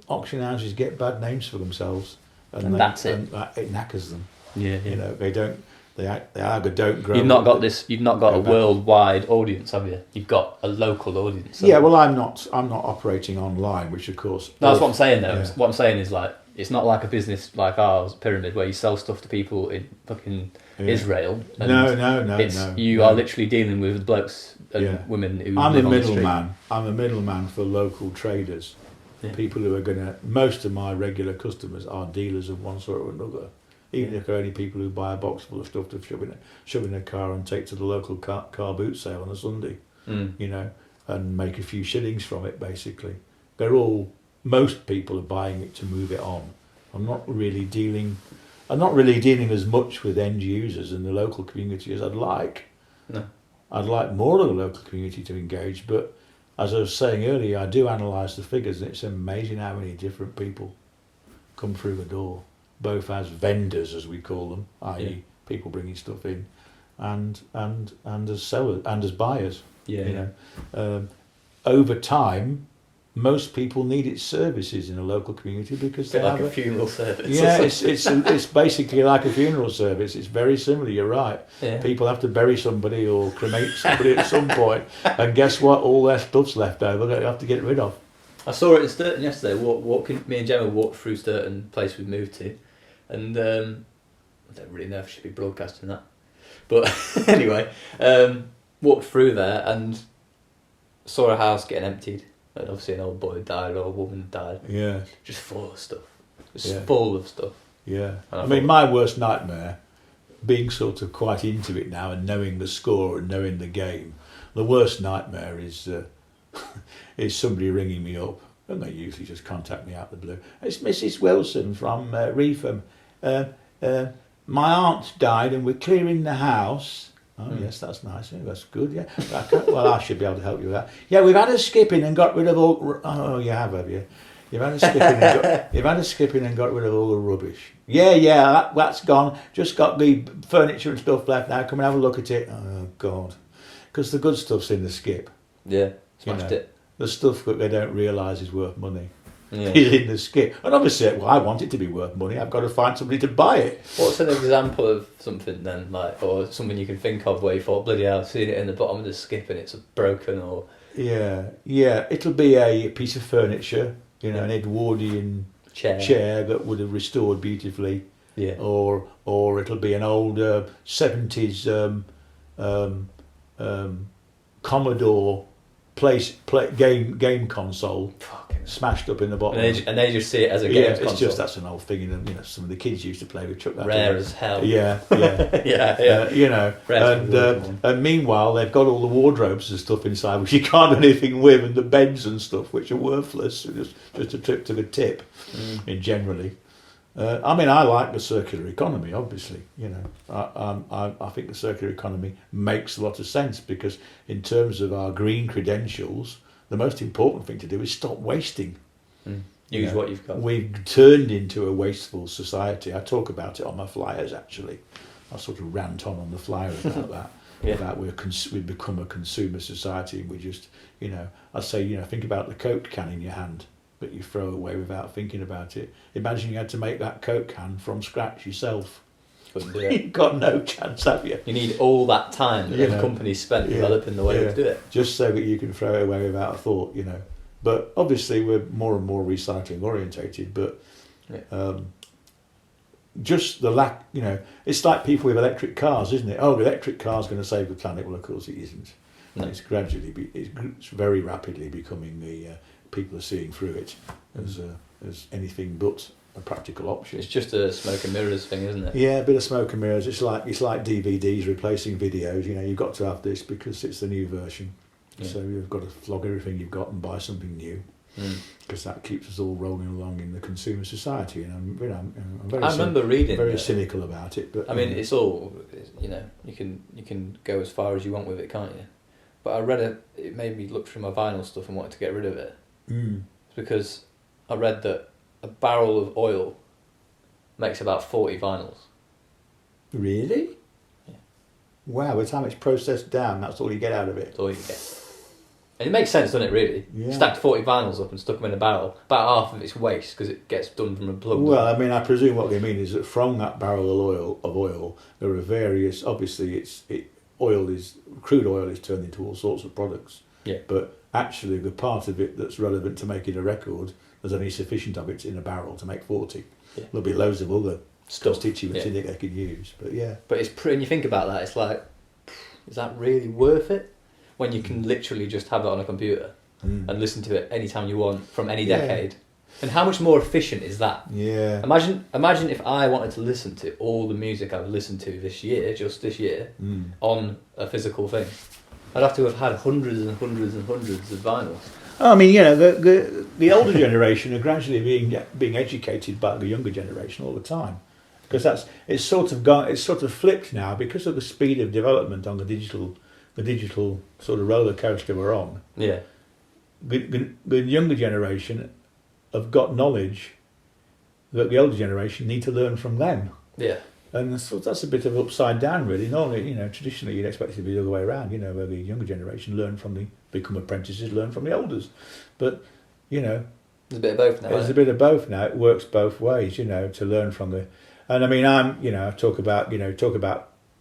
auction houses get bad names for themselves And that's it. And it knackers them. Yeah, You know, they either don't grow. You've not got a worldwide audience, have you? You've got a local audience. Yeah, well, I'm not operating online, which of course. That's what I'm saying though. Yeah. What I'm saying is like it's not like a business like ours, Pyramid, where you sell stuff to people in fucking Israel. And no. You are literally dealing with blokes and women who I'm live a on the street. middleman. I'm a middleman for local traders. Yeah. People who are most of my regular customers are dealers of one sort or another. Even if they're only people who buy a box full of stuff to shove in a car and take to the local car boot sale on a Sunday, you know, and make a few shillings from it, basically. Most people are buying it to move it on. I'm not really dealing as much with end users in the local community as I'd like. No. I'd like more of the local community to engage, but as I was saying earlier, I do analyse the figures, and it's amazing how many different people come through the door, both as vendors, as we call them, i.e. people bringing stuff in, and as sellers and as buyers. You know, over time, most people need its services in a local community because they have a funeral service. Yeah, it's basically like a funeral service. It's very similar. You're right. Yeah. People have to bury somebody or cremate somebody at some point, and guess what? All their stuff's left over. They have to get rid of. I saw it in Sturton yesterday. Me and Gemma walked through Sturton, place we've moved to, and I don't really know if I should be broadcasting that, but anyway, walked through there and saw a house getting emptied. And obviously an old boy died or a woman died. Yeah. Just full of stuff. Full of stuff. Yeah. I mean, my worst nightmare, being sort of quite into it now and knowing the score and knowing the game, the worst nightmare is somebody ringing me up, and they usually just contact me out of the blue. It's Mrs. Wilson from Reefham. My aunt died and we're clearing the house. Oh, yes, that's nice. Yeah, that's good, yeah. Well, I should be able to help you with that. Yeah, we've had a skipping and got rid of all... Oh, you have you? You've had a skipping and got rid of all the rubbish. Yeah, that's gone. Just got the furniture and stuff left now. Come and have a look at it. Oh, God. Because the good stuff's in the skip. Yeah, smashed it. The stuff that they don't realise is worth money. Yeah. Is in the skip. And obviously, I want it to be worth money. I've got to find somebody to buy it. What's an example of something then, like, or something you can think of where you thought, bloody hell, I've seen it in the bottom of the skip and it's broken, or... Yeah. It'll be a piece of furniture, an Edwardian chair that would have restored beautifully. Yeah. Or it'll be an old 70s Commodore game console. Smashed up in the bottom, and they just see it as a game console. It's just that's an old thing, and some of the kids used to play with. Chuck that rare as hell. Yeah. And meanwhile they've got all the wardrobes and stuff inside which you can't do anything with, and the beds and stuff which are worthless. Just a trip to the tip, in generally. I mean, I like the circular economy. Obviously, I think the circular economy makes a lot of sense because in terms of our green credentials, the most important thing to do is stop wasting. Use what you've got. We've turned into a wasteful society. I talk about it on my flyers, actually. I sort of rant on the flyer about that. About we've become a consumer society, and we just, I say, think about the Coke can in your hand that you throw away without thinking about it. Imagine you had to make that Coke can from scratch yourself. Couldn't do it. You've got no chance, have you? You need all that time that the company's spent developing the way to do it. Just so that you can throw it away without a thought, But obviously we're more and more recycling orientated, but just the lack, it's like people with electric cars, isn't it? Oh, the electric car's going to save the planet. Well, of course it isn't. No. It's it's very rapidly becoming people are seeing through it as anything but a practical option. It's just a smoke and mirrors thing, isn't it? Yeah, a bit of smoke and mirrors. It's like DVDs replacing videos. You've got to have this because it's the new version. Yeah. So you've got to flog everything you've got and buy something new, because that keeps us all rolling along in the consumer society. And I'm very remember reading very cynical about it. But I mean, it's all you can go as far as you want with it, can't you? But I read it made me look through my vinyl stuff and wanted to get rid of it. It's because I read that a barrel of oil makes about 40 vinyls. Really? Yeah. Wow, by the time it's processed down, that's all you get out of it. That's all you get. And it makes sense, doesn't it, really? Yeah. Stacked 40 vinyls up and stuck them in a barrel. About half of it's waste because it gets done from a plug. Well, I mean, I presume what they mean is that from that barrel of oil, there are various. Obviously, crude oil is turned into all sorts of products. Yeah. But actually, the part of it that's relevant to making a record, there's only sufficient of it in a barrel to make 40. Yeah. There'll be loads of other Stuff. constituents in it they could use. But yeah. But and you think about that, it's like, is that really worth it? When you can literally just have it on a computer and listen to it anytime you want from any decade. And how much more efficient is that? Yeah. Imagine if I wanted to listen to all the music I've listened to just this year, on a physical thing. I'd have to have had hundreds and hundreds and hundreds of vinyls. I mean, the older generation are gradually being educated by the younger generation all the time, because it's sort of flipped now because of the speed of development on the digital sort of roller coaster we're on. Yeah. The younger generation have got knowledge that the older generation need to learn from them. Yeah. And so that's a bit of upside down, really. Normally, traditionally you'd expect it to be the other way around, where the younger generation become apprentices, learn from the elders. But, there's a bit of both now. There's a bit of both now. It works both ways, to learn from the... And I mean, I talk about,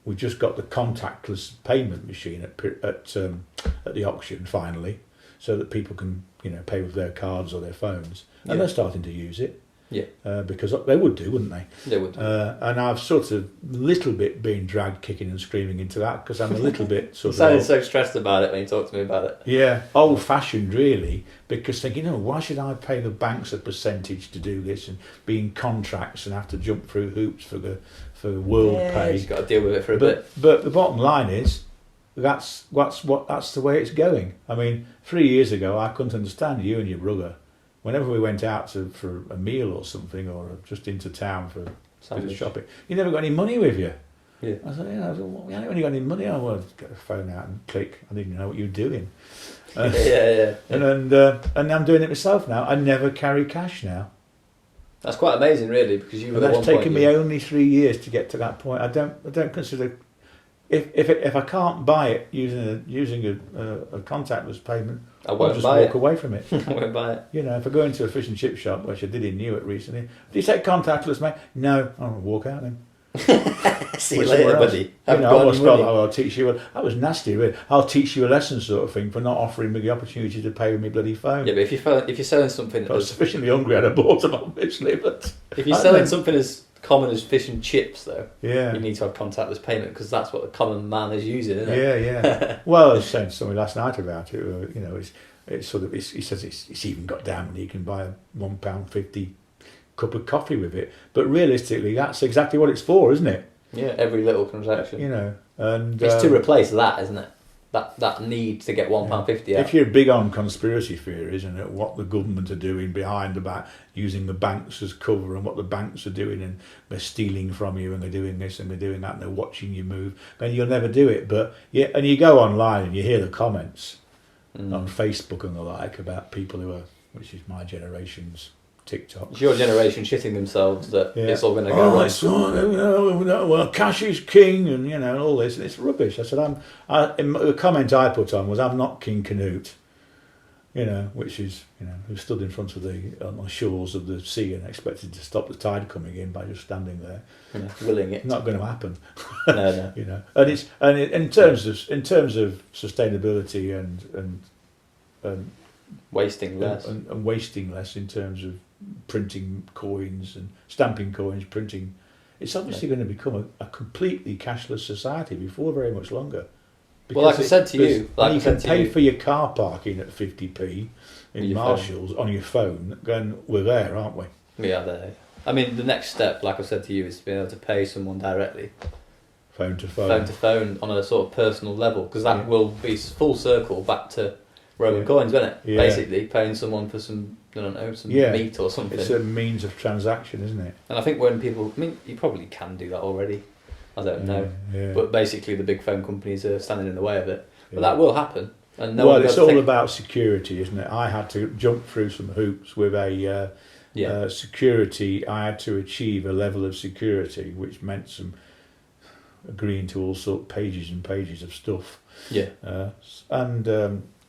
we just got the contactless payment machine at the auction finally, so that people can, pay with their cards or their phones. And they're starting to use it. Yeah. Because they would do, wouldn't they? They would. And I've sort of little bit been dragged kicking and screaming into that because I'm a little bit sort of... You sounded so stressed about it when you talked to me about it. Yeah, old-fashioned really, because thinking, why should I pay the banks a percentage to do this and be in contracts and have to jump through hoops for world pay? You've got to deal with it for a bit. But the bottom line is, that's the way it's going. I mean, 3 years ago, I couldn't understand you and your brother. Whenever we went out for a meal or something, or just into town for a bit of shopping, you never got any money with you. Yeah. I said, we haven't really got any money. I wanted to get the phone out and click. I didn't even know what you were doing. Yeah. And I'm doing it myself now. I never carry cash now. That's quite amazing, really, because you. That's taken me only 3 years to get to that point. I don't consider. If I can't buy it using a contactless payment, I'll just walk away from it. I won't buy it. If I go into a fish and chip shop, which I did in Newark recently, do you take contactless, mate? No, I'll walk out then. See you later, buddy. I'll teach you. That was nasty, really. I'll teach you a lesson, sort of thing, for not offering me the opportunity to pay with my bloody phone. Yeah, but if you're selling something, I was sufficiently hungry, I'd have bought them, obviously. But if you're selling something as common as fish and chips, though, you need to have contactless payment because that's what the common man is using, isn't it? Yeah. Well, I was saying to somebody last night about it. It's sort of. He says it's even got down when you can buy a £1.50 cup of coffee with it. But realistically, that's exactly what it's for, isn't it? Yeah, every little transaction. And it's to replace that, isn't it? That need to get £1.50 out. If you're big on conspiracy theories and what the government are doing behind the back, using the banks as cover, and what the banks are doing, and they're stealing from you, and they're doing this and they're doing that, and they're watching you move, then you'll never do it. But and you go online and you hear the comments on Facebook and the like about people which is my generation's TikTok. It's your generation shitting themselves that it's all going to go right. Well, cash is king, and all this, and it's rubbish. I said, the comment I put on was, I'm not King Canute, which is, who stood in front of on the shores of the sea and expected to stop the tide coming in by just standing there, willing it. Not going to happen. No. And in terms of sustainability and wasting less and wasting less in terms of printing coins and stamping coins, printing, it's obviously going to become a completely cashless society before very much longer. Well, like I said to you, you can pay for your car parking at 50p in Marshalls on your phone, then we're there, aren't we? We are there. I mean, the next step, like I said to you, is being able to pay someone directly. Phone to phone. Phone to phone on a sort of personal level, because that will be full circle back to Roman coins, won't it? Yeah. Basically, paying someone for some meat or something. It's a means of transaction, isn't it? And I think when people... I mean, you probably can do that already. I don't know. Yeah. But basically, the big phone companies are standing in the way of it. But that will happen. And it's all about security, isn't it? I had to jump through some hoops with a security. I had to achieve a level of security, which meant some agreeing to all sorts of pages and pages of stuff. Yeah.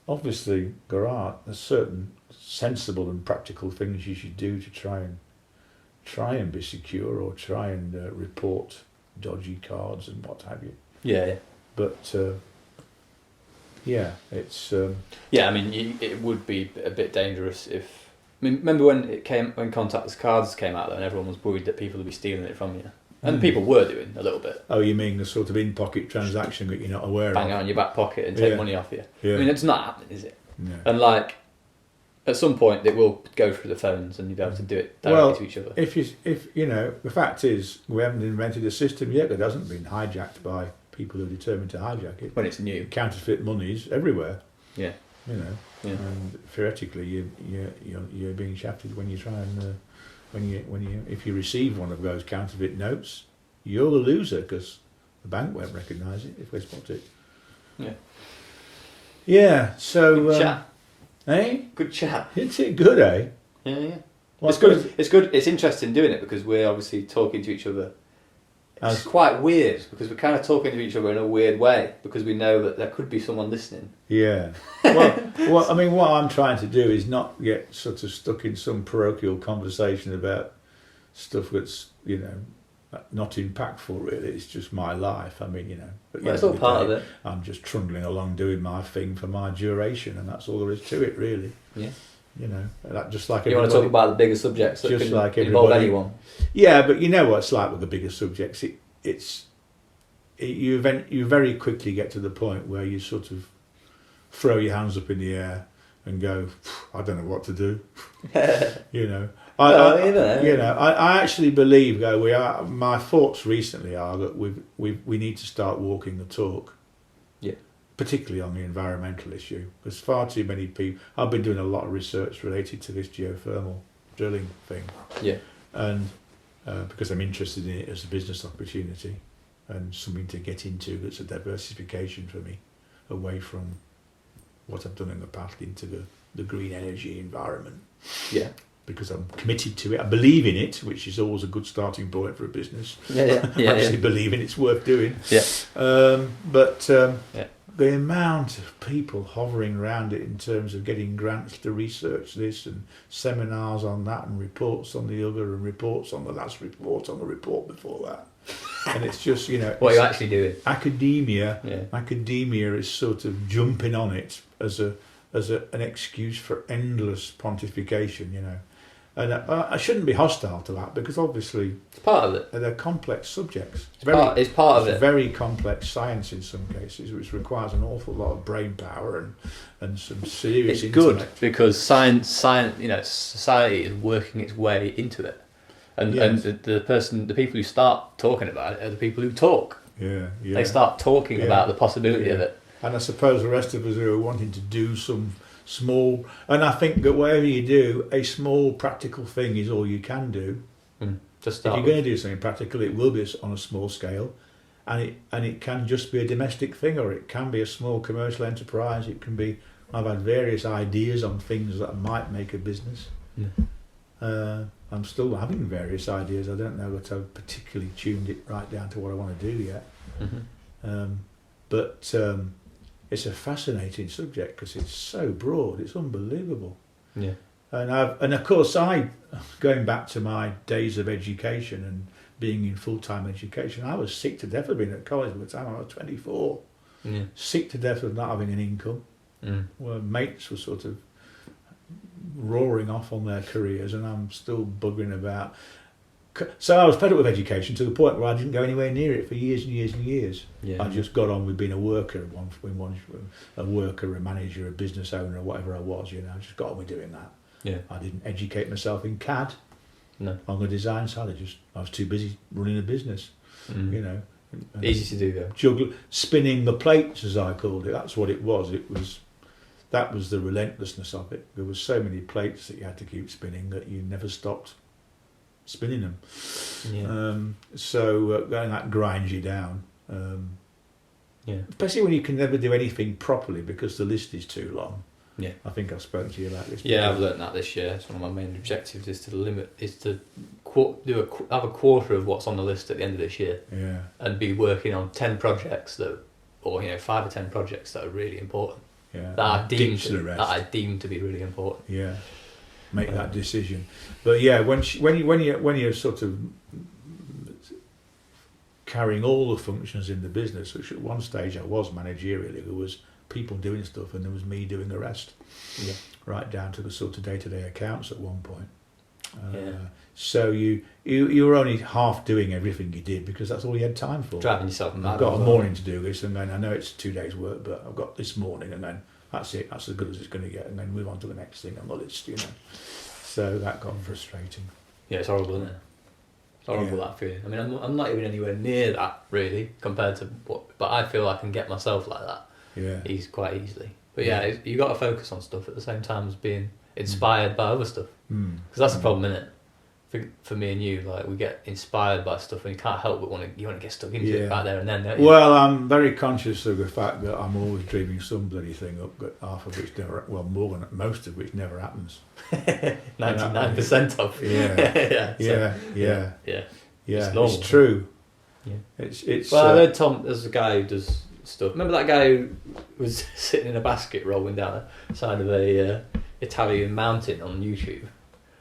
obviously there are certain sensible and practical things you should do to try and be secure, or try and report dodgy cards and what have you. Yeah. But yeah, it's Yeah, I mean, it would be a bit dangerous if. I mean, remember when contactless cards came out, though, and everyone was worried that people would be stealing it from you, and people were doing a little bit. Oh, you mean the sort of in-pocket transaction that you're not aware Bang it of? on your back pocket and take money off you. Yeah. I mean, it's not happening, is it? No. And like, at some point, it will go through the phones, and you'll be able to do it directly to each other. If you know, the fact is, we haven't invented a system yet that hasn't been hijacked by people who are determined to hijack it. When it's new, counterfeit money's everywhere. Yeah. You know, and theoretically, you're being shafted when you try and if you receive one of those counterfeit notes, you're the loser because the bank won't recognise it if they spot it. Yeah. Yeah. So. Good chat. Eh? Good chat. It's it good, eh? Yeah. Well, it's good. It's good. It's interesting doing it because we're obviously talking to each other. It's quite weird because we're kind of talking to each other in a weird way because we know that there could be someone listening. Yeah. Well, I mean, what I'm trying to do is not get sort of stuck in some parochial conversation about stuff that's, you know, not impactful really. It's just my life. I mean, you know. Well, it's all part of it. I'm just trundling along doing my thing for my duration, and that's all there is to it, really. Yeah. You know, that just like you want to talk about the bigger subjects that just can like involve anyone. Yeah, but you know what it's like with the bigger subjects. You very quickly get to the point where you sort of throw your hands up in the air and go, I don't know what to do. You know, I actually believe though my thoughts recently are that we need to start walking the talk. Yeah. Particularly on the environmental issue. There's far too many people. I've been doing a lot of research related to this geothermal drilling thing. Yeah. And because I'm interested in it as a business opportunity and something to get into that's a diversification for me away from what I've done in the past into the green energy environment. Yeah. Because I'm committed to it. I believe in it, which is always a good starting point for a business. Yeah. I actually believe in it's worth doing. Yeah. The amount of people hovering around it in terms of getting grants to research this and seminars on that and reports on the other and reports on the last report on the report before that. And it's just, you know... what are you actually doing? Academia is sort of jumping on it as an excuse for endless pontification, you know. And I shouldn't be hostile to that because obviously it's part of it. They're complex subjects. It's part of it. Very complex science in some cases, which requires an awful lot of brain power and some serious intellect. Good because science, you know, society is working its way into it, and the people who start talking about it are the people who talk. Yeah. They start talking about the possibility of it. And I suppose the rest of us who are wanting to do some small, and I think that whatever you do, a small practical thing is all you can do. Just if you're going to do something practical, it will be on a small scale, and it can just be a domestic thing, or it can be a small commercial enterprise. It can be. I've had various ideas on things that might make a business. I'm still having various ideas. I don't know that I've particularly tuned it right down to what I want to do yet. But it's a fascinating subject because it's so broad. It's unbelievable. Yeah. And of course, going back to my days of education and being in full-time education, I was sick to death of being at college by the time I was 24. Yeah. Sick to death of not having an income. Where mates were sort of roaring off on their careers, and I'm still buggering about. So I was fed up with education to the point where I didn't go anywhere near it for years and years and years. Yeah. I just got on with being a worker, a manager, a business owner, or whatever I was. You know, I just got on with doing that. Yeah. I didn't educate myself in CAD. No. On the design side, I was too busy running a business. You know. Easy to do though. Spinning the plates, as I called it. That's what it was. That was the relentlessness of it. There were so many plates that you had to keep spinning that you never stopped spinning them. That grinds you down. Especially when you can never do anything properly because the list is too long. Yeah, I think I've spoken to you about this. Yeah, I've learnt that this year. It's one of my main objectives is to have a quarter of what's on the list at the end of this year. Yeah, and be working on 10 projects 5 or 10 projects that are really important. Yeah. that I Ditch the rest. deemed to be really important. Yeah. Make that decision. But yeah, when you're sort of carrying all the functions in the business, which at one stage I was managerially, there was people doing stuff and there was me doing the rest. Yeah. Right down to the sort of day-to-day accounts at one point. Yeah. So you were only half doing everything you did because that's all you had time for. Driving yourself mad. I've got a morning to do this, and then I know it's 2 days' work, but I've got this morning, and then that's it. That's as good as it's going to get, and then move on to the next thing on the list, you know. So that got frustrating. Yeah, it's horrible, isn't it? It's horrible, that feeling. I mean, I'm not even anywhere near that really compared to what, but I feel I can get myself like that. Yeah. Quite easily. But yeah, you got to focus on stuff at the same time as being inspired by other stuff. Because that's the problem, isn't it? For me and you, like, we get inspired by stuff and you can't help but want to get stuck into it back there and then, don't you? Well, I'm very conscious of the fact that I'm always dreaming some bloody thing up, but half of which never, well, more than most of which never happens. 99% of. Yeah. It's It's true. Yeah. It's. Well, I heard Tom. There's a guy who does stuff. Remember that guy who was sitting in a basket rolling down the side of a Italian mountain on YouTube?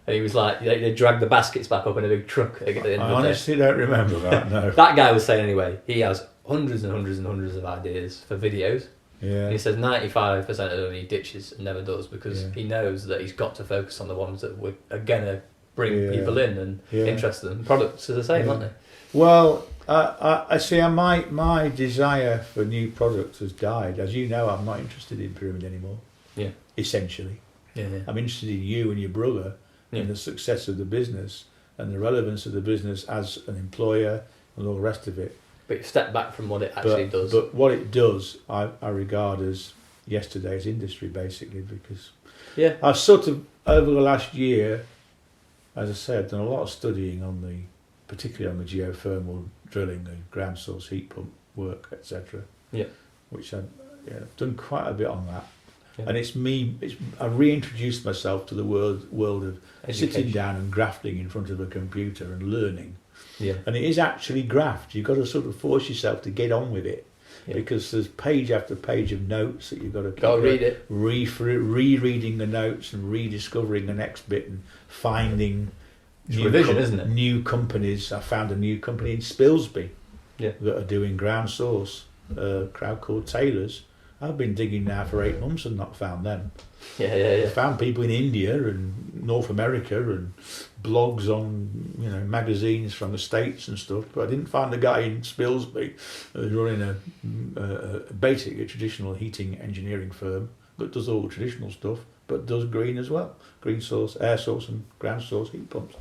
And he was like, they dragged the baskets back up in a big truck at the end I of the day. honestly don't remember that, no. That guy was saying anyway, he has hundreds and hundreds and hundreds of ideas for videos. Yeah. And he says 95% of them he ditches and never does because he knows that he's got to focus on the ones that are going to bring people in and interest them. Products are the same, aren't they? Well, I see. My desire for new products has died. As you know, I'm not interested in pyramid anymore. Yeah. Essentially. Yeah. I'm interested in you and your brother and the success of the business and the relevance of the business as an employer and all the rest of it. But you step back from what it actually does. But what it does, I regard as yesterday's industry, basically, because I've sort of, over the last year, as I said, done a lot of studying on particularly on the geothermal drilling and ground source heat pump work, etc. Yeah. Which I've done quite a bit on that. Yeah. And I've reintroduced myself to the world of education. Sitting down and grafting in front of a computer and learning. Yeah. And it is actually graft. You've got to sort of force yourself to get on with it. Yeah. Because there's page after page of notes that you've got to read it. Rereading the notes and rediscovering the next bit and finding isn't it? New companies. I found a new company in Spilsby that are doing ground source, a crowd called Taylors. I've been digging now for 8 months and not found them. I found people in India and North America and blogs on magazines from the States and stuff, but I didn't find the guy in Spilsby who was running a traditional heating engineering firm that does all the traditional stuff but does green as well, green source, air source and ground source heat pumps.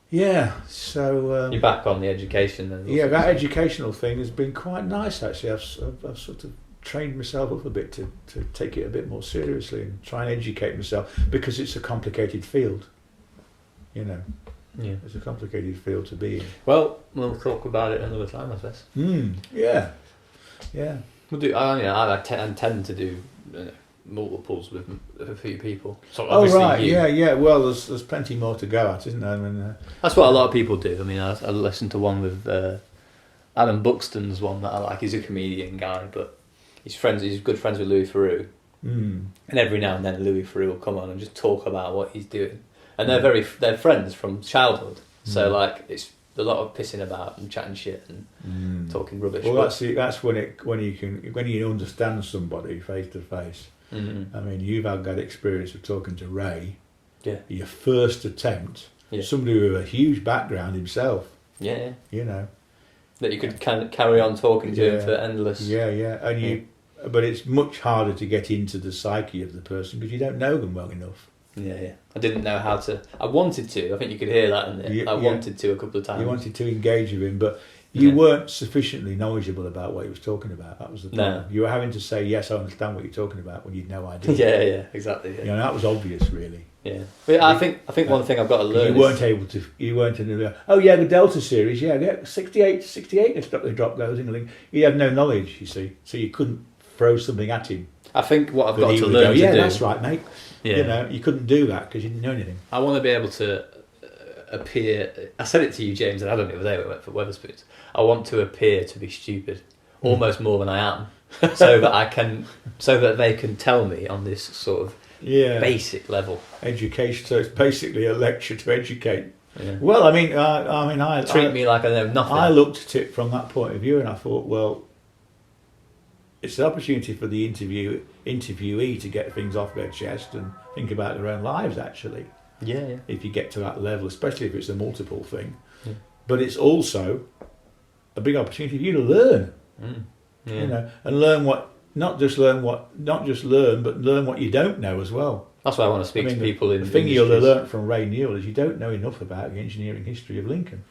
Yeah, so you're back on the education then. Yeah, that educational thing has been quite nice actually. I've sort of trained myself up a bit to take it a bit more seriously and try and educate myself because it's a complicated field. It's a complicated field to be in. Well, we'll talk about it another time, I suppose. Yeah. We'll do. I tend to do multiples with a few people. So right, yeah. Well, there's plenty more to go at, isn't there? I mean, that's what a lot of people do. I mean, I listened to one with Adam Buxton's one that I like. He's a comedian guy, but he's good friends with Louis Theroux. And every now and then Louis Theroux will come on and just talk about what he's doing. And they're friends from childhood. So like it's a lot of pissing about and chatting shit and talking rubbish. Well, that's when you understand somebody face to face. I mean, you've had that experience of talking to Ray. Yeah. Your first attempt. Yeah. Somebody with a huge background himself. Yeah. That you could kind of carry on talking to him for endless. Yeah. And but it's much harder to get into the psyche of the person because you don't know them well enough. Yeah. I didn't know how to. I wanted to. I think you could hear that in there. I wanted to a couple of times. You wanted to engage with him, but you weren't sufficiently knowledgeable about what he was talking about. That was the problem. You were having to say, yes, I understand what you're talking about when you'd no idea. Yeah, exactly. Yeah. That was obvious, really. Yeah. But I think one thing I've got to learn you weren't able to, the Delta series, 68, the drop goes in the link. You had no knowledge, you see, so you couldn't throw something at him. I think what I've got to learn to do... that's right, mate. Yeah. You couldn't do that because you didn't know anything. I want to be able to appear... I said it to you, James, and Adam the other day when we went for Wetherspoons. I want to appear to be stupid, almost more than I am. so that they can tell me on this sort of basic level. Education. So it's basically a lecture to educate. Yeah. Well, I treat me like I know nothing. I looked at it from that point of view, and I thought, well, it's an opportunity for the interviewee to get things off their chest and think about their own lives. Actually, yeah. If you get to that level, especially if it's a multiple thing, yeah. But it's also a big opportunity for you to learn. Yeah. You know, and learn not just learn, but learn what you don't know as well. That's why I want to speak to people in the thing industries. you'll have learnt from Ray Newell is you don't know enough about the engineering history of Lincoln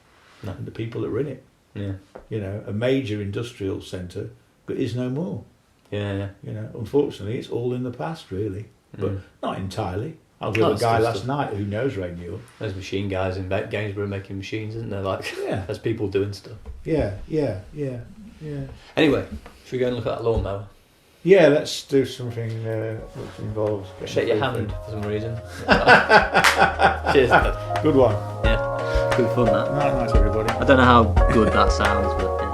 and the people that were in it. Yeah. You know, a major industrial centre, but is no more. Yeah. You know, unfortunately, it's all in the past, really, but not entirely. I was with Oh, a guy last night who knows Ray Newell. There's machine guys in Gainsborough making machines, isn't there? Like, there's people doing stuff. Yeah. Anyway, should we go and look at that lawnmower? Yeah, let's do something which involves... Shake your hand for some reason. Cheers, Dad. Good one. Yeah, good fun that. Night, everybody. I don't know how good that sounds, but...